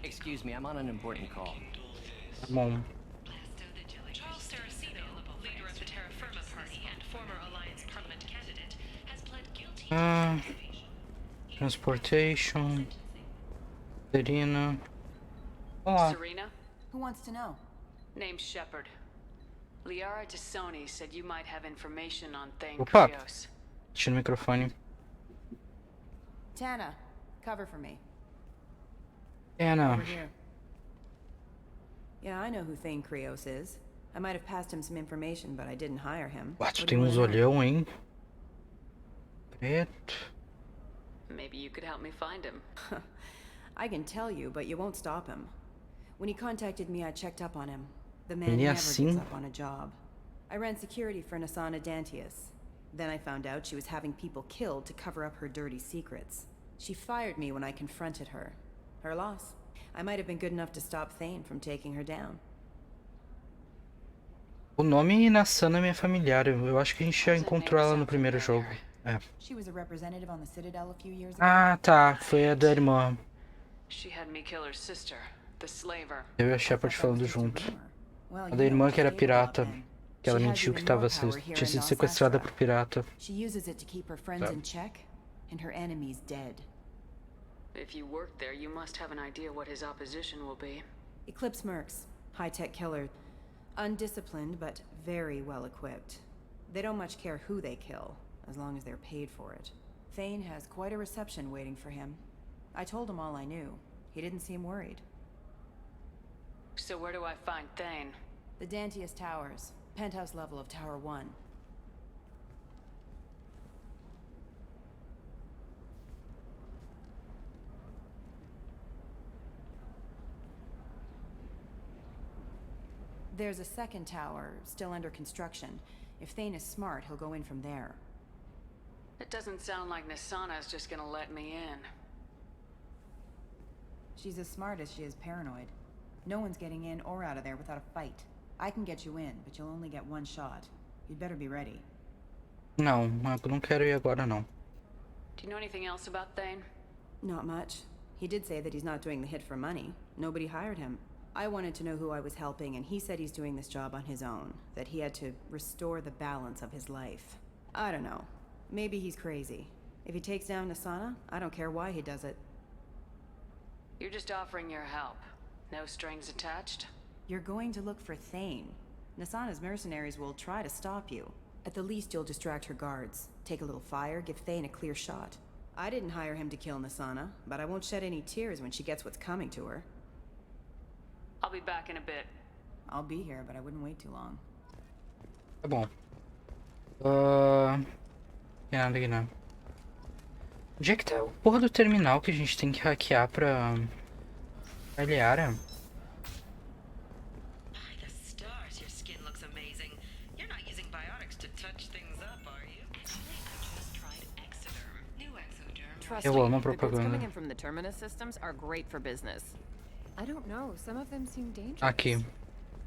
Excuse me, I'm on an important call. Bom. Charles Saraceno, leader of the Terra Firma Party and former Alliance Parliament candidate, has pled guilty. Transportation. Serena. Olá. Serena? Who wants to know? Name's Shepard. Liara Tassoni said you might have information on Thane Opa! Krios. Deixa no microfone. Tana, cover for me. Tana. Over here. Yeah, I know who Thane Krios is. I might have passed him some information, but I didn't hire him. Ué, tu tem uns olhão, hein? Preto. Maybe you could help me find him. I can tell you, but you won't stop him. When he contacted me, I checked up on him. The man never gives up on a job. I ran security for Nasana Dantius. Then I found out she was having people killed to cover up her dirty secrets. She fired me when I confronted her. Her loss. I might have been good enough to stop Thane from taking her down. O nome Nasana é familiar. Eu acho que a gente já encontrou ela no primeiro jogo. É. She was a representative on the Citadel a few years ago. Ah, tá. Foi a da irmã. She had me kill her sister, the slaver. Eu e a Shepard falando junto. A da irmã que era pirata. Que ela mentiu que tinha sido sequestrada por pirata. She uses it to keep her friends in check and her enemies dead. If you work there, you must have an idea what his opposition will be. Eclipse mercs, high-tech killer, undisciplined but very well equipped. They don't much care who they kill, as long as they're paid for it. Thane has quite a reception waiting for him. I told him all I knew. He didn't seem worried. So where do I find Thane? The Dantius Towers, penthouse level of Tower 1. There's a second tower, still under construction. If Thane is smart, he'll go in from there. It doesn't sound like Nasana's just gonna let me in. She's as smart as she is paranoid. No one's getting in or out of there without a fight. I can get you in, but you'll only get one shot. You'd better be ready. Não, eu não quero ir agora não. Do you know anything else about Thane? Not much. He did say that he's not doing the hit for money. Nobody hired him. I wanted to know who I was helping, and he said he's doing this job on his own. That he had to restore the balance of his life. I don't know. Maybe he's crazy. If he takes down Nasana, I don't care why he does it. You're just offering your help. No strings attached? You're going to look for Thane. Nasana's mercenaries will try to stop you. At the least, you'll distract her guards. Take a little fire, give Thane a clear shot. I didn't hire him to kill Nasana, but I won't shed any tears when she gets what's coming to her. I'll be back in a bit. I'll be here, but I wouldn't wait too long. Tá bom. Tem nada aqui não. Onde é que tá o porra do terminal que a gente tem que hackear pra Liara? The stars, your skin looks amazing. You're not using biotics to touch things up, are you? Actually, I just tried Exoderm. New Exoderm. Trust Eu me, amo a the goods propaganda. coming in from the Terminus systems are great for business. I don't know. Some of them seem dangerous. Aqui.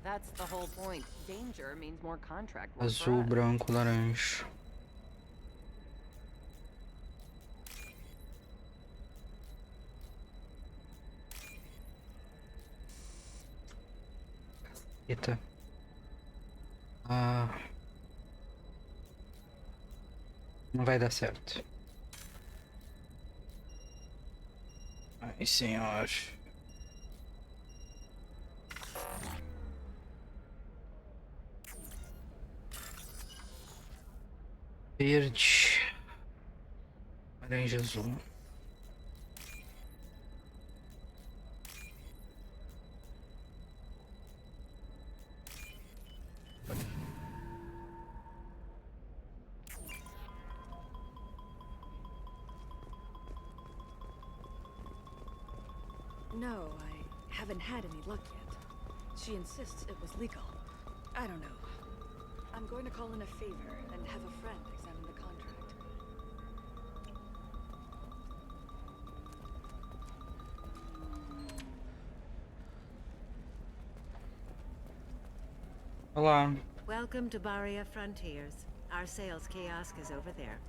That's the whole point. Danger means more contract work for Azul, us. branco, laranja. Eita. Não vai dar certo. Ai, senhor. Verde. Laranja, azul. No, I haven't had any luck yet. She insists it was legal. I don't know. I'm going to call in a favor and have a friend examine the contract. Olá. Welcome to Barria Frontiers. Our sales kiosk is over there.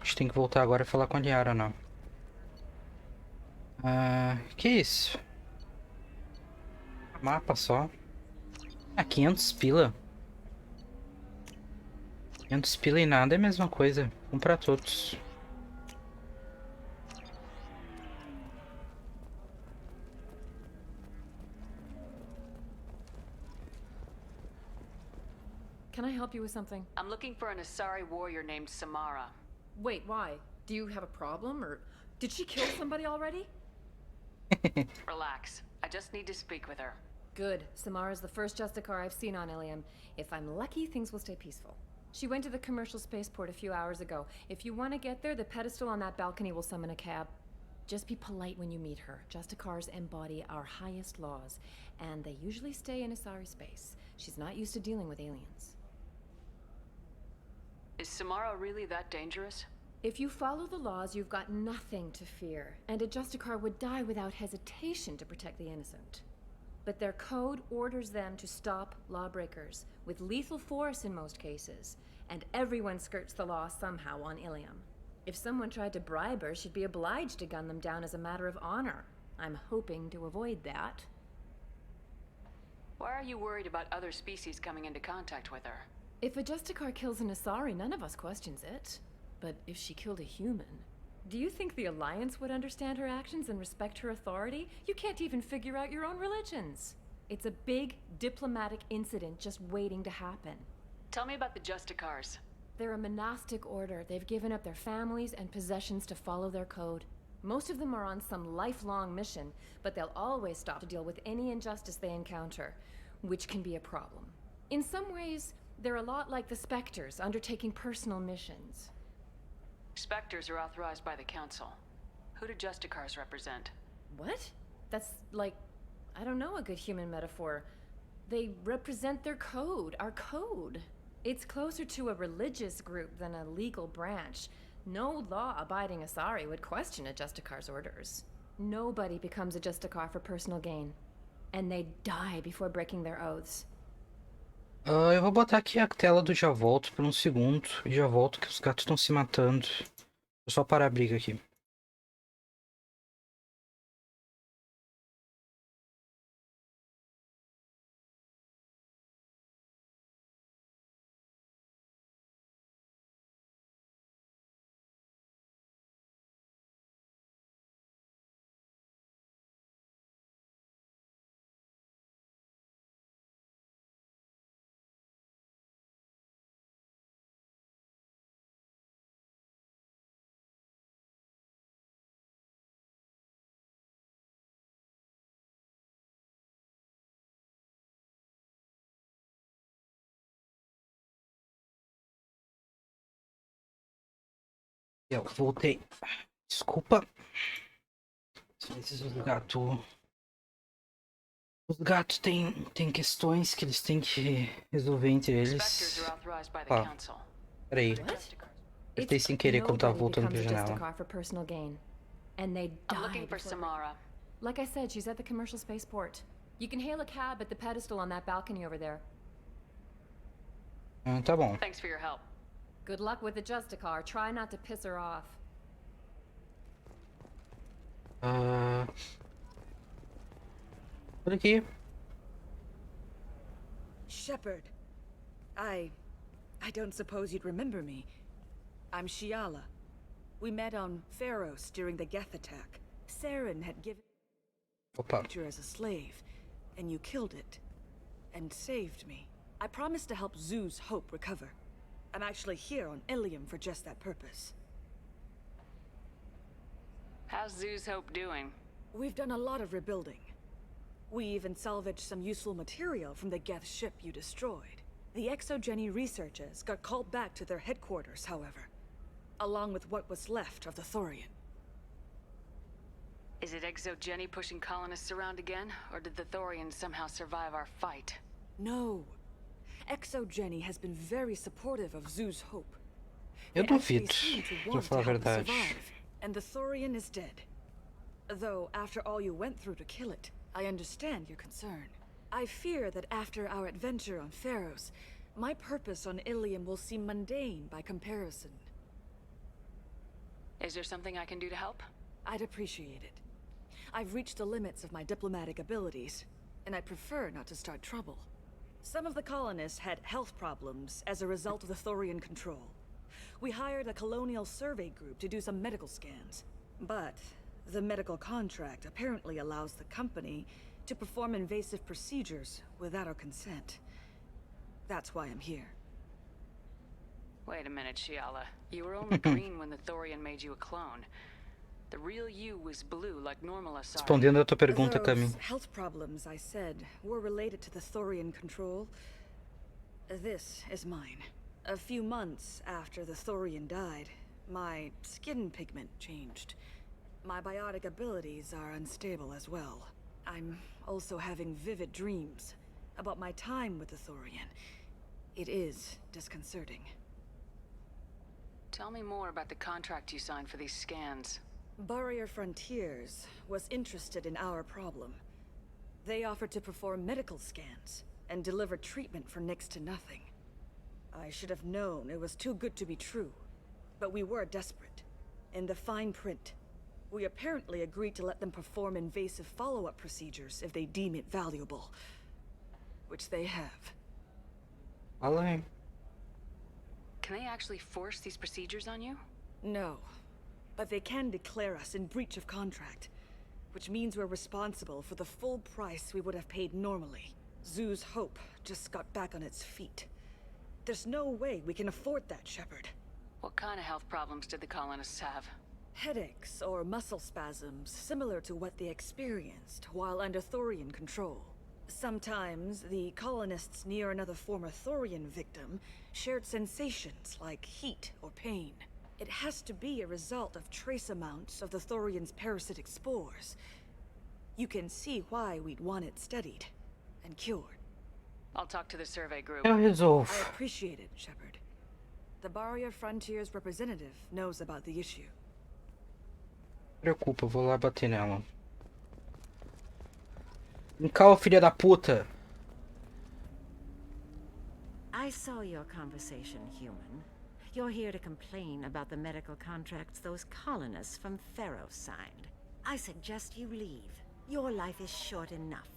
A gente tem que voltar agora e falar com a Liara, não. Que isso? Mapa só. 500 pila. 500 pila e nada é a mesma coisa. Comprar todos. Can I help you with something? I'm looking for an Asari warrior named Samara. Wait, why? Do you have a problem, or did she kill somebody already? Relax. I just need to speak with her. Good. Samara's the first Justicar I've seen on Ilium. If I'm lucky, things will stay peaceful. She went to the commercial spaceport a few hours ago. If you want to get there, the pedestal on that balcony will summon a cab. Just be polite when you meet her. Justicars embody our highest laws, and they usually stay in Asari space. She's not used to dealing with aliens. Is Samara really that dangerous? If you follow the laws, you've got nothing to fear, and a Justicar would die without hesitation to protect the innocent. But their code orders them to stop lawbreakers, with lethal force in most cases, and everyone skirts the law somehow on Ilium. If someone tried to bribe her, she'd be obliged to gun them down as a matter of honor. I'm hoping to avoid that. Why are you worried about other species coming into contact with her? If a Justicar kills an Asari, none of us questions it. But if she killed a human, do you think the Alliance would understand her actions and respect her authority? You can't even figure out your own religions. It's a big diplomatic incident just waiting to happen. Tell me about the Justicars. They're a monastic order. They've given up their families and possessions to follow their code. Most of them are on some lifelong mission, but they'll always stop to deal with any injustice they encounter, which can be a problem. In some ways, they're a lot like the Spectres, undertaking personal missions. Spectres are authorized by the Council. Who do Justicars represent? What? That's like, I don't know, a good human metaphor. They represent their code, our code. It's closer to a religious group than a legal branch. No law-abiding Asari would question a Justicar's orders. Nobody becomes a Justicar for personal gain. And they die before breaking their oaths. Eu vou botar aqui a tela do já volto por um segundo. E já volto que os gatos estão se matando. Vou só parar a briga aqui. Eu voltei. Desculpa. Às vezes os gatos têm questões que eles têm que resolver entre eles. Peraí. Apertei sem querer quando tava voltando pra janela. I'm looking for Samara. Like I said, she's at the commercial spaceport. You can hail a cab at the pedestal on that balcony over there. Tá bom. Thanks for your help. Good luck with the Justicar. Try not to piss her off. Por aqui. Shepard. I don't suppose you'd remember me. I'm Shiala. We met on Pharos during the Geth attack. Saren had given you as a slave, and you killed it. And saved me. I promised to help Zoo's Hope recover. I'm actually here on Ilium for just that purpose. How's Zoo's Hope doing? We've done a lot of rebuilding. We even salvaged some useful material from the Geth ship you destroyed. The Exogeny researchers got called back to their headquarters, however, along with what was left of the Thorian. Is it Exogeny pushing colonists around again, or did the Thorians somehow survive our fight? No. Exogeny has been very supportive of Zoo's Hope. Eu duvido, pra falar a verdade. And the Thorian is dead. Though, after all you went through to kill it, I understand your concern. I fear that after our adventure on Pharos, my purpose on Ilium will seem mundane by comparison. Is there something I can do to help? I'd appreciate it. I've reached the limits of my diplomatic abilities, and I prefer not to start trouble. Some of the colonists had health problems as a result of the Thorian control. We hired a colonial survey group to do some medical scans. But the medical contract apparently allows the company to perform invasive procedures without our consent. That's why I'm here. Wait a minute, Shiala. You were only green when the Thorian made you a clone. The real you was blue like normal Asari. Respondendo a tua pergunta, Cami. Those health problems I said were related to the Thorian control. This is mine. A few months after the Thorian died, my skin pigment changed. My biotic abilities are unstable as well. I'm also having vivid dreams about my time with the Thorian. It is disconcerting. Tell me more about the contract you signed for these scans. Barrier Frontiers was interested in our problem. They offered to perform medical scans and deliver treatment for next to nothing. I should have known it was too good to be true, but we were desperate. In the fine print, we apparently agreed to let them perform invasive follow-up procedures if they deem it valuable. Which they have. Fala. Can they actually force these procedures on you? No. But they can declare us in breach of contract, which means we're responsible for the full price we would have paid normally. Zoo's hope just got back on its feet. There's no way we can afford that, Shepard. What kind of health problems did the colonists have? Headaches or muscle spasms, similar to what they experienced while under Thorian control. Sometimes, the colonists near another former Thorian victim shared sensations like heat or pain. It has to be a result of trace amounts of the Thorian's parasitic spores. You can see why we'd want it studied and cured. I'll talk to the survey group. Eu resolvo. I appreciate it, Shepard. The Barrier Frontiers representative knows about the issue. Não se preocupa, eu vou lá bater nela. Encala, filha da puta. I saw your conversation, human. You're here to complain about the medical contracts those colonists from Pharos signed. I suggest you leave. Your life is short enough.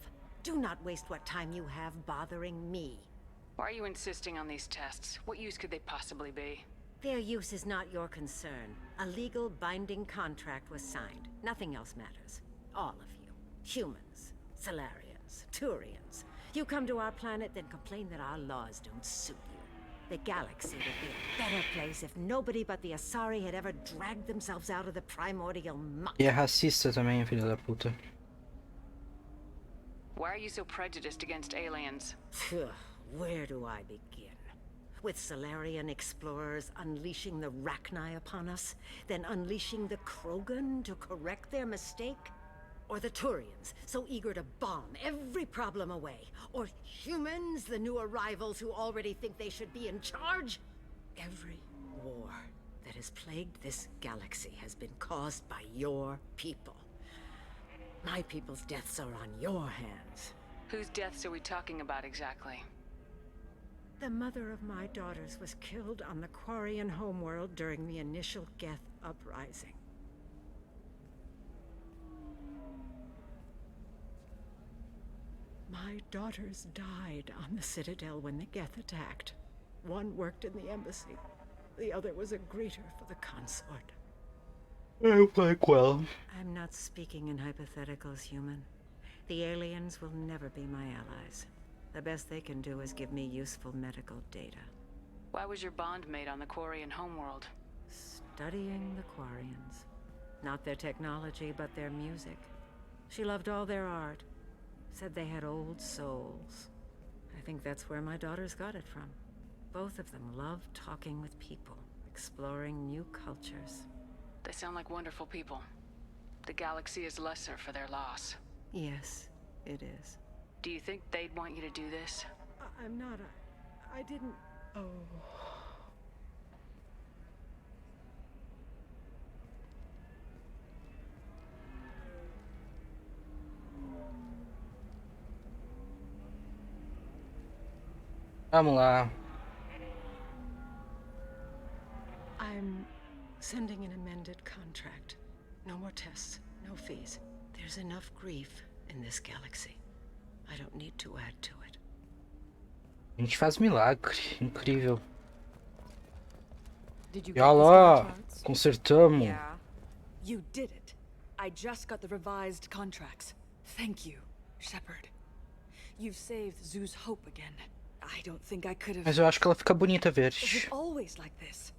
Do not waste what time you have bothering me. Why are you insisting on these tests? What use could they possibly be? Their use is not your concern. A legal binding contract was signed. Nothing else matters. All of you. Humans, Salarians, Turians. You come to our planet, then complain that our laws don't suit you. The galaxy would be a better place if nobody but the Asari had ever dragged themselves out of the primordial muck. E é racista também, filha da puta. Why are you so prejudiced against aliens? Where do I begin? With Salarian explorers unleashing the Rachni upon us, then unleashing the Krogan to correct their mistake? Or the Turians, so eager to bomb every problem away? Or humans, the new arrivals who already think they should be in charge? Every war that has plagued this galaxy has been caused by your people. My people's deaths are on your hands. Whose deaths are we talking about exactly? The mother of my daughters was killed on the Quarian homeworld during the initial Geth uprising. My daughters died on the Citadel when the Geth attacked. One worked in the embassy. The other was a greeter for the consort. I'm not speaking in hypotheticals, human. The aliens will never be my allies. The best they can do is give me useful medical data. Why was your bond made on the Quarian homeworld? Studying the Quarians. Not their technology, but their music. She loved all their art. Said they had old souls. I think that's where my daughters got it from. Both of them love talking with people, exploring new cultures. They sound like wonderful people. The galaxy is lesser for their loss. Yes, it is. Do you think they'd want you to do this? I'm not I didn't... Oh... Vamos lá. I'm sending an amended contract. No more tests, no fees. There's enough grief in this galaxy. I don't need to add to it. A gente faz milagre. Incrível. Did you E olha lá, consertamos. Yeah, you did it. I just got the revised contracts. Thank you, Shepard. You've saved Zoo's hope again. I don't think I could have. Mas eu acho que ela fica bonita Is verde. it always like this?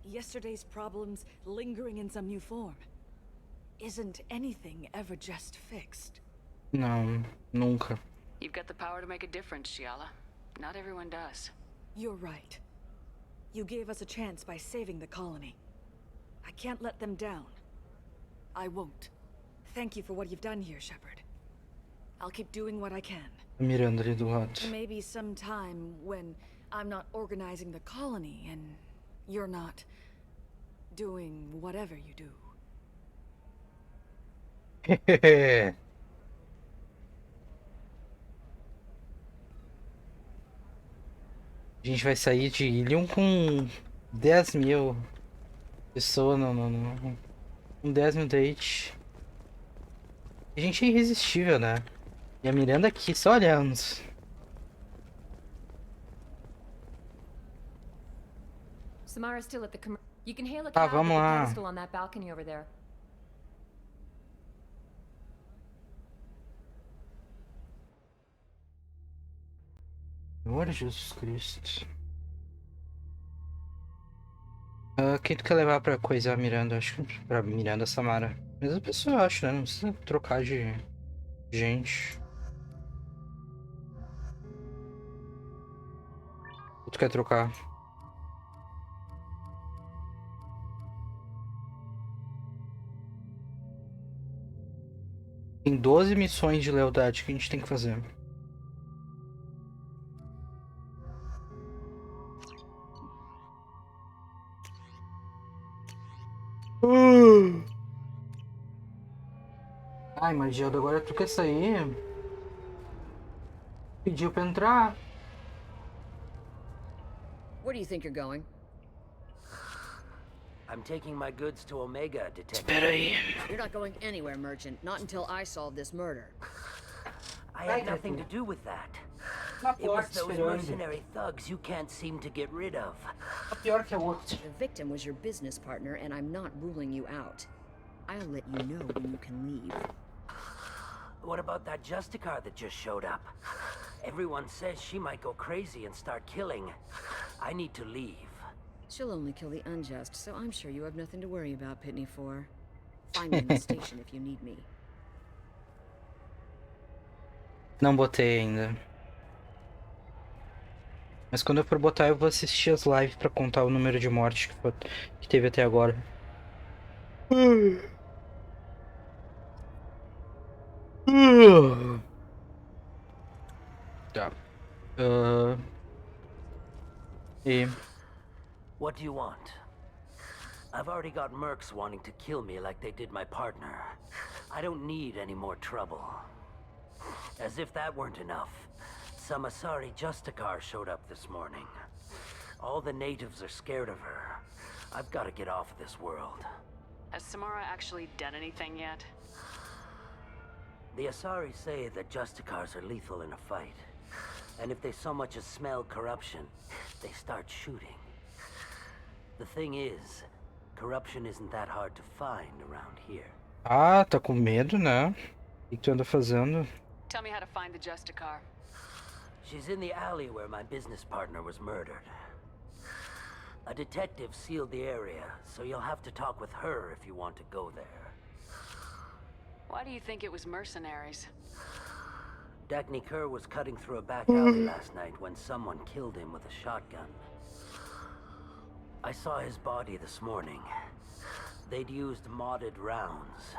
Yesterday's problems lingering in some new form. Isn't anything ever just fixed? Não, nunca. You've got the power to make a difference, Shiala. Not everyone does. You're right. You gave us a chance by saving the colony. I can't let them down. I won't. Thank you for what you've done here, Shepard. I'll keep doing what I can. A Miranda ali do lado. Maybe sometime when I'm not organizing the colony and you're not doing whatever you do. A gente vai sair de Ilium com 10 mil pessoas com 10 mil date. A gente é irresistível, né? E a Miranda aqui só olhando. Samara's still at the You can hail a Ah, cab vamos at the lá. pedestal on that balcony over there. Senhor Jesus Cristo. Quem tu quer levar pra coisar a Miranda? Acho que pra Miranda Samara. Mesma pessoa, eu acho, né? Não precisa trocar de gente. Ou tu quer trocar? Tem 12 missões de lealdade que a gente tem que fazer. Ai, Magieldo, agora tu quer sair? Pediu pra entrar. Where do you think you're going? I'm taking my goods to Omega, Detective. Espera aí. You're not going anywhere, Merchant. Not until I solve this murder. I had nothing to do with that. It was those mercenary thugs you can't seem to get rid of. The victim was your business partner, and I'm not ruling you out. I'll let you know when you can leave. What about that Justicar that just showed up? Everyone says she might go crazy and start killing. I need to leave. She'll only kill the unjust, so I'm sure you have nothing to worry about, Pitney 4. Find me in the station if you need me. Não botei ainda. Mas quando eu for botar, eu vou assistir as lives pra contar o número de mortes que teve até agora. Tá. E... What do you want? I've already got mercs wanting to kill me like they did my partner. I don't need any more trouble. As if that weren't enough, some Asari Justicar showed up this morning. All the natives are scared of her. I've got to get off of this world. Has Samara actually done anything yet? The Asari say that Justicars are lethal in a fight. And if they so much as smell corruption, they start shooting. The thing is, corruption isn't that hard to find around here. Ah, tá com medo, né? O que tu anda fazendo? Tell me how to find the Justicar. She's in the alley where my business partner was murdered. A detective sealed the area, so you'll have to talk with her if you want to go there. Why do you think it was mercenaries? Dagny Kerr was cutting through a back alley last night when someone killed him with a shotgun. I saw his body this morning. They'd used modded rounds.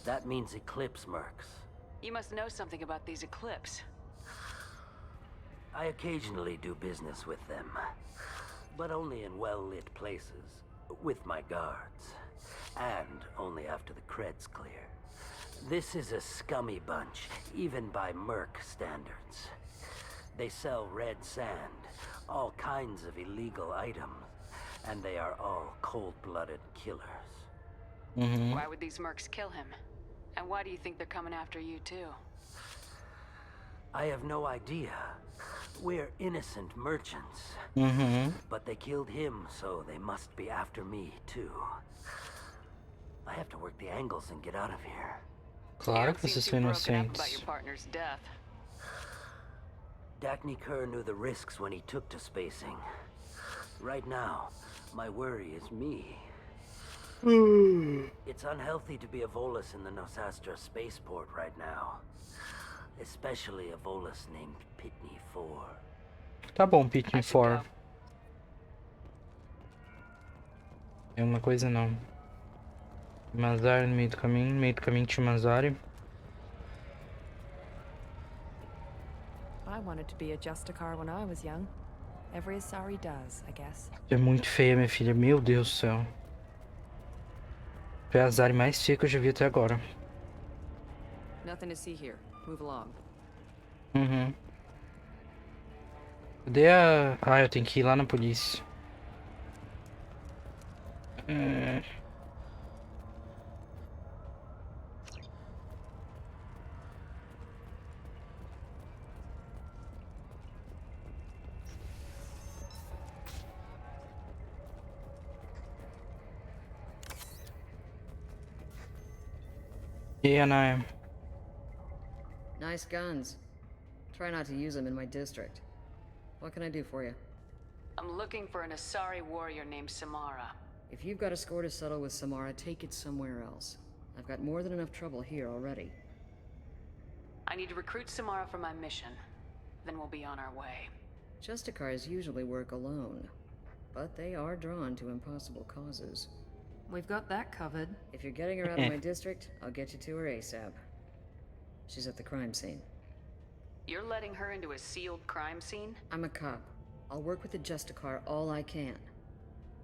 That means Eclipse mercs. You must know something about these Eclipse. I occasionally do business with them, but only in well-lit places, with my guards, and only after the cred's clear. This is a scummy bunch, even by merc standards. They sell red sand, all kinds of illegal items, and they are all cold-blooded killers. Why would these mercs kill him? And why do you think they're coming after you too? I have no idea. We're innocent merchants. But they killed him, so they must be after me too. I have to work the angles and get out of here. Claro que vocês são inocentes. About your partner's death. Dagny Kerr knew the risks when he took to spacing. Right now, my worry is me. It's unhealthy to be a Volus in the Nosastra spaceport right now. Especially a Volus named Pitney 4. Tá bom, Pitney 4. É uma coisa não. Mazar no meio do caminho. No meio do caminho tinha Mazari. I wanted to be a Justicar when I was young. Every Asari does, I guess. É muito feia, minha filha. Meu Deus do céu. Foi a Azari mais feia que eu já vi até agora. Nothing to see here. Move along. Cadê a... Ah, eu tenho que ir lá na polícia. E aí, Anaya? Nice guns. Try not to use them in my district. What can I do for you? I'm looking for an Asari warrior named Samara. If you've got a score to settle with Samara, take it somewhere else. I've got more than enough trouble here already. I need to recruit Samara for my mission. Then we'll be on our way. Justicars usually work alone, but they are drawn to impossible causes. We've got that covered. If you're getting her out of my district, I'll get you to her ASAP. She's at the crime scene. You're letting her into a sealed crime scene? I'm a cop. I'll work with the Justicar all I can.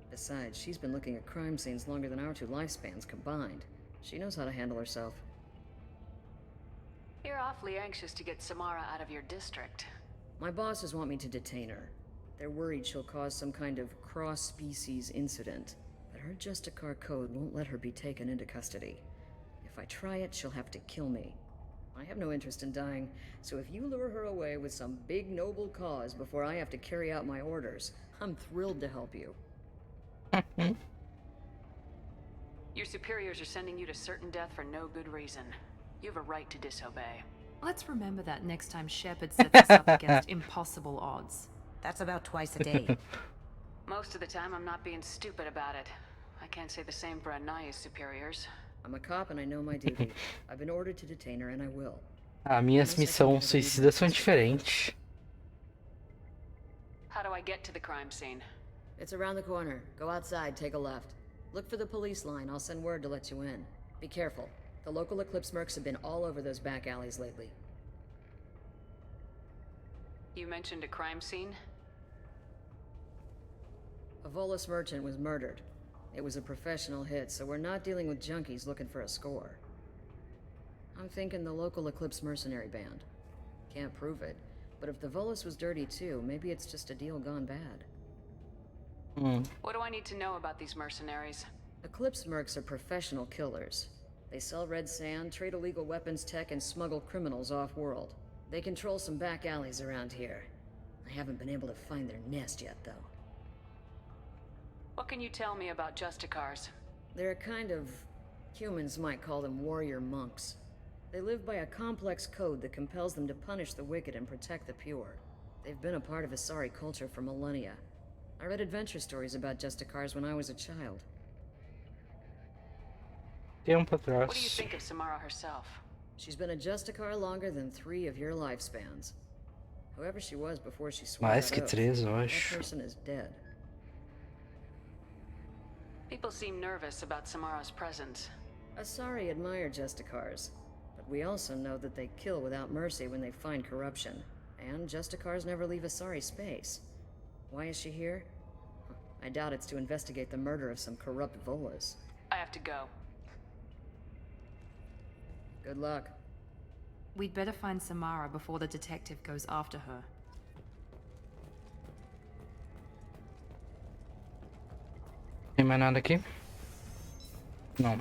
Besides, she's been looking at crime scenes longer than our two lifespans combined. She knows how to handle herself. You're awfully anxious to get Samara out of your district. My bosses want me to detain her. They're worried she'll cause some kind of cross-species incident. But her Justicar code won't let her be taken into custody. If I try it, she'll have to kill me. I have no interest in dying, so if you lure her away with some big noble cause before I have to carry out my orders, I'm thrilled to help you. Your superiors are sending you to certain death for no good reason. You have a right to disobey. Let's remember that next time Shepard sets us up against impossible odds. That's about twice a day. Most of the time, I'm not being stupid about it. I can't say the same for Anaya's superiors. I'm a cop and I know my duty. I've been ordered to detain her and I will. Minhas missões suicidas são diferentes. How do I get to the crime scene? It's around the corner. Go outside, take a left. Look for the police line. I'll send word to let you in. Be careful. The local Eclipse mercs have been all over those back alleys lately. You mentioned a crime scene? A Volus merchant was murdered. It was a professional hit, so we're not dealing with junkies looking for a score. I'm thinking the local Eclipse mercenary band. Can't prove it, but if the Volus was dirty too, maybe it's just a deal gone bad. What do I need to know about these mercenaries? Eclipse mercs are professional killers. They sell red sand, trade illegal weapons tech, and smuggle criminals off-world. They control some back alleys around here. I haven't been able to find their nest yet, though. What can you tell me about Justicars? They're a kind of... humans might call them warrior monks. They live by a complex code that compels them to punish the wicked and protect the pure. They've been a part of Asari culture for millennia. I read adventure stories about Justicars when I was a child. What do you think of Samara herself? She's been a Justicar longer than 3 of your lifespans. Whoever she was before she swore Mais that que oath, 3, eu that acho. person is dead. People seem nervous about Samara's presence. Asari admire Justicars, but we also know that they kill without mercy when they find corruption. And Justicars never leave Asari space. Why is she here? I doubt it's to investigate the murder of some corrupt Volus. I have to go. Good luck. We'd better find Samara before the detective goes after her. Tem mais nada aqui? Não.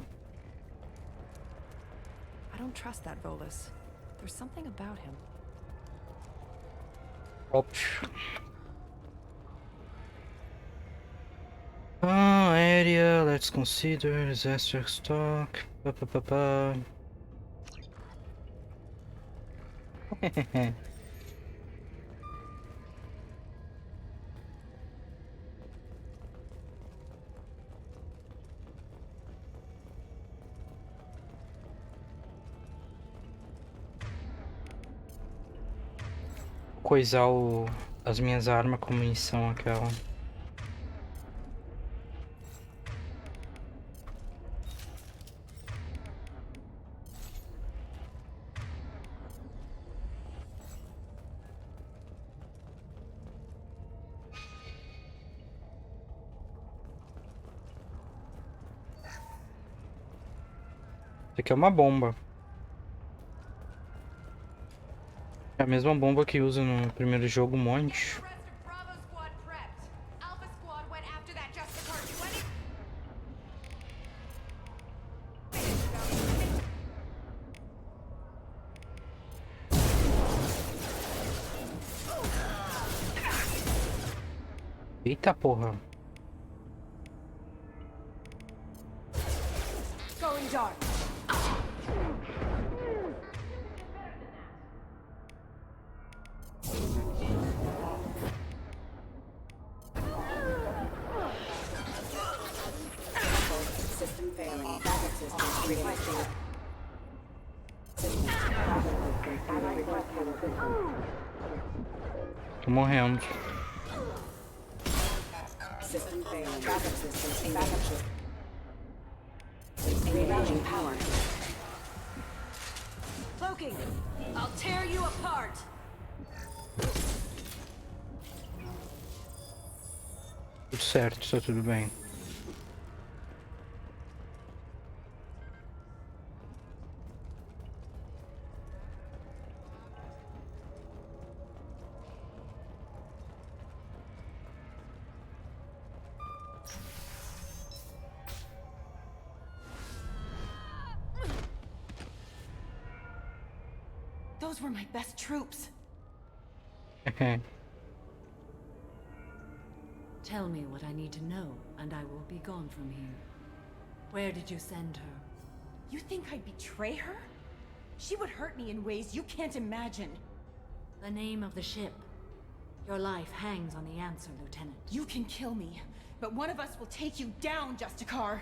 I don't trust that Volus. There's something about him. Óbvio. Area, let's consider disaster stock. Coisar as minhas armas com munição aquela. Isso aqui é uma bomba. É a mesma bomba que usa no primeiro jogo, um monte. Eita porra. Going dark. System failing. Backup systems requesting. Tô morrendo. System failing. Backup systems engaged. Rerouting power. Cloaking! I'll tear you apart! Tudo certo, tá tudo bem. Those were my best troops. Tell me what I need to know, and I will be gone from here. Where did you send her? You think I'd betray her? She would hurt me in ways you can't imagine. The name of the ship. Your life hangs on the answer, Lieutenant. You can kill me, but one of us will take you down, Justicar.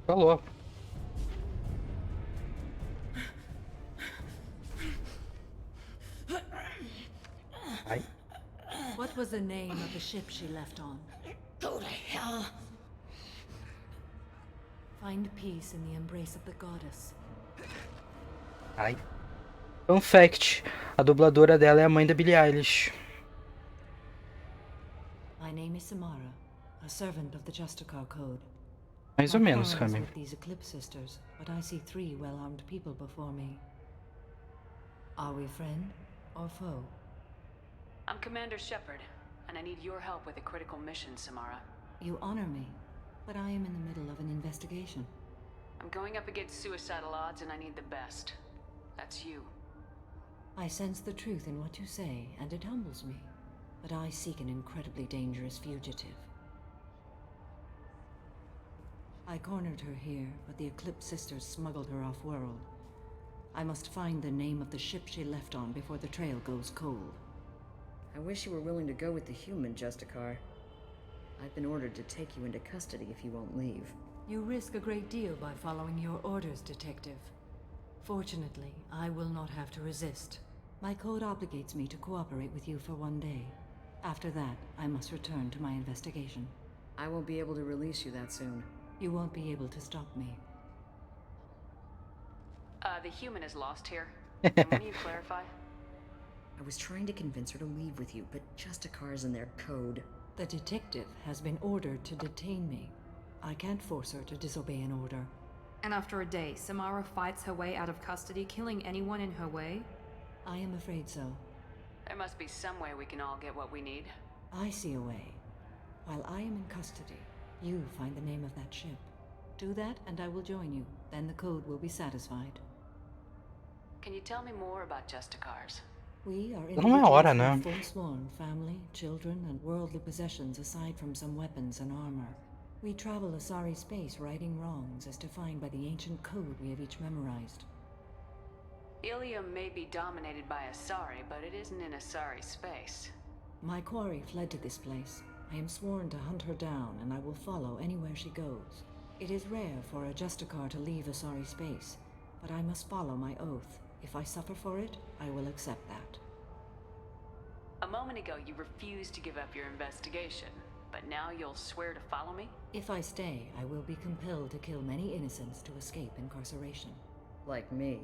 Falou. Ai. What was the name of the ship she left on? Go to hell. Find peace in the embrace of the goddess. Ai. Fun fact, a dubladora dela é a mãe da Billie Eilish. My name is Samara, a servant of the Justicar Code. Mais ou menos, Rami. With these Eclipse sisters, but I see 3 well-armed people before me. Are we friend or foe? I'm Commander Shepard, and I need your help with a critical mission, Samara. You honor me, but I am in the middle of an investigation. I'm going up against suicidal odds, and I need the best. That's you. I sense the truth in what you say, and it humbles me. But I seek an incredibly dangerous fugitive. I cornered her here, but the Eclipse sisters smuggled her off-world. I must find the name of the ship she left on before the trail goes cold. I wish you were willing to go with the human, Justicar. I've been ordered to take you into custody if you won't leave. You risk a great deal by following your orders, Detective. Fortunately, I will not have to resist. My code obligates me to cooperate with you for 1 day. After that, I must return to my investigation. I won't be able to release you that soon. You won't be able to stop me. The human is lost here. Can you clarify? I was trying to convince her to leave with you, but Justicar's in their code. The detective has been ordered to detain me. I can't force her to disobey an order. And after a day, Samara fights her way out of custody, killing anyone in her way? I am afraid so. There must be some way we can all get what we need. I see a way. While I am in custody, you find the name of that ship. Do that, and I will join you. Then the code will be satisfied. Can you tell me more about Justicars? We are Não é hora, individuals né? with forsworn family, children, and worldly possessions aside from some weapons and armor. We travel Asari space righting wrongs as defined by the ancient code we have each memorized. Ilium may be dominated by Asari, but it isn't in Asari space. My quarry fled to this place. I am sworn to hunt her down, and I will follow anywhere she goes. It is rare for a Justicar to leave Asari space, but I must follow my oath. If I suffer for it, I will accept that. A moment ago, you refused to give up your investigation, but now you'll swear to follow me? If I stay, I will be compelled to kill many innocents to escape incarceration. Like me.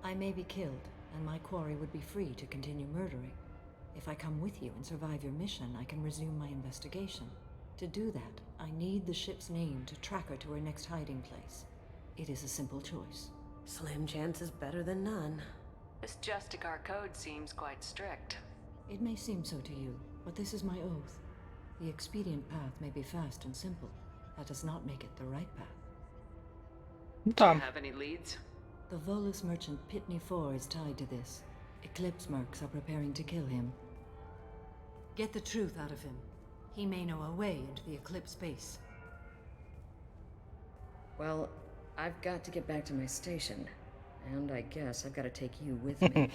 I may be killed, and my quarry would be free to continue murdering. If I come with you and survive your mission, I can resume my investigation. To do that, I need the ship's name to track her to her next hiding place. It is a simple choice. Slim chance is better than none. This Justicar code seems quite strict. It may seem so to you, but this is my oath. The expedient path may be fast and simple. That does not make it the right path. Do you have any leads? The Volus merchant Pitney 4 is tied to this. Eclipse mercs are preparing to kill him. Get the truth out of him. He may know a way into the Eclipse base. Well, I've got to get back to my station. And I guess I've got to take you with me.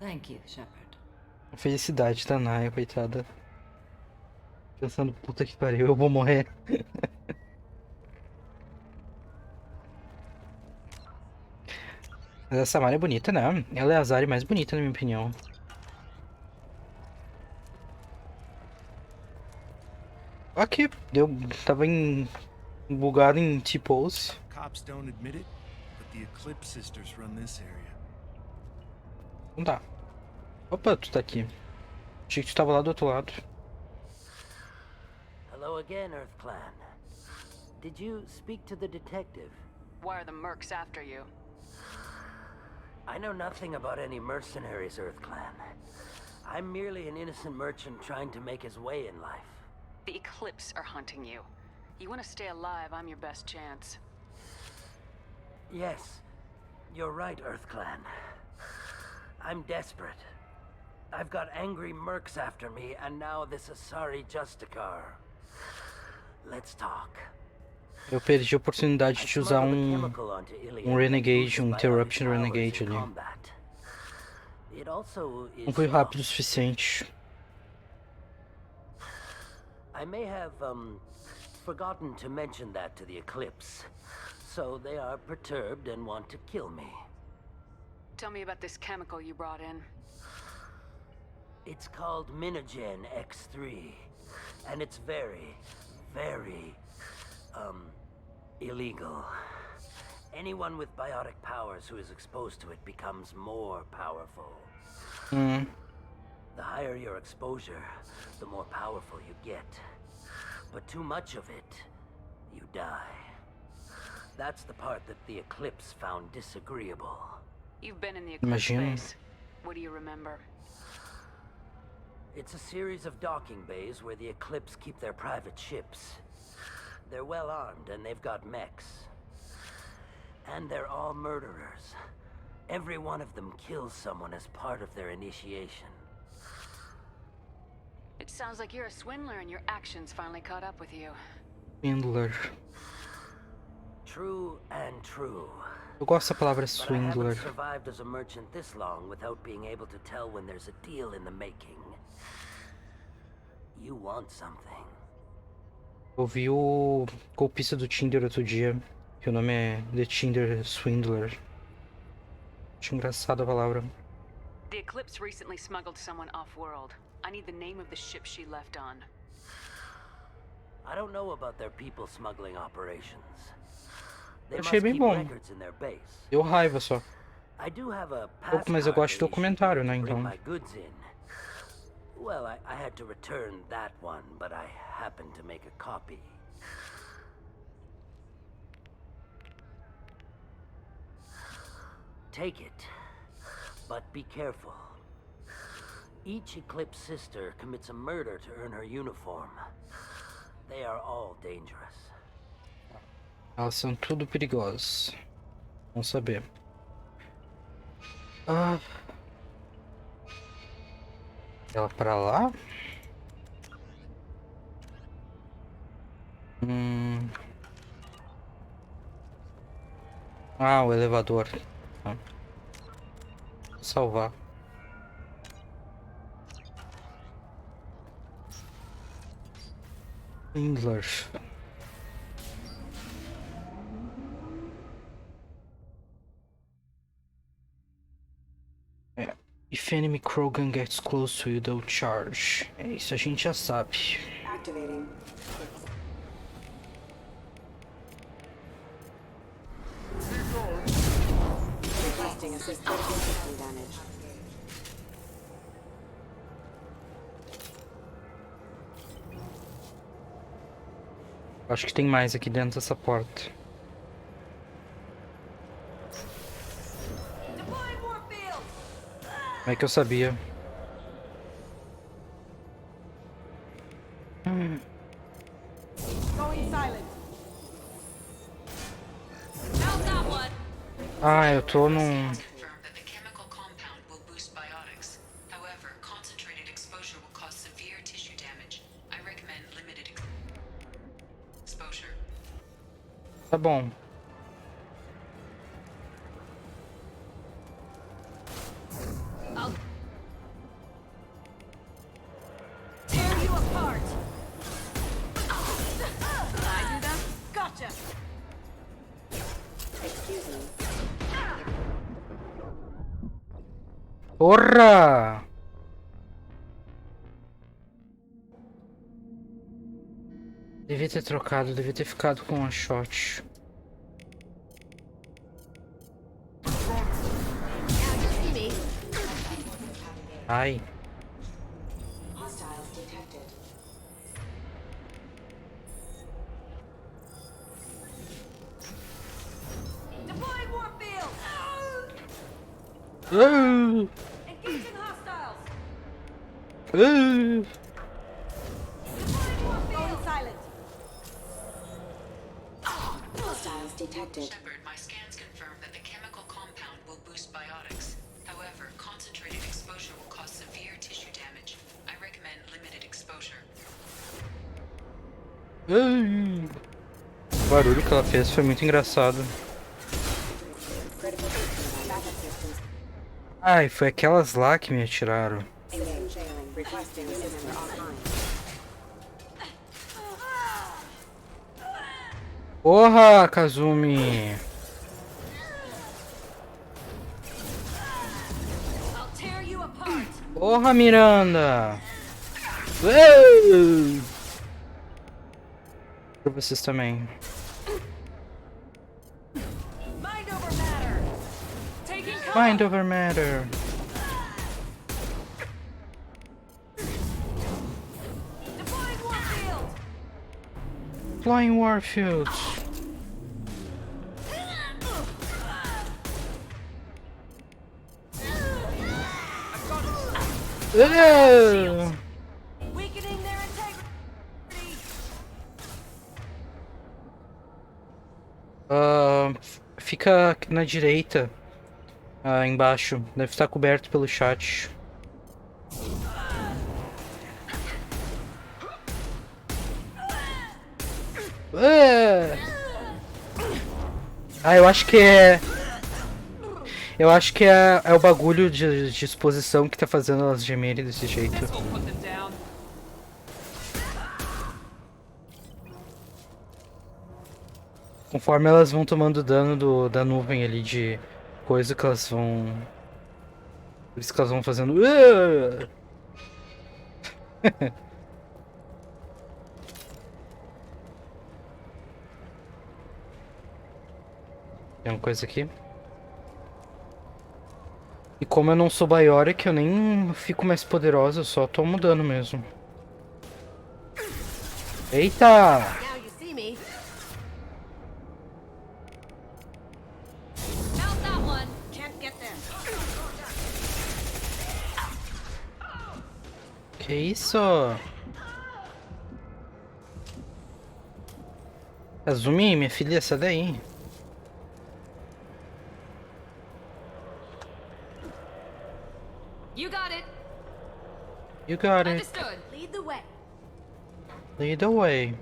Thank you, Shepard. A felicidade da Naya, coitada. Pensando, puta que pariu, eu vou morrer. Mas essa Mara é bonita, né? Ela é a Azari mais bonita, na minha opinião. Aqui, tava bugado em T-pose. Cops don't admit it, but the Eclipse sisters run this area. Não tá. Opa, tu tá aqui. Achei que tu tava lá do outro lado. Hello again, Earth Clan. Did you speak to the detective? Why are the mercs after you? I know nothing about any mercenaries, Earth Clan. I'm merely an innocent merchant trying to make his way in life. The Eclipse are hunting you. You want to stay alive, I'm your best chance. Yes, you're right, Earth Clan. I'm desperate. I've got angry mercs after me, and now this Asari Justicar. Let's talk. Eu perdi a oportunidade de usar um Renegade, um Interruption Renegade ali. Não foi rápido o suficiente. I may have, forgotten to mention that to the Eclipse. So they are perturbed and want to kill me. Tell me about this chemical you brought in. It's called Minogen X3. And it's very, very, illegal. Anyone with biotic powers who is exposed to it becomes more powerful. The higher your exposure, the more powerful you get. But too much of it, you die. That's the part that the Eclipse found disagreeable. You've been in the Eclipse space. What do you remember? It's a series of docking bays where the Eclipse keep their private ships. They're well armed and they've got mechs. And they're all murderers. Every one of them kills someone as part of their initiation. It sounds like you're a swindler and your actions finally caught up with you. Swindler. True and true. Eu gosto da palavra But I swindler. haven't survived as a merchant this long without being able to tell when there's a deal in the making. You want something. Eu vi o golpista do Tinder outro dia, que o nome é The Tinder Swindler. Acho engraçada a palavra. The Eclipse recently smuggled someone off-world. I need the name of the ship she left on. I don't know about their people smuggling operations. They Achei must bem keep bom. records in their base. Deu raiva só. I do have a Mas eu gosto de passcard documentário, né, to bring então. my goods in. Well, I had to return that one, but I happened to make a copy. Take it. But be careful. Each Eclipse sister commits a murder to earn her uniform. They are all dangerous. Elas são tudo perigosas. Vamos saber. Ah. Ela pra lá? Ah, o elevador. Ah. Vou salvar. English. If enemy Krogan gets close to you, they'll charge. É isso, a gente já sabe. Activating. Requesting assistance with system damage. Acho que tem mais aqui dentro dessa porta. Como é que eu sabia? Ah, eu tô num... Tá bom. Porra! Devia ter trocado, devia ter ficado com a shot. Ai. Hostiles detected. Shepard, my scans confirm that the chemical compound will boost biotics. However, concentrated exposure will cause severe tissue damage. I recommend limited exposure. O barulho que ela fez foi muito engraçado. Ai, foi aquelas lá que me atiraram. Porra, Kazumi! Porra, Miranda! Pra vocês também. Mind over matter. Flying Warfields. Fica na direita, embaixo. Deve estar coberto pelo chat. Eu acho que é... Eu acho que é o bagulho de exposição que tá fazendo elas gemerem desse jeito. Conforme elas vão tomando dano da nuvem ali de coisa que elas vão... Por isso que elas vão fazendo... Tem uma coisa aqui. E como eu não sou Bioric, eu nem fico mais poderosa, eu só tomo dano mesmo. Eita! Que isso? Azumi, minha filha, sai daí. You got it. You got it. Understood. Lead the way. Lead the way.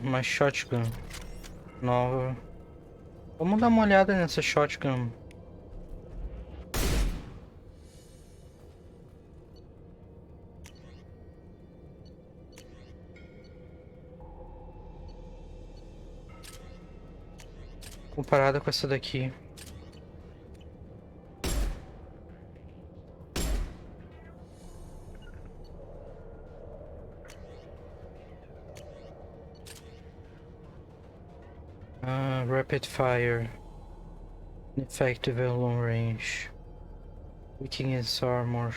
Uma shotgun nova. Vamos dar uma olhada nessa shotgun. Comparada com essa daqui. Rapid fire. Effective at long range. Weakening its armor.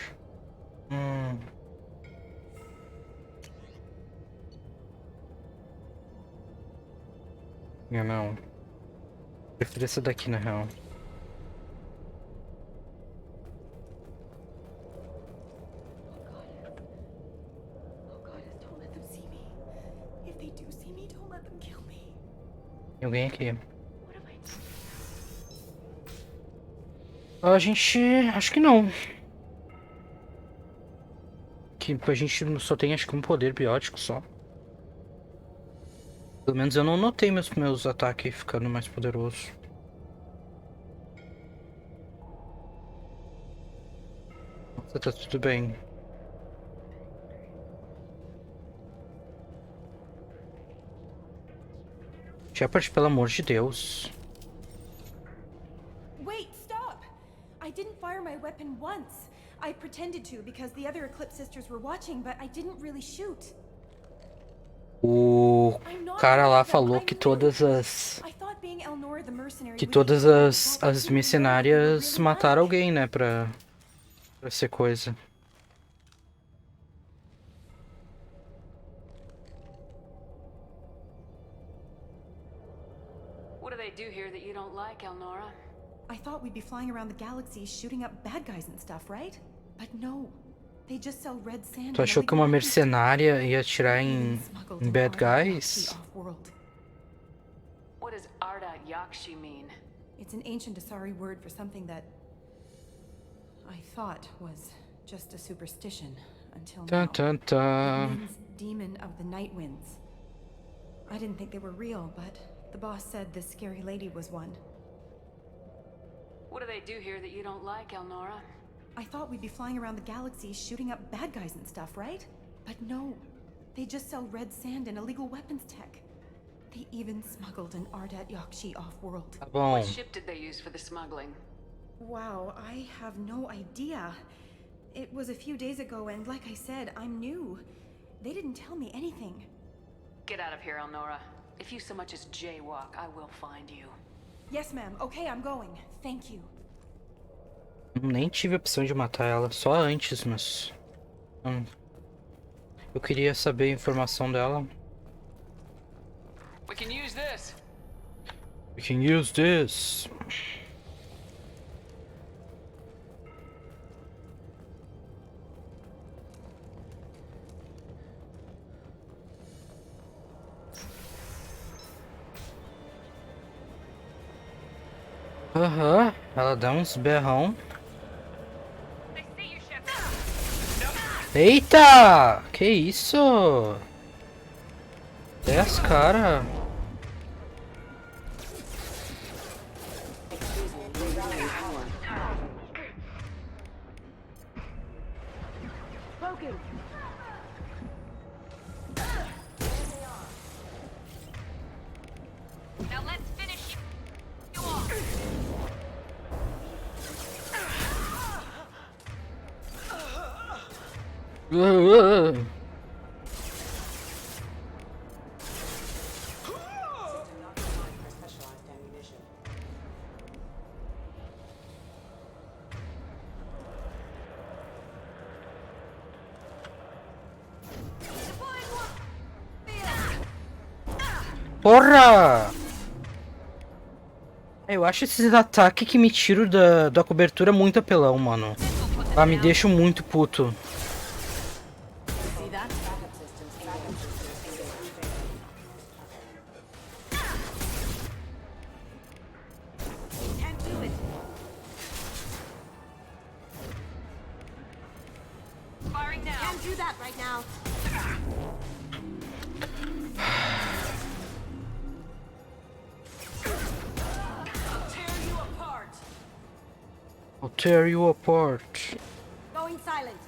Não. Prefiro essa daqui na real. Tem alguém aqui. A gente... acho que não. Que a gente só tem acho que um poder biótico só. Pelo menos eu não notei meus ataques ficando mais poderosos. Nossa, tá tudo bem. Shepard, pelo amor de Deus. Wait, stop! I didn't fire my weapon once. I pretended to because the other Eclipse sisters were watching, but I didn't really shoot. O cara lá falou que todas as mercenárias mataram alguém, né, pra ser coisa. What do they do here that you don't like, Elnora? I thought we'd be flying around the galaxy shooting up bad guys and stuff, right? But no. They just sell red sand. Tu achou que uma mercenária ia atirar em bad guys? What does Ardat Yakshi mean? It's an ancient Asari word for something that I thought was just a superstition until now. It means demon of the night winds. I didn't think they were real, but the boss said this scary lady was one. What do they do here that you don't like, Elnora? I thought we'd be flying around the galaxy shooting up bad guys and stuff, right? But no. They just sell red sand and illegal weapons tech. They even smuggled an Ardat Yakshi off-world. What ship did they use for the smuggling? Wow, I have no idea. It was a few days ago, and like I said, I'm new. They didn't tell me anything. Get out of here, Elnora. If you so much as jaywalk, I will find you. Yes, ma'am. Okay, I'm going. Thank you. Nem tive a opção de matar ela, só antes, mas... eu queria saber a informação dela. We can use this. We can use this. Ela dá uns berrão. Eita! Que isso? 10 cara. Now let's finish you off. Porra! Eu acho esses ataques que me tiram da cobertura muito apelão, mano. Ah, me deixa muito puto. Can't do that right now. I'll tear you apart. Going silent.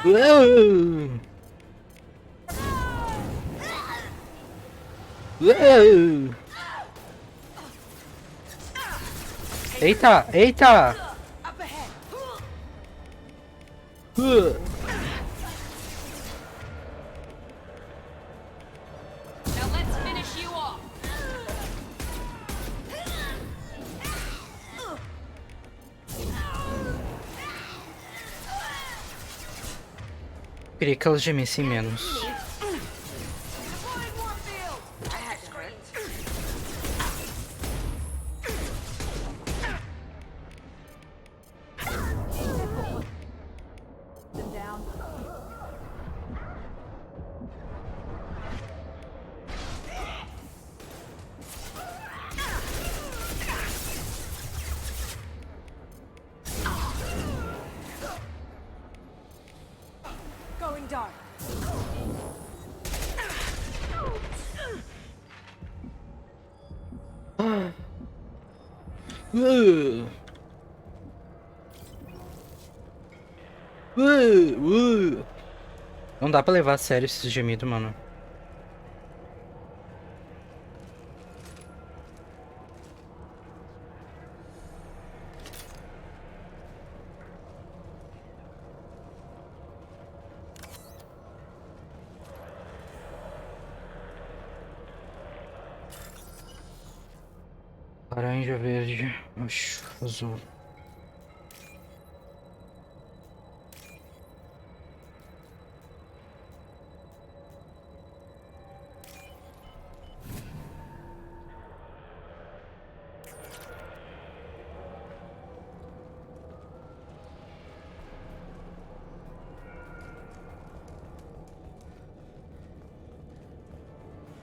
Uou! Uou! Eita, eita! Now let's finish you off. Queria que elas gemessem menos. Going dark. Não dá pra levar a sério esses gemidos, mano. Laranja, verde, oxi, azul.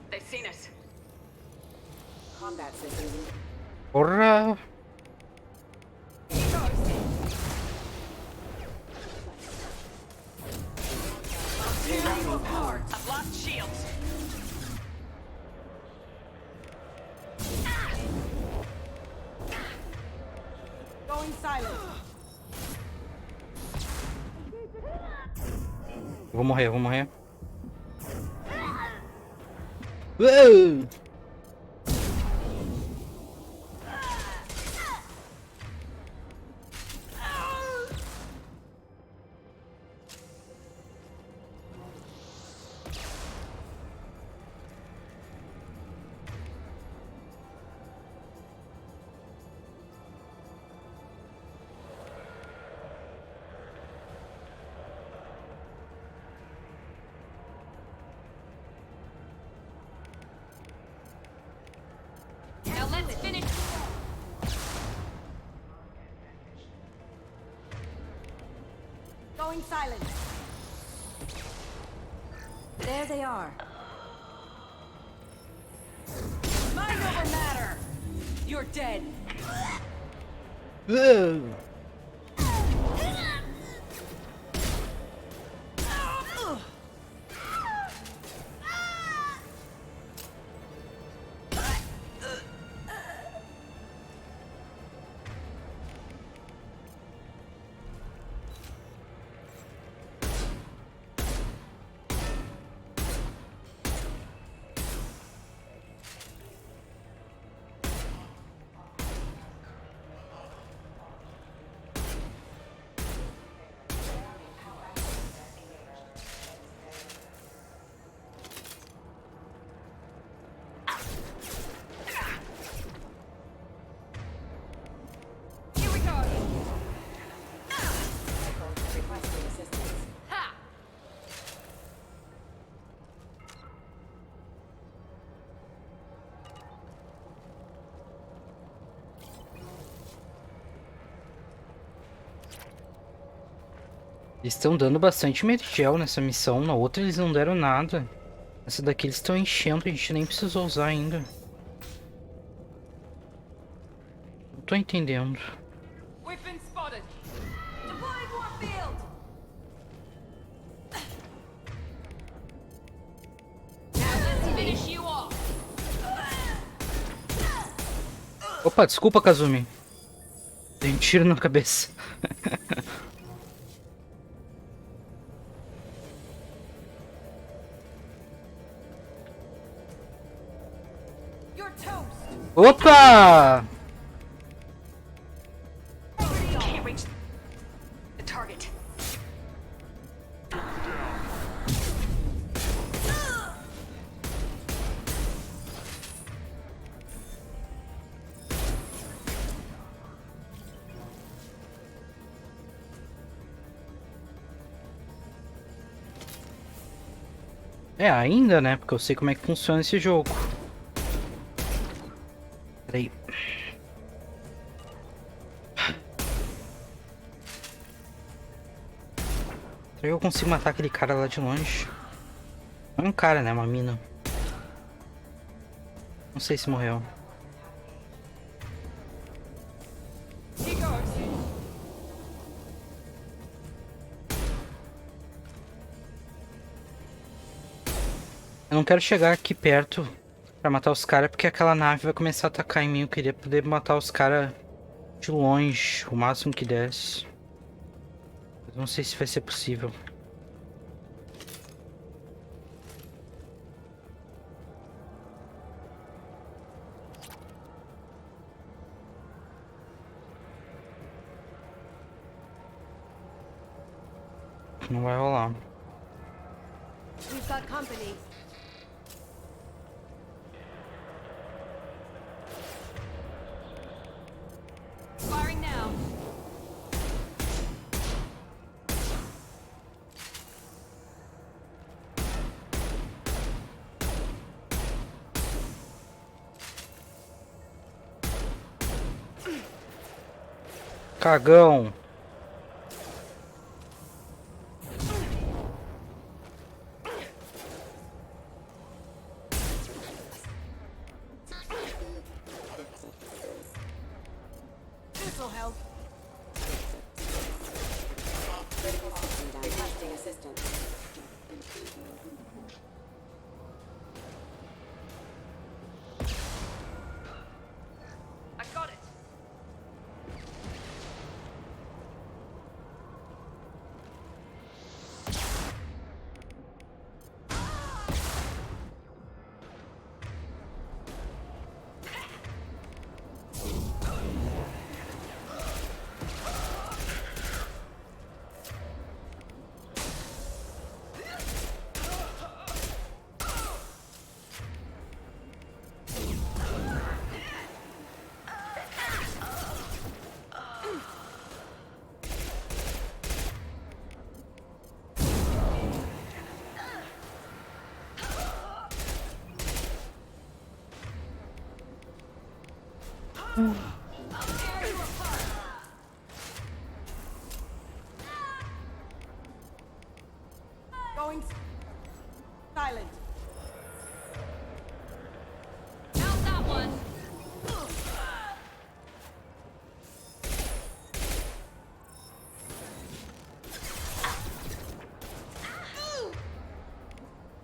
They've seen us. Combat systems. Porra! I've lost shields. Going silent. Vou morrer, vou morrer. Uou! Now let's finish. Going silent. There they are. Mind over matter. You're dead. Uou! Eles estão dando bastante mergel nessa missão. Na outra eles não deram nada. Essa daqui eles estão enchendo, a gente nem precisou usar ainda. Não tô entendendo. Opa, desculpa, Kazumi. Dei um tiro na cabeça. Opa! É, ainda, né? Porque eu sei como é que funciona esse jogo. Peraí. Será que eu consigo matar aquele cara lá de longe? Não é um cara, né? Uma mina. Não sei se morreu. Eu não quero chegar aqui perto pra matar os caras, porque aquela nave vai começar a atacar em mim. Eu queria poder matar os caras de longe, o máximo que desse. Mas não sei se vai ser possível. Não vai rolar. We've got company. Firing now. Cagão. This'll help. Requesting assistance. I got it. Going silent. How's that one?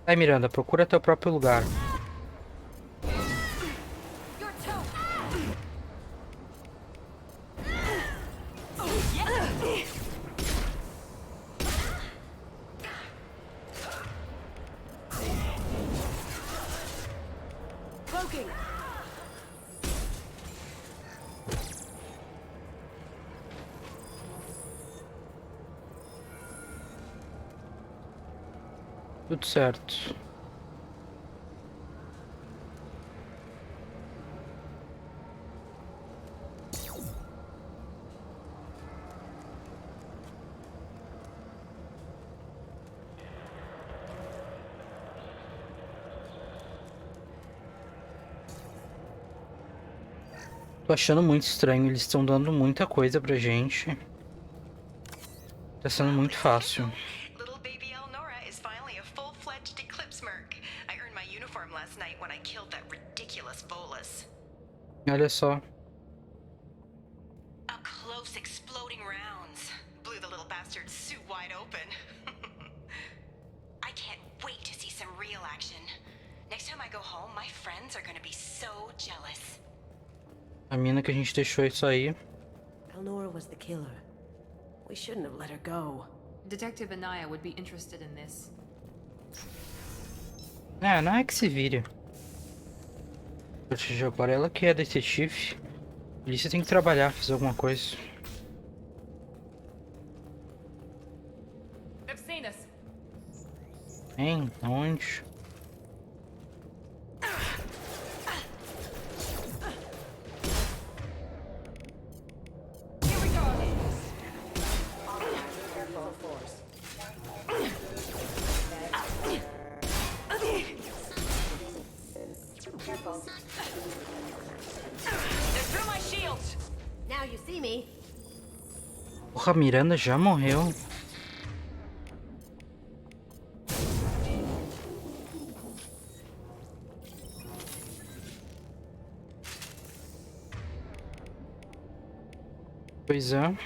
Vai, Miranda, procura teu próprio lugar. Cloaking. Tudo certo. Tô achando muito estranho, eles estão dando muita coisa pra gente. Tá sendo muito fácil. Little baby Elnora is finally a full-fledged Eclipse merc. I earned my uniform last night when I killed that ridiculous Volus. Olha só. Up close exploding rounds. Blew the little bastard's suit wide open. I can't wait to see some real action. Next time I go home, my friends are gonna be so jealous. A mina que a gente deixou isso aí. Elnora was the killer. We shouldn't have let her go. Detective Anaya would be interested in this. Não é que se vire. Agora ela que é detetive. A polícia tem que trabalhar, fazer alguma coisa. I've seen us. Hein? Aonde? Porra, a Miranda já morreu. Pois é.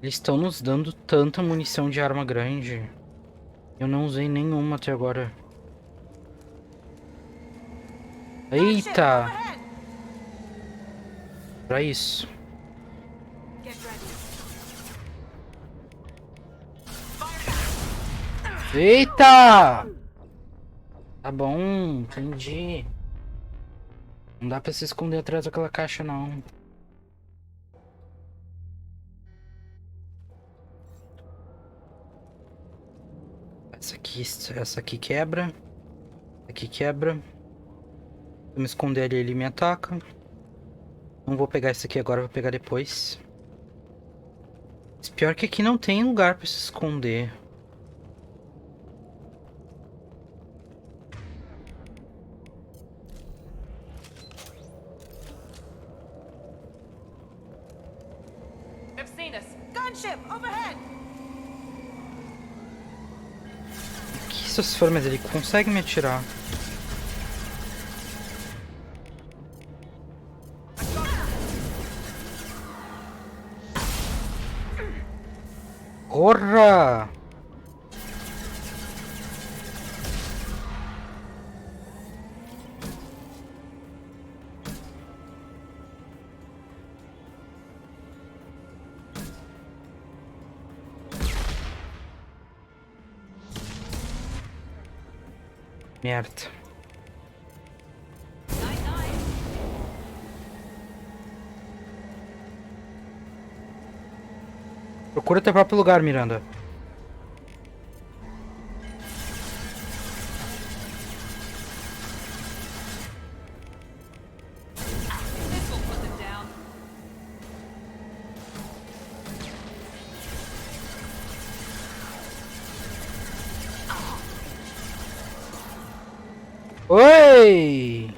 Eles estão nos dando tanta munição de arma grande. Eu não usei nenhuma até agora. Eita! Pra isso. Eita! Tá bom, entendi. Não dá pra se esconder atrás daquela caixa, não. Essa aqui quebra. Aqui quebra. Se eu me esconder ali, ele me ataca. Não vou pegar esse aqui agora, vou pegar depois. Mas pior que aqui não tem lugar pra se esconder. I've seen us. Gunship overhead. Que se for, mas ele consegue me atirar. Porra! Merda. Procura teu próprio lugar, Miranda. Oi!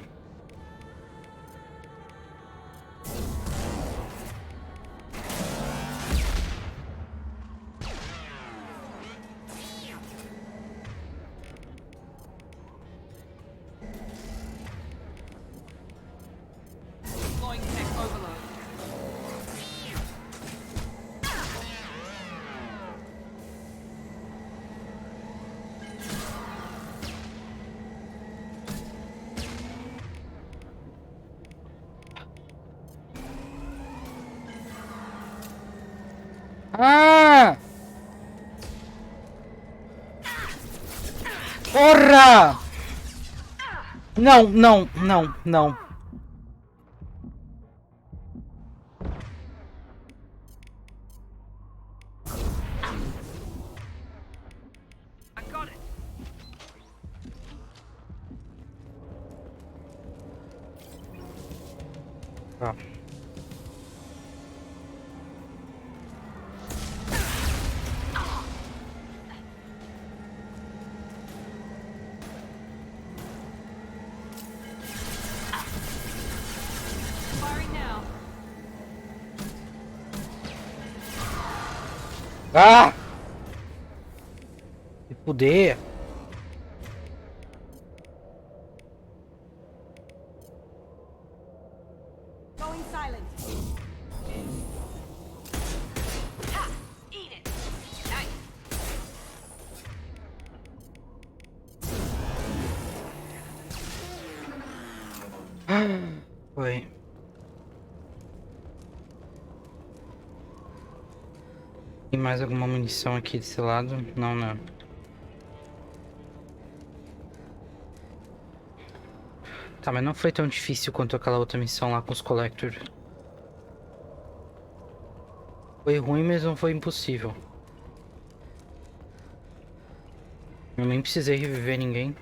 Ah! Porra! Não, não, não, não. Tá. Ah! Se fuder. Going silent. Ha! Eat it! Nice! Foi. Tem mais alguma munição aqui desse lado? Não, não. Tá, mas não foi tão difícil quanto aquela outra missão lá com os Collector. Foi ruim, mas não foi impossível. Eu nem precisei reviver ninguém.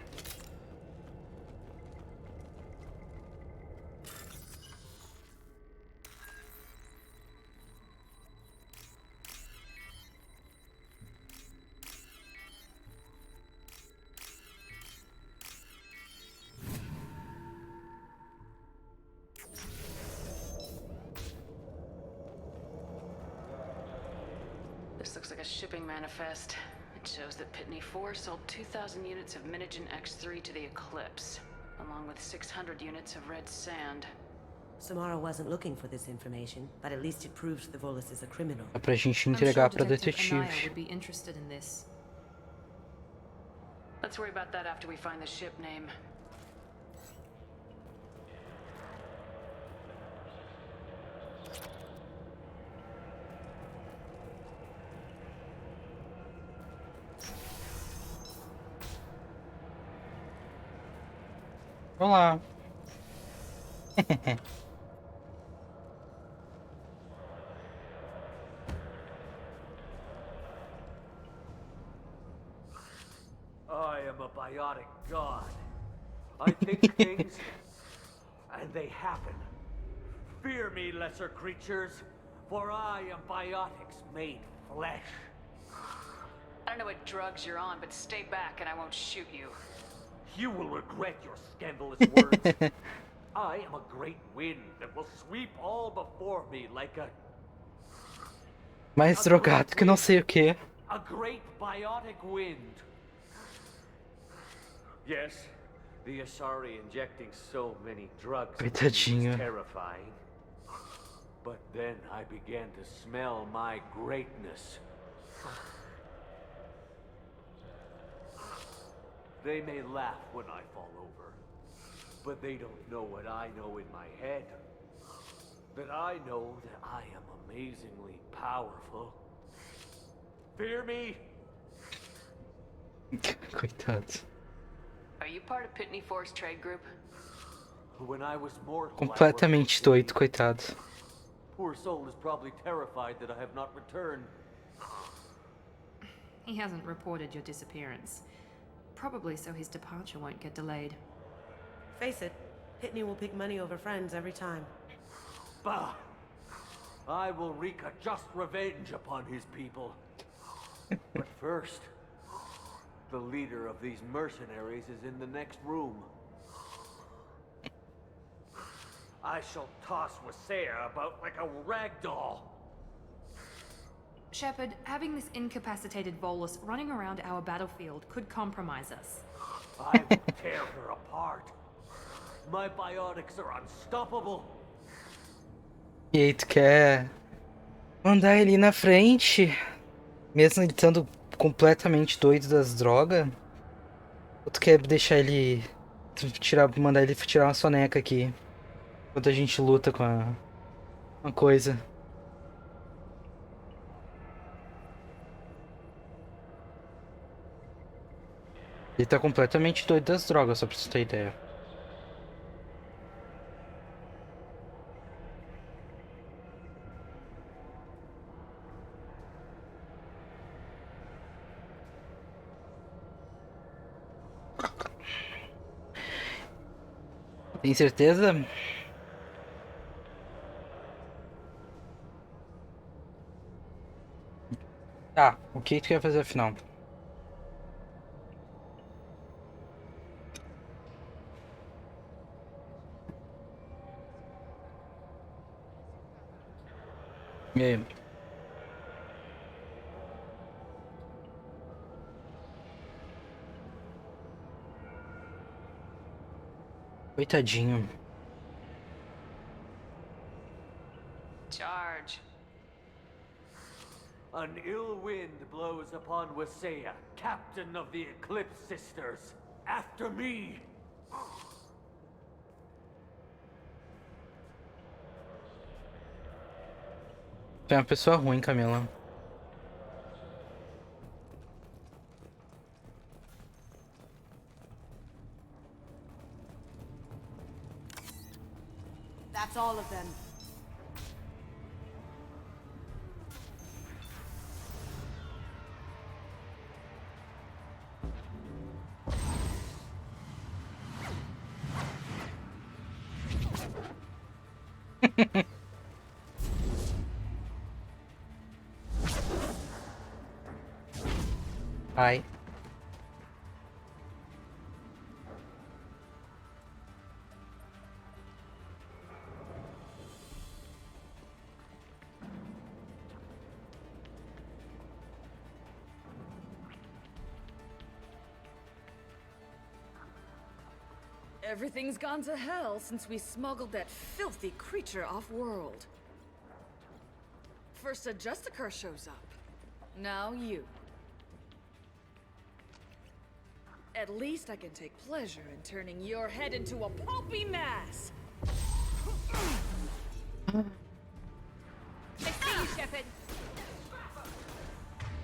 This looks like a shipping manifest. It shows that Pitney 4 sold 2,000 units of Minigen X3 to the Eclipse, along with 600 units of red sand. Samara wasn't looking for this information, but at least it proves the Volus is a criminal. É pra gente entregar pra Anaya detetive. would be interested in this. Let's worry about that after we find the ship name. Olá. I am a biotic god. I think things, and they happen. Fear me, lesser creatures, for I am biotics made flesh. I don't know what drugs you're on, but stay back and I won't shoot you. You will regret your scandalous words. I am a great wind that will sweep all before me like a Mais drogado que não sei o que. a great biotic wind. Yes, the Asari injecting so many drugs Coitadinho. was terrifying. But then I began to smell my greatness. They may laugh when I fall over, but they don't know what I know in my head. That I know that I am amazingly powerful. Fear me? Coitados. Are you part of Pitney 4's trade group? When I was mortal, Completamente doido, coitado. poor soul is probably terrified that I have not returned. He hasn't reported your disappearance. Probably so his departure won't get delayed. Face it, Pitney will pick money over friends every time. Bah! I will wreak a just revenge upon his people. But first, the leader of these mercenaries is in the next room. I shall toss Wasea about like a rag doll. Shepard, having this incapacitated Volus running around our battlefield could compromise us. I will tear her apart. My biotics are unstoppable. E aí, tu quer mandar ele na frente, mesmo ele estando completamente doido das drogas? Ou tu quer deixar ele mandar ele tirar uma soneca aqui, enquanto a gente luta com uma coisa? Ele tá completamente doido das drogas, só pra você ter ideia. Tem certeza? Tá, o que tu quer fazer afinal? E aí? Coitadinho. Charge. An ill wind blows upon Wasea, captain of the Eclipse Sisters. After me! Tu é uma pessoa ruim, Camila. That's all of them. Ai. Everything's gone to hell since we smuggled that filthy creature off-world. First a Justicar shows up. Now you. At least I can take pleasure in turning your head into a pulpy mass.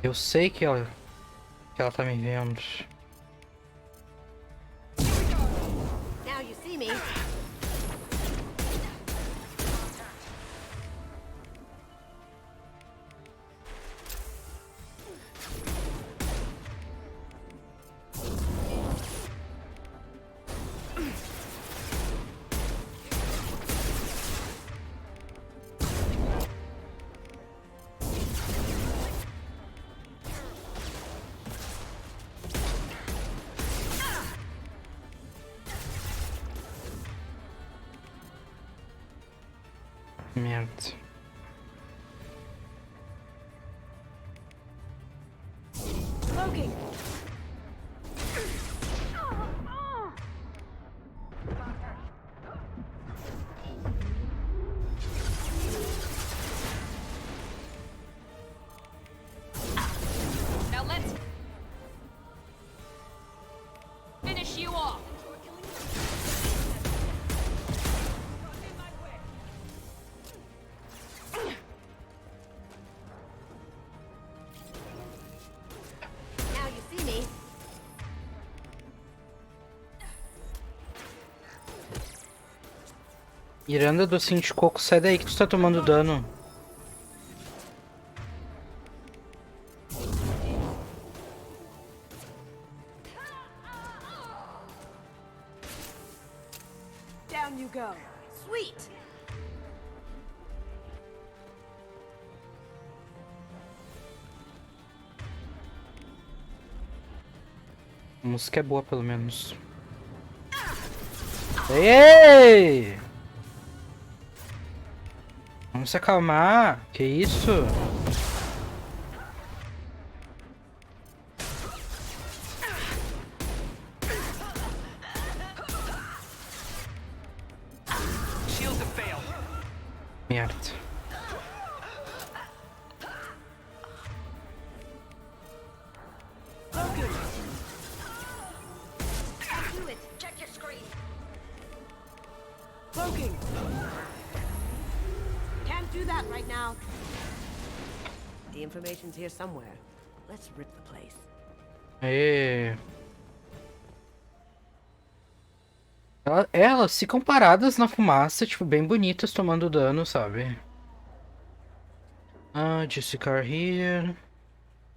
Eu sei que ela tá me vendo. Now you see me. Merda. Smoking. Now let's finish you off. Now you see me. Miranda, docinho de coco, sai daí que tu tá tomando dano. Down you go. Sweet. A música é boa, pelo menos. Ei! Vamos se acalmar. Que isso? Shields have failed. Merda. Do it. Check your screen. Smoking. Can't do that right now. The information's here somewhere. Let's rip the place. Aê. Elas ficam paradas na fumaça, tipo, bem bonitas, tomando dano, sabe? Ah, Justicar here.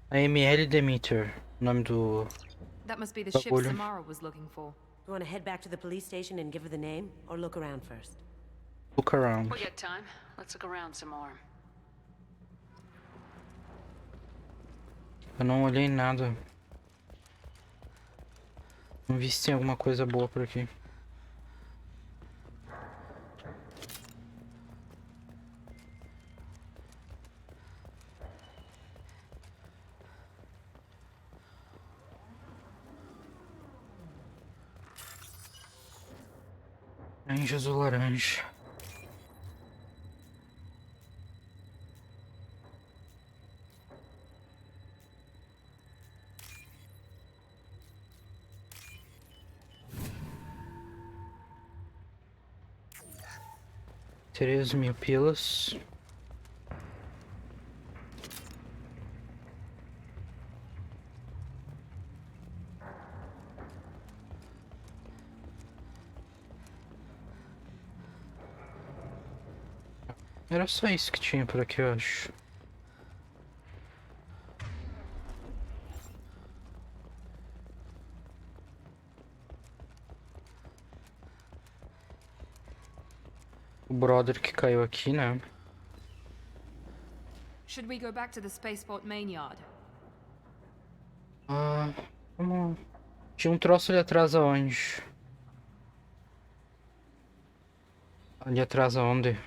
A ML Demeter, o nome do That must be the ship bagulho. Samara was looking for. You want to head back to the police station and give her the name, or look around first? Look around. We got time. Let's look around some more. Eu não olhei nada. Não vi se tem alguma coisa boa por aqui. laranja, azul, laranja. $3.000 pilas. Era só isso que tinha por aqui, eu acho. O brother que caiu aqui, né? Should we go back to the spaceport main yard? Vamos. Tinha um troço ali atrás aonde? Ali atrás aonde?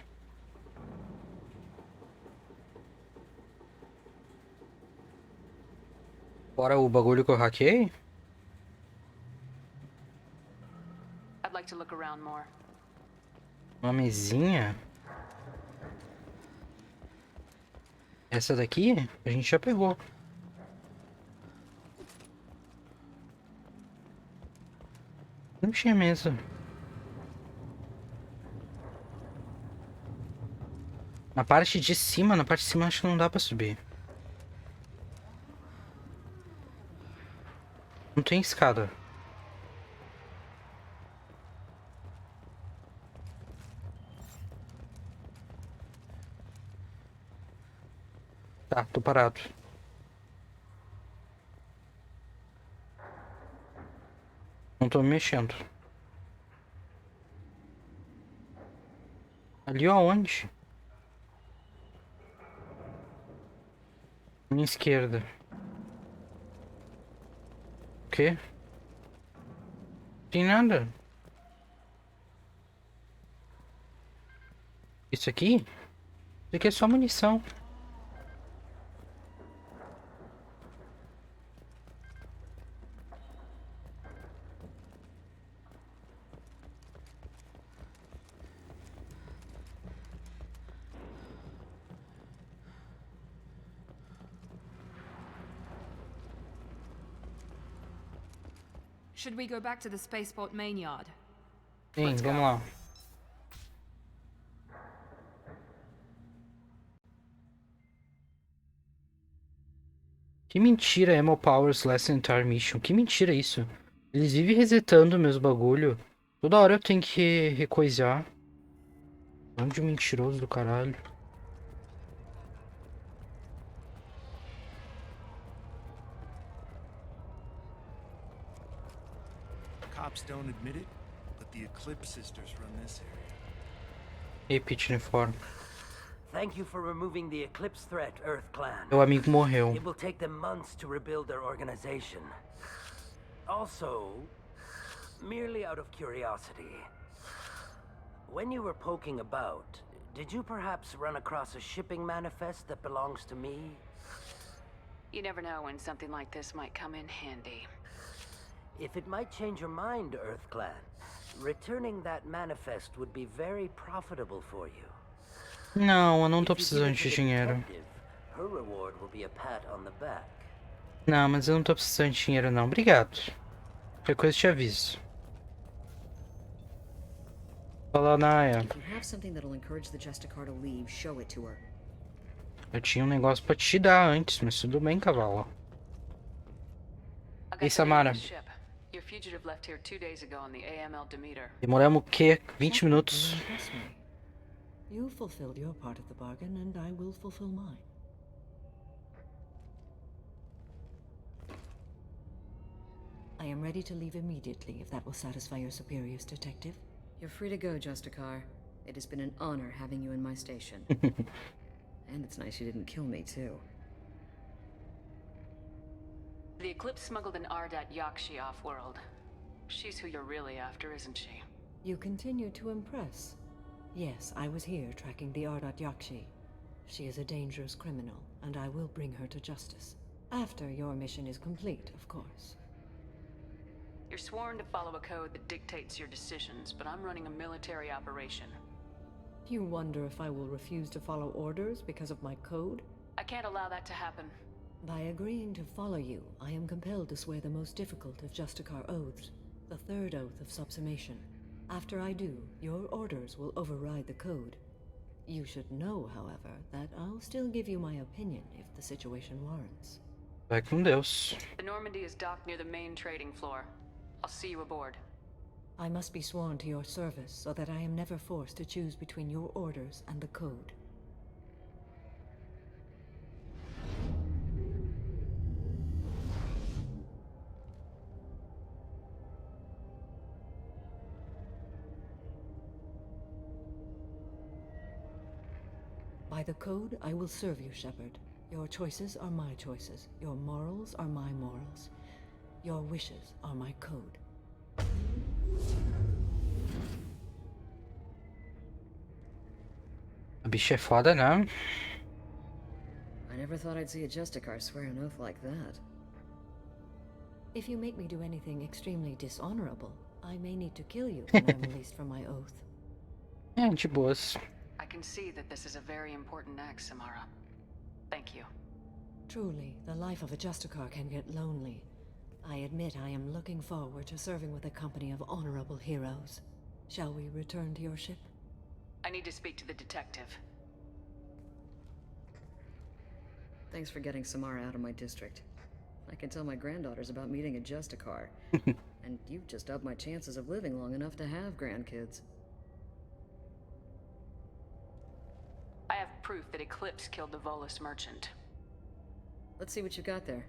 Fora o bagulho que eu hackei? I'd like to look around more. Uma mesinha? Essa daqui a gente já pegou. Não tinha mesa. Na parte de cima acho que não dá pra subir. Não tem escada. Tá, tô parado. Não tô me mexendo. Ali aonde? Minha esquerda. O quê? Tem nada. Isso aqui? Isso aqui é só munição. Should we go back to the spaceport main yard? Sim, vamos lá. Que mentira, Ammo Powers Less Entire Mission. Que mentira isso. Eles vivem resetando meus bagulho. Toda hora eu tenho que recoisar. Bando de mentiroso do caralho. Cops don't admit it, but the Eclipse sisters run this area. Ei, Pit uniforme. Thank you for removing the Eclipse threat, Earth Clan. Meu amigo morreu. It will take them months to rebuild their organization. Also, merely out of curiosity, when you were poking about, did you perhaps run across a shipping manifest that belongs to me? You never know when something like this might come in handy. If it might change your mind, Earth Clan, returning that manifest would be very profitable for you. Não, eu não tô precisando de dinheiro. Her reward will be a pat on the back. Não, mas eu não tô precisando de dinheiro não. Obrigado. Qualquer coisa eu te aviso. Fala, Naya. Eu tinha um negócio pra te dar antes, mas tudo bem, cavalo. Ei, Samara. Demoramos o quê? 20 minutos. You fulfilled your part of the bargain, and I will fulfill mine. I am ready to leave immediately, if that will satisfy your superiors, Detective. You're free to go, Justicar. It has been an honor having you in my station. And it's nice you didn't kill me, too. The Eclipse smuggled an Ardat Yakshi off-world. She's who you're really after, isn't she? You continue to impress. Yes, I was here tracking the Ardat Yakshi. She is a dangerous criminal, and I will bring her to justice. After your mission is complete, of course. You're sworn to follow a code that dictates your decisions, but I'm running a military operation. You wonder if I will refuse to follow orders because of my code? I can't allow that to happen. By agreeing to follow you, I am compelled to swear the most difficult of Justicar oaths, the third oath of subsumation. After I do, your orders will override the code. You should know, however, that I'll still give you my opinion if the situation warrants. Vai com Deus. The Normandy is docked near the main trading floor. I'll see you aboard. I must be sworn to your service so that I am never forced to choose between your orders and the code. By the code, I will serve you, Shepard. Your choices are my choices. Your morals are my morals. Your wishes are my code. A bicha é foda, né? I never thought I'd see a Justicar swear an oath like that. If you make me do anything extremely dishonorable, I may need to kill you when I'm released from my oath. É, de boas. I can see that this is a very important act, Samara. Thank you. Truly, the life of a Justicar can get lonely. I admit I am looking forward to serving with a company of honorable heroes. Shall we return to your ship? I need to speak to the detective. Thanks for getting Samara out of my district. I can tell my granddaughters about meeting a Justicar. And you've just upped my chances of living long enough to have grandkids. I have proof that Eclipse killed the Volus merchant. Let's see what you got there.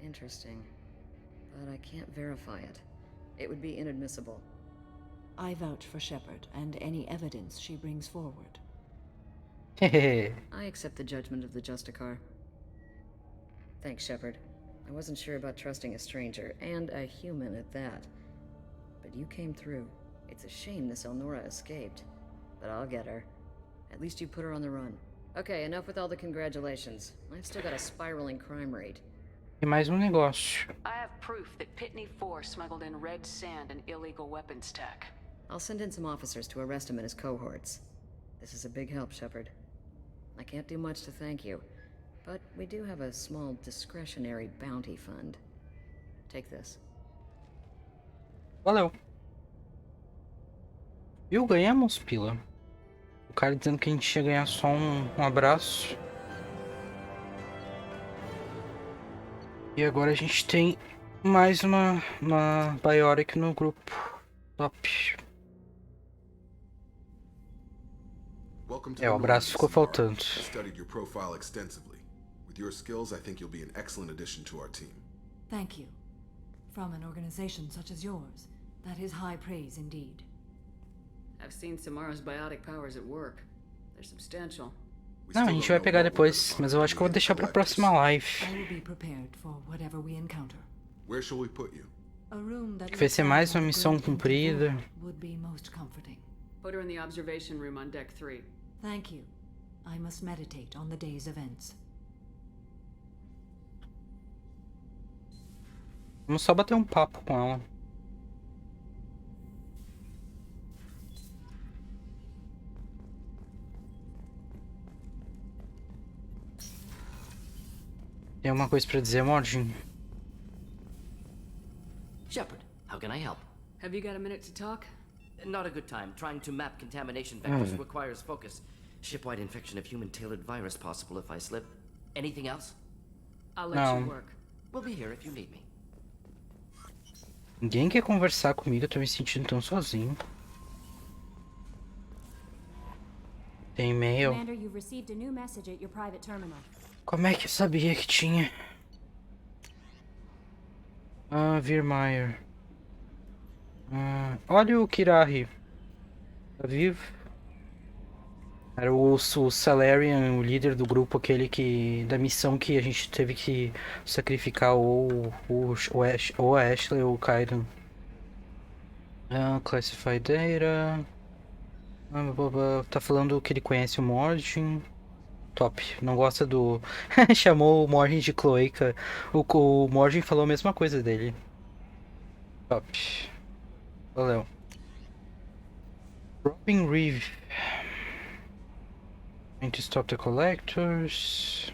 Interesting. But I can't verify it. It would be inadmissible. I vouch for Shepard and any evidence she brings forward. I accept the judgment of the Justicar. Thanks, Shepard. I wasn't sure about trusting a stranger, and a human at that. But you came through. It's a shame this Elnora escaped. But I'll get her. At least you put her on the run. Okay, enough with all the congratulations. I've still got a spiraling crime rate. E mais negócio. I have proof that Pitney 4 smuggled in red sand and illegal weapons tech. I'll send in some officers to arrest him and his cohorts. This is a big help, Shepard. I can't do much to thank you, but we do have a small discretionary bounty fund. Take this. Valeu. Viu? Ganhamos, pila. O cara dizendo que a gente ia ganhar só um abraço. E agora a gente tem mais uma Bioric no grupo. Top. É, o abraço ficou faltando. Studied your profile extensively. With your skills, I think you'll be an excellent addition to our team. Thank you. From an organization such as yours, that is high praise indeed. I've seen Samara's biotic powers at work. They're substantial. Não, a gente vai pegar depois, mas eu acho que eu vou deixar pra próxima live. I will be prepared for whatever we encounter. Where shall we put you? A room that Vai ser mais uma missão cumprida. would be most comforting. Put her in the observation room on deck 3. Thank you. I must meditate on the day's events. Vamos só bater um papo com ela. Tem alguma coisa pra dizer, Morgan? Shepard, how can I help? Have you got a minute to talk? Not a good time. Trying to map contamination vectors requires focus. Shipwide infection of human-tailored virus possible if I slip. Anything else? I'll let you work. We'll be here if you need me. Ninguém quer conversar comigo, eu tô me sentindo tão sozinho. Tem e-mail. Commander, you've received a new message at your private terminal. Como é que eu sabia que tinha? Ah, Virmeyer. Olha o Kirahi. Tá vivo? Era o Salarian, o líder do grupo, aquele que... da missão que a gente teve que sacrificar ou a Ashley ou o Kaidan. Classified Data. Tá falando que ele conhece o Morgan. Top. Não gosta do... Chamou o Morgan de cloaca. O Morgan falou a mesma coisa dele. Top. Valeu. Dropping Reeve. Trying to stop the collectors.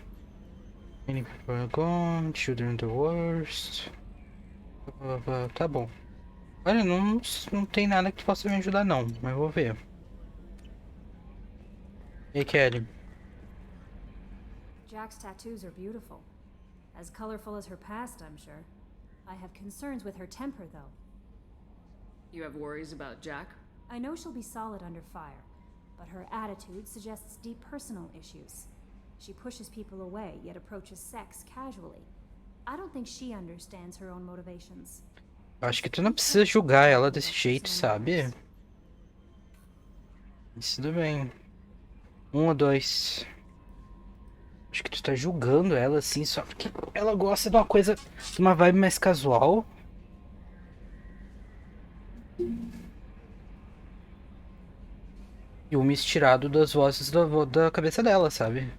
Many people are gone. Children the worst. Tá bom. Olha, não tem nada que possa me ajudar não, mas eu vou ver. E aí, Kelly? Jack's tattoos are beautiful. As colorful as her past, I'm sure. I have concerns with her temper, though. You have worries about Jack? I know she'll be solid under fire, but her attitude suggests deep personal issues. She pushes people away, yet approaches sex casually. I don't think she understands her own motivations. Acho que tu não precisa julgar ela desse jeito, sabe? Isso tudo bem. 1 ou 2. Acho que tu tá julgando ela assim só porque ela gosta de uma coisa, de uma vibe mais casual. E o misturado das vozes da cabeça dela, sabe?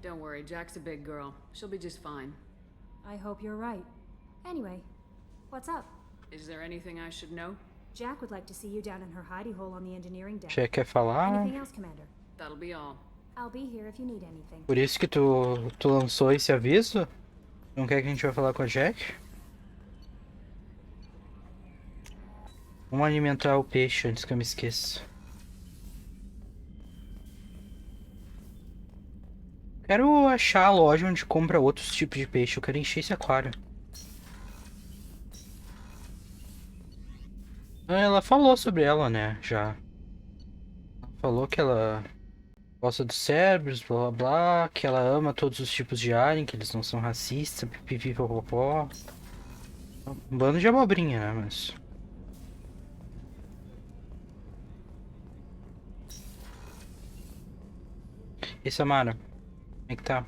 Don't worry, Jack's a big girl. She'll be just fine. I hope you're right. Anyway, what's up? Is there anything I should know? Jack would like to see you down in her hidey hole on the engineering deck. Já quer falar? Anything else, Commander? That'll be all. I'll be here if you need anything. Por isso que tu lançou esse aviso? Não quer que a gente vá falar com a Jack? Vamos alimentar o peixe antes que eu me esqueça. Quero achar a loja onde compra outros tipos de peixe. Eu quero encher esse aquário. Ela falou sobre ela, né? Já. Falou que ela gosta dos cérebros, blá blá blá. Que ela ama todos os tipos de alien, que eles não são racistas, pipipi popopó. Um bando de abobrinha, né? Mas... E Samara? Como é que tá?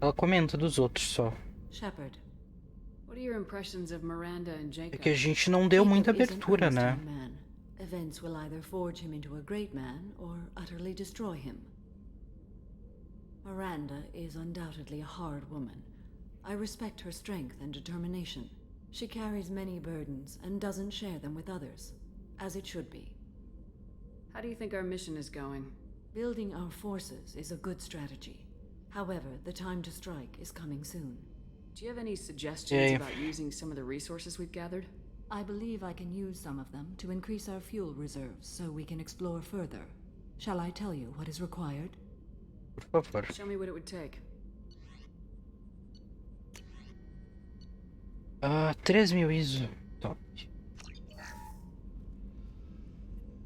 Ela comenta dos outros só. Shepard, what are your impressions of Miranda and Jacob? É que a gente não deu muita abertura, né? Events will either forge him into a great man or utterly destroy him. Miranda is undoubtedly a hard woman. I respect her strength and determination. She carries many burdens and doesn't share them with others, as it should be. How do you think our mission is going? Building our forces is a good strategy. However, the time to strike is coming soon. Do you have any suggestions about using some of the resources we've gathered? I believe I can use some of them to increase our fuel reserves so we can explore further. Shall I tell you what is required? Por favor. Show me what it would take. 3.000 ISO. Top.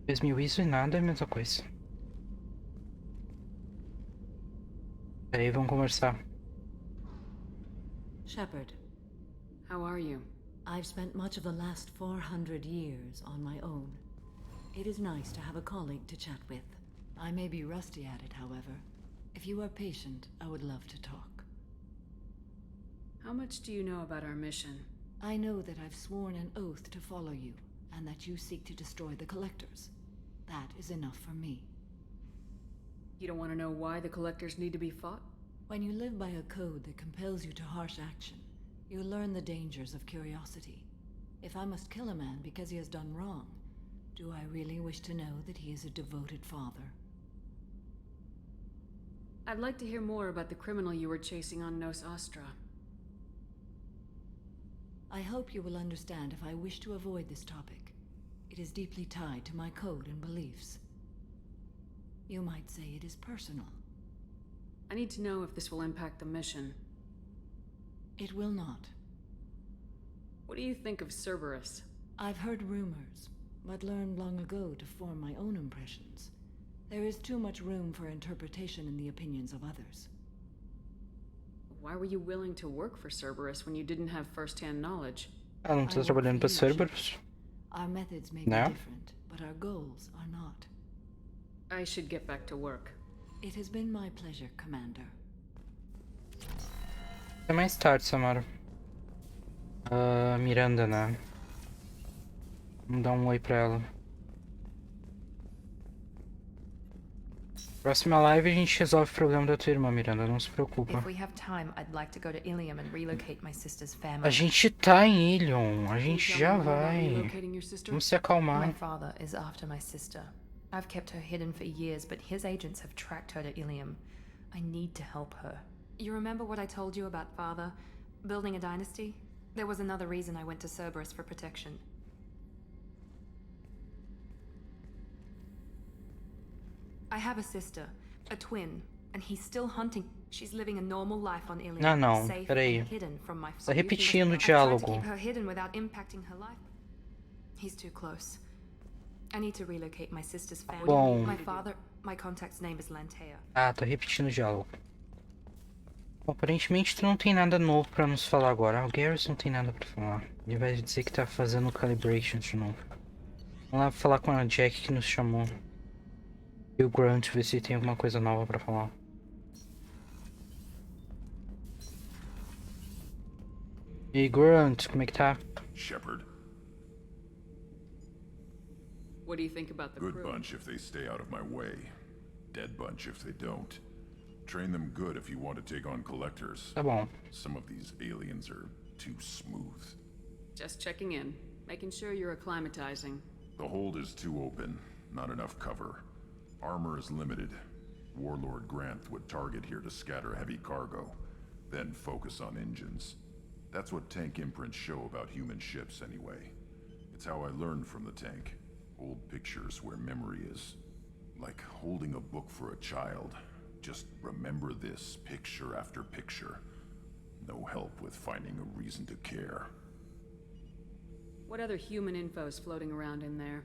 3.000 ISO e nada é a mesma coisa. Aí vamos conversar. Shepard. How are you? I've spent much of the last 400 years on my own. It is nice to have a colleague to chat with. I may be rusty at it, however. If you are patient, I would love to talk. How much do you know about our mission? I know that I've sworn an oath to follow you, and that you seek to destroy the Collectors. That is enough for me. You don't want to know why the Collectors need to be fought? When you live by a code that compels you to harsh action, you learn the dangers of curiosity. If I must kill a man because he has done wrong, do I really wish to know that he is a devoted father? I'd like to hear more about the criminal you were chasing on Nos Astra. I hope you will understand if I wish to avoid this topic. It is deeply tied to my code and beliefs. You might say it is personal. I need to know if this will impact the mission. It will not. What do you think of Cerberus? I've heard rumors, but learned long ago to form my own impressions. There is too much room for interpretation in the opinions of others. Why were you willing to work for Cerberus when you didn't have first-hand knowledge? Ah, não tá trabalhando para Cerberus? Our methods may be different, but our goals are not. I should get back to work. It has been my pleasure, Commander. Até mais tarde, Samara. Miranda, né? Vamos dar um oi pra ela. Próxima live a gente resolve o problema da tua irmã, Miranda, não se preocupa. A gente tá em Ilion, a gente já vai. Vamos se acalmar. My father is after my sister. I've kept her hidden for years, but his agents have tracked her to Ilium. I need to help her. You remember what I told you about father? Building a dynasty? There was another reason I went to Cerberus for protection. I have a sister, a twin, and he's still hunting. She's living a normal life on Ilium, Não, safe peraí. and hidden from my Tá repetindo o diálogo. keep her hidden without impacting her life. He's too close. I need to relocate my sister's family. Bom. My contact's name is Lantea. Ah, tá repetindo o diálogo. Bom, aparentemente tu não tem nada novo pra nos falar agora. O Garrus não tem nada pra falar. Ele vai dizer que tá fazendo calibration de novo. Vamos lá falar com a Jack que nos chamou. E o Grunt, ver se tem alguma coisa nova pra falar. E aí, Grunt, como é que tá? Shepard. What do you think about the crew? Good bunch if they stay out of my way. Dead bunch if they don't. Train them good if you want to take on collectors. Tá bom. Some of these aliens are too smooth. Just checking in, making sure you're acclimatizing. The hold is too open, not enough cover. Armor is limited. Warlord Grant would target here to scatter heavy cargo, then focus on engines. That's what tank imprints show about human ships anyway. It's how I learned from the tank. Old pictures where memory is. Like holding a book for a child. Just remember this picture after picture. No help with finding a reason to care. What other human info is floating around in there?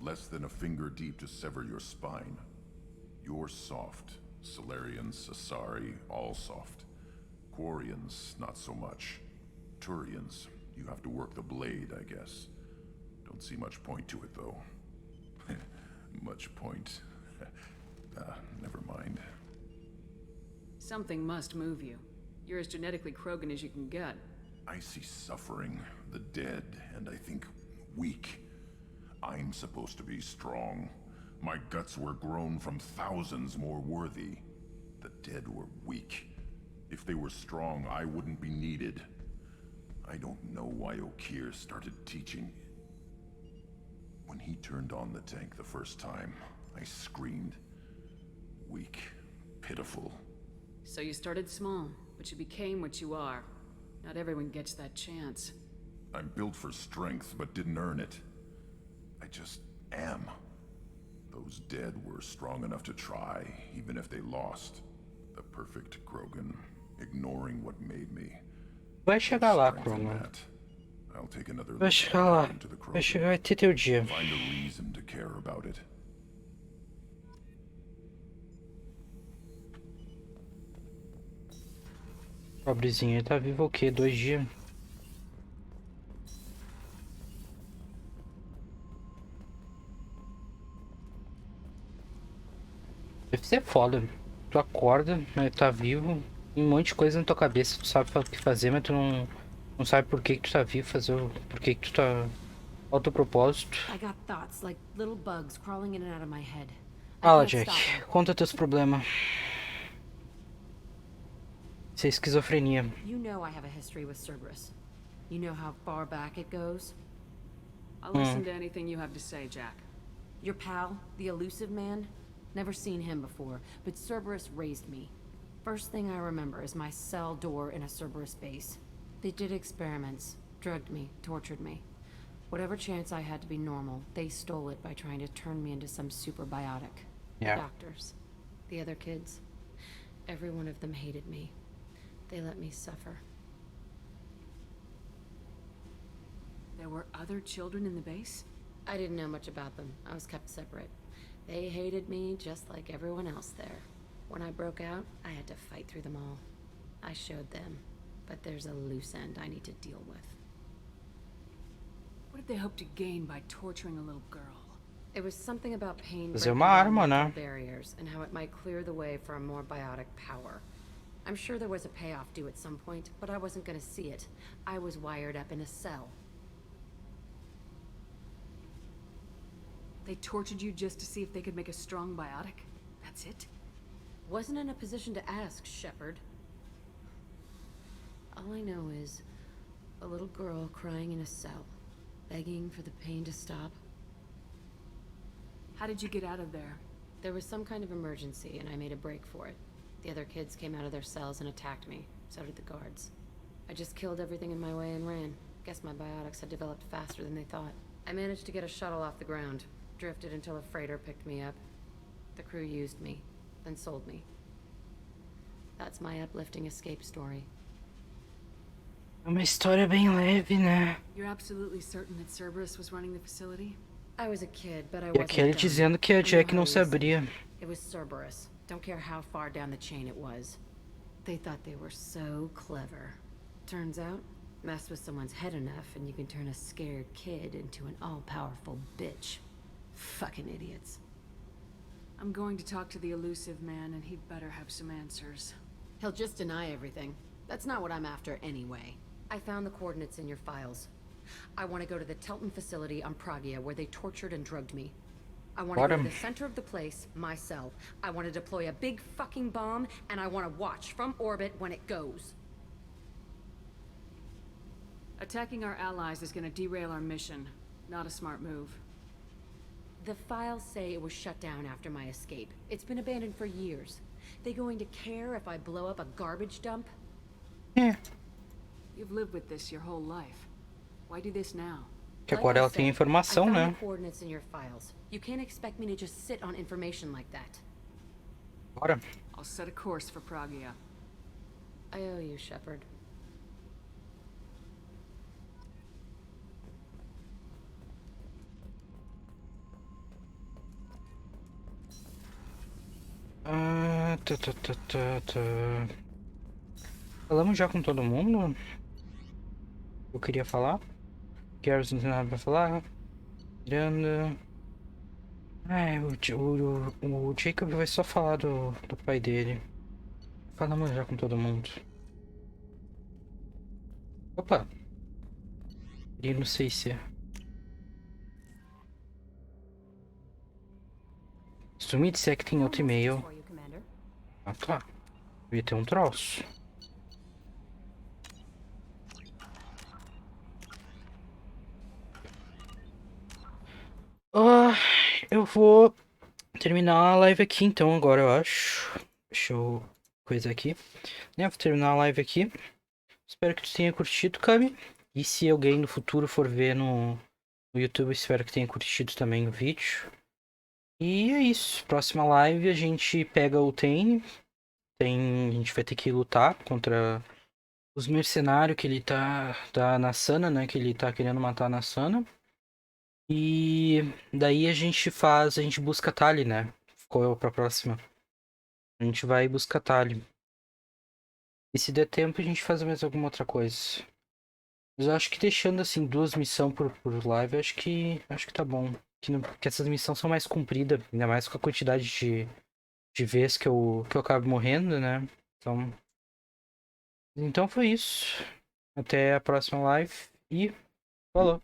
Less than a finger deep to sever your spine. You're soft. Solarians, Asari, all soft. Quarians, not so much. Turians, you have to work the blade, I guess. Don't see much point to it, though. Much point. Never mind. Something must move you. You're as genetically Krogan as you can get. I see suffering, the dead, and I think weak. I'm supposed to be strong. My guts were grown from thousands more worthy. The dead were weak. If they were strong, I wouldn't be needed. I don't know why Okeer started teaching. When he turned on the tank the first time, I screamed. Weak, pitiful. So you started small, but you became what you are. Not everyone gets that chance. I'm built for strength, but didn't earn it. I just am. Those dead were strong enough to try, even if they lost. The perfect Krogan, ignoring what made me. Vai chegar lá, Krogan. Vai chegar lá. Vai chegar, vai ter teu dia. Find a reason to care about it. Pobrezinho, ele tá vivo o quê? 2 dias? Deve ser foda. Tu acorda, né, tá vivo, tem um monte de coisa na tua cabeça, tu sabe o que fazer, mas tu não sabe por que tu tá vivo, por que tu tá... Qual o teu propósito? Fala, Jack. Conta teus problemas. Isso é esquizofrenia. You know I have a history with Cerberus. You know how far back it goes? I'll listen to anything you have to say, Jack. Your pal, the elusive man? Never seen him before, but Cerberus raised me. First thing I remember is my cell door in a Cerberus base. They did experiments, drugged me, tortured me. Whatever chance I had to be normal, they stole it by trying to turn me into some superbiotic. Yeah. Doctors. The other kids. Every one of them hated me. They let me suffer. There were other children in the base? I didn't know much about them. I was kept separate. They hated me just like everyone else there. When I broke out, I had to fight through them all. I showed them, but there's a loose end I need to deal with. What did they hope to gain by torturing a little girl? It was something about pain Fazer uma arma, né? barriers and how it might clear the way for a more biotic power. I'm sure there was a payoff due at some point, but I wasn't gonna see it. I was wired up in a cell. They tortured you just to see if they could make a strong biotic? That's it? Wasn't in a position to ask, Shepard. All I know is a little girl crying in a cell, begging for the pain to stop. How did you get out of there? There was some kind of emergency, and I made a break for it. The other kids came out of their cells and attacked me. So did the guards. I just killed everything in my way and ran. Guess my biotics had developed faster than they thought. I managed to get a shuttle off the ground. Drifted until a freighter picked me up. The crew used me, then sold me. That's my uplifting escape story. É uma história bem leve, né? You're absolutely certain that Cerberus was running the facility? I was a kid, but I E wasn't aquele dumb. dizendo que a Jack não sabia. It was Cerberus. Don't care how far down the chain it was. They thought they were so clever. Turns out, mess with someone's head enough and you can turn a scared kid into an all-powerful bitch. Fucking idiots. I'm going to talk to the elusive man, and he'd better have some answers. He'll just deny everything. That's not what I'm after anyway. I found the coordinates in your files. I want to go to the Telton facility on Pragia where they tortured and drugged me. I want to go to the center of the place, my cell. I want to deploy a big fucking bomb, and I want to watch from orbit when it goes. Attacking our allies is going to derail our mission. Not a smart move. The files say it was shut down after my escape. It's been abandoned for years. They going to care if I blow up a garbage dump? É. You've lived with this your whole life. Why do this now? Que agora ela tem informação, I né? found the coordinates in your files. You can't expect me to just sit on information like that. Bora. I'll set a course for Pragia. I owe you, Shepard. Falamos já com todo mundo? Eu queria falar. Garrus não tem nada pra falar. Miranda. O Jacob vai só falar do pai dele. Falamos já com todo mundo. Opa! E não sei se é. Se tu me disser que tem outro e-mail. Ah tá. Devia ter um troço. Eu vou terminar a live aqui então agora, eu acho. Deixa eu coisa aqui. Vou terminar a live aqui. Espero que tu tenha curtido, Cami. E se alguém no futuro for ver no YouTube, espero que tenha curtido também o vídeo. E é isso. Próxima live a gente pega o Tane. A gente vai ter que lutar contra os mercenários que ele tá na Sana, né? Que ele tá querendo matar na Sana. E daí a gente busca a Tali, né? Ficou pra próxima. A gente vai buscar a Tali. E se der tempo a gente faz mais alguma outra coisa. Mas eu acho que deixando assim 2 missões por live, acho que tá bom. Que essas missões são mais compridas, ainda mais com a quantidade de vezes que eu acabo morrendo, né? Então foi isso. Até a próxima live e falou!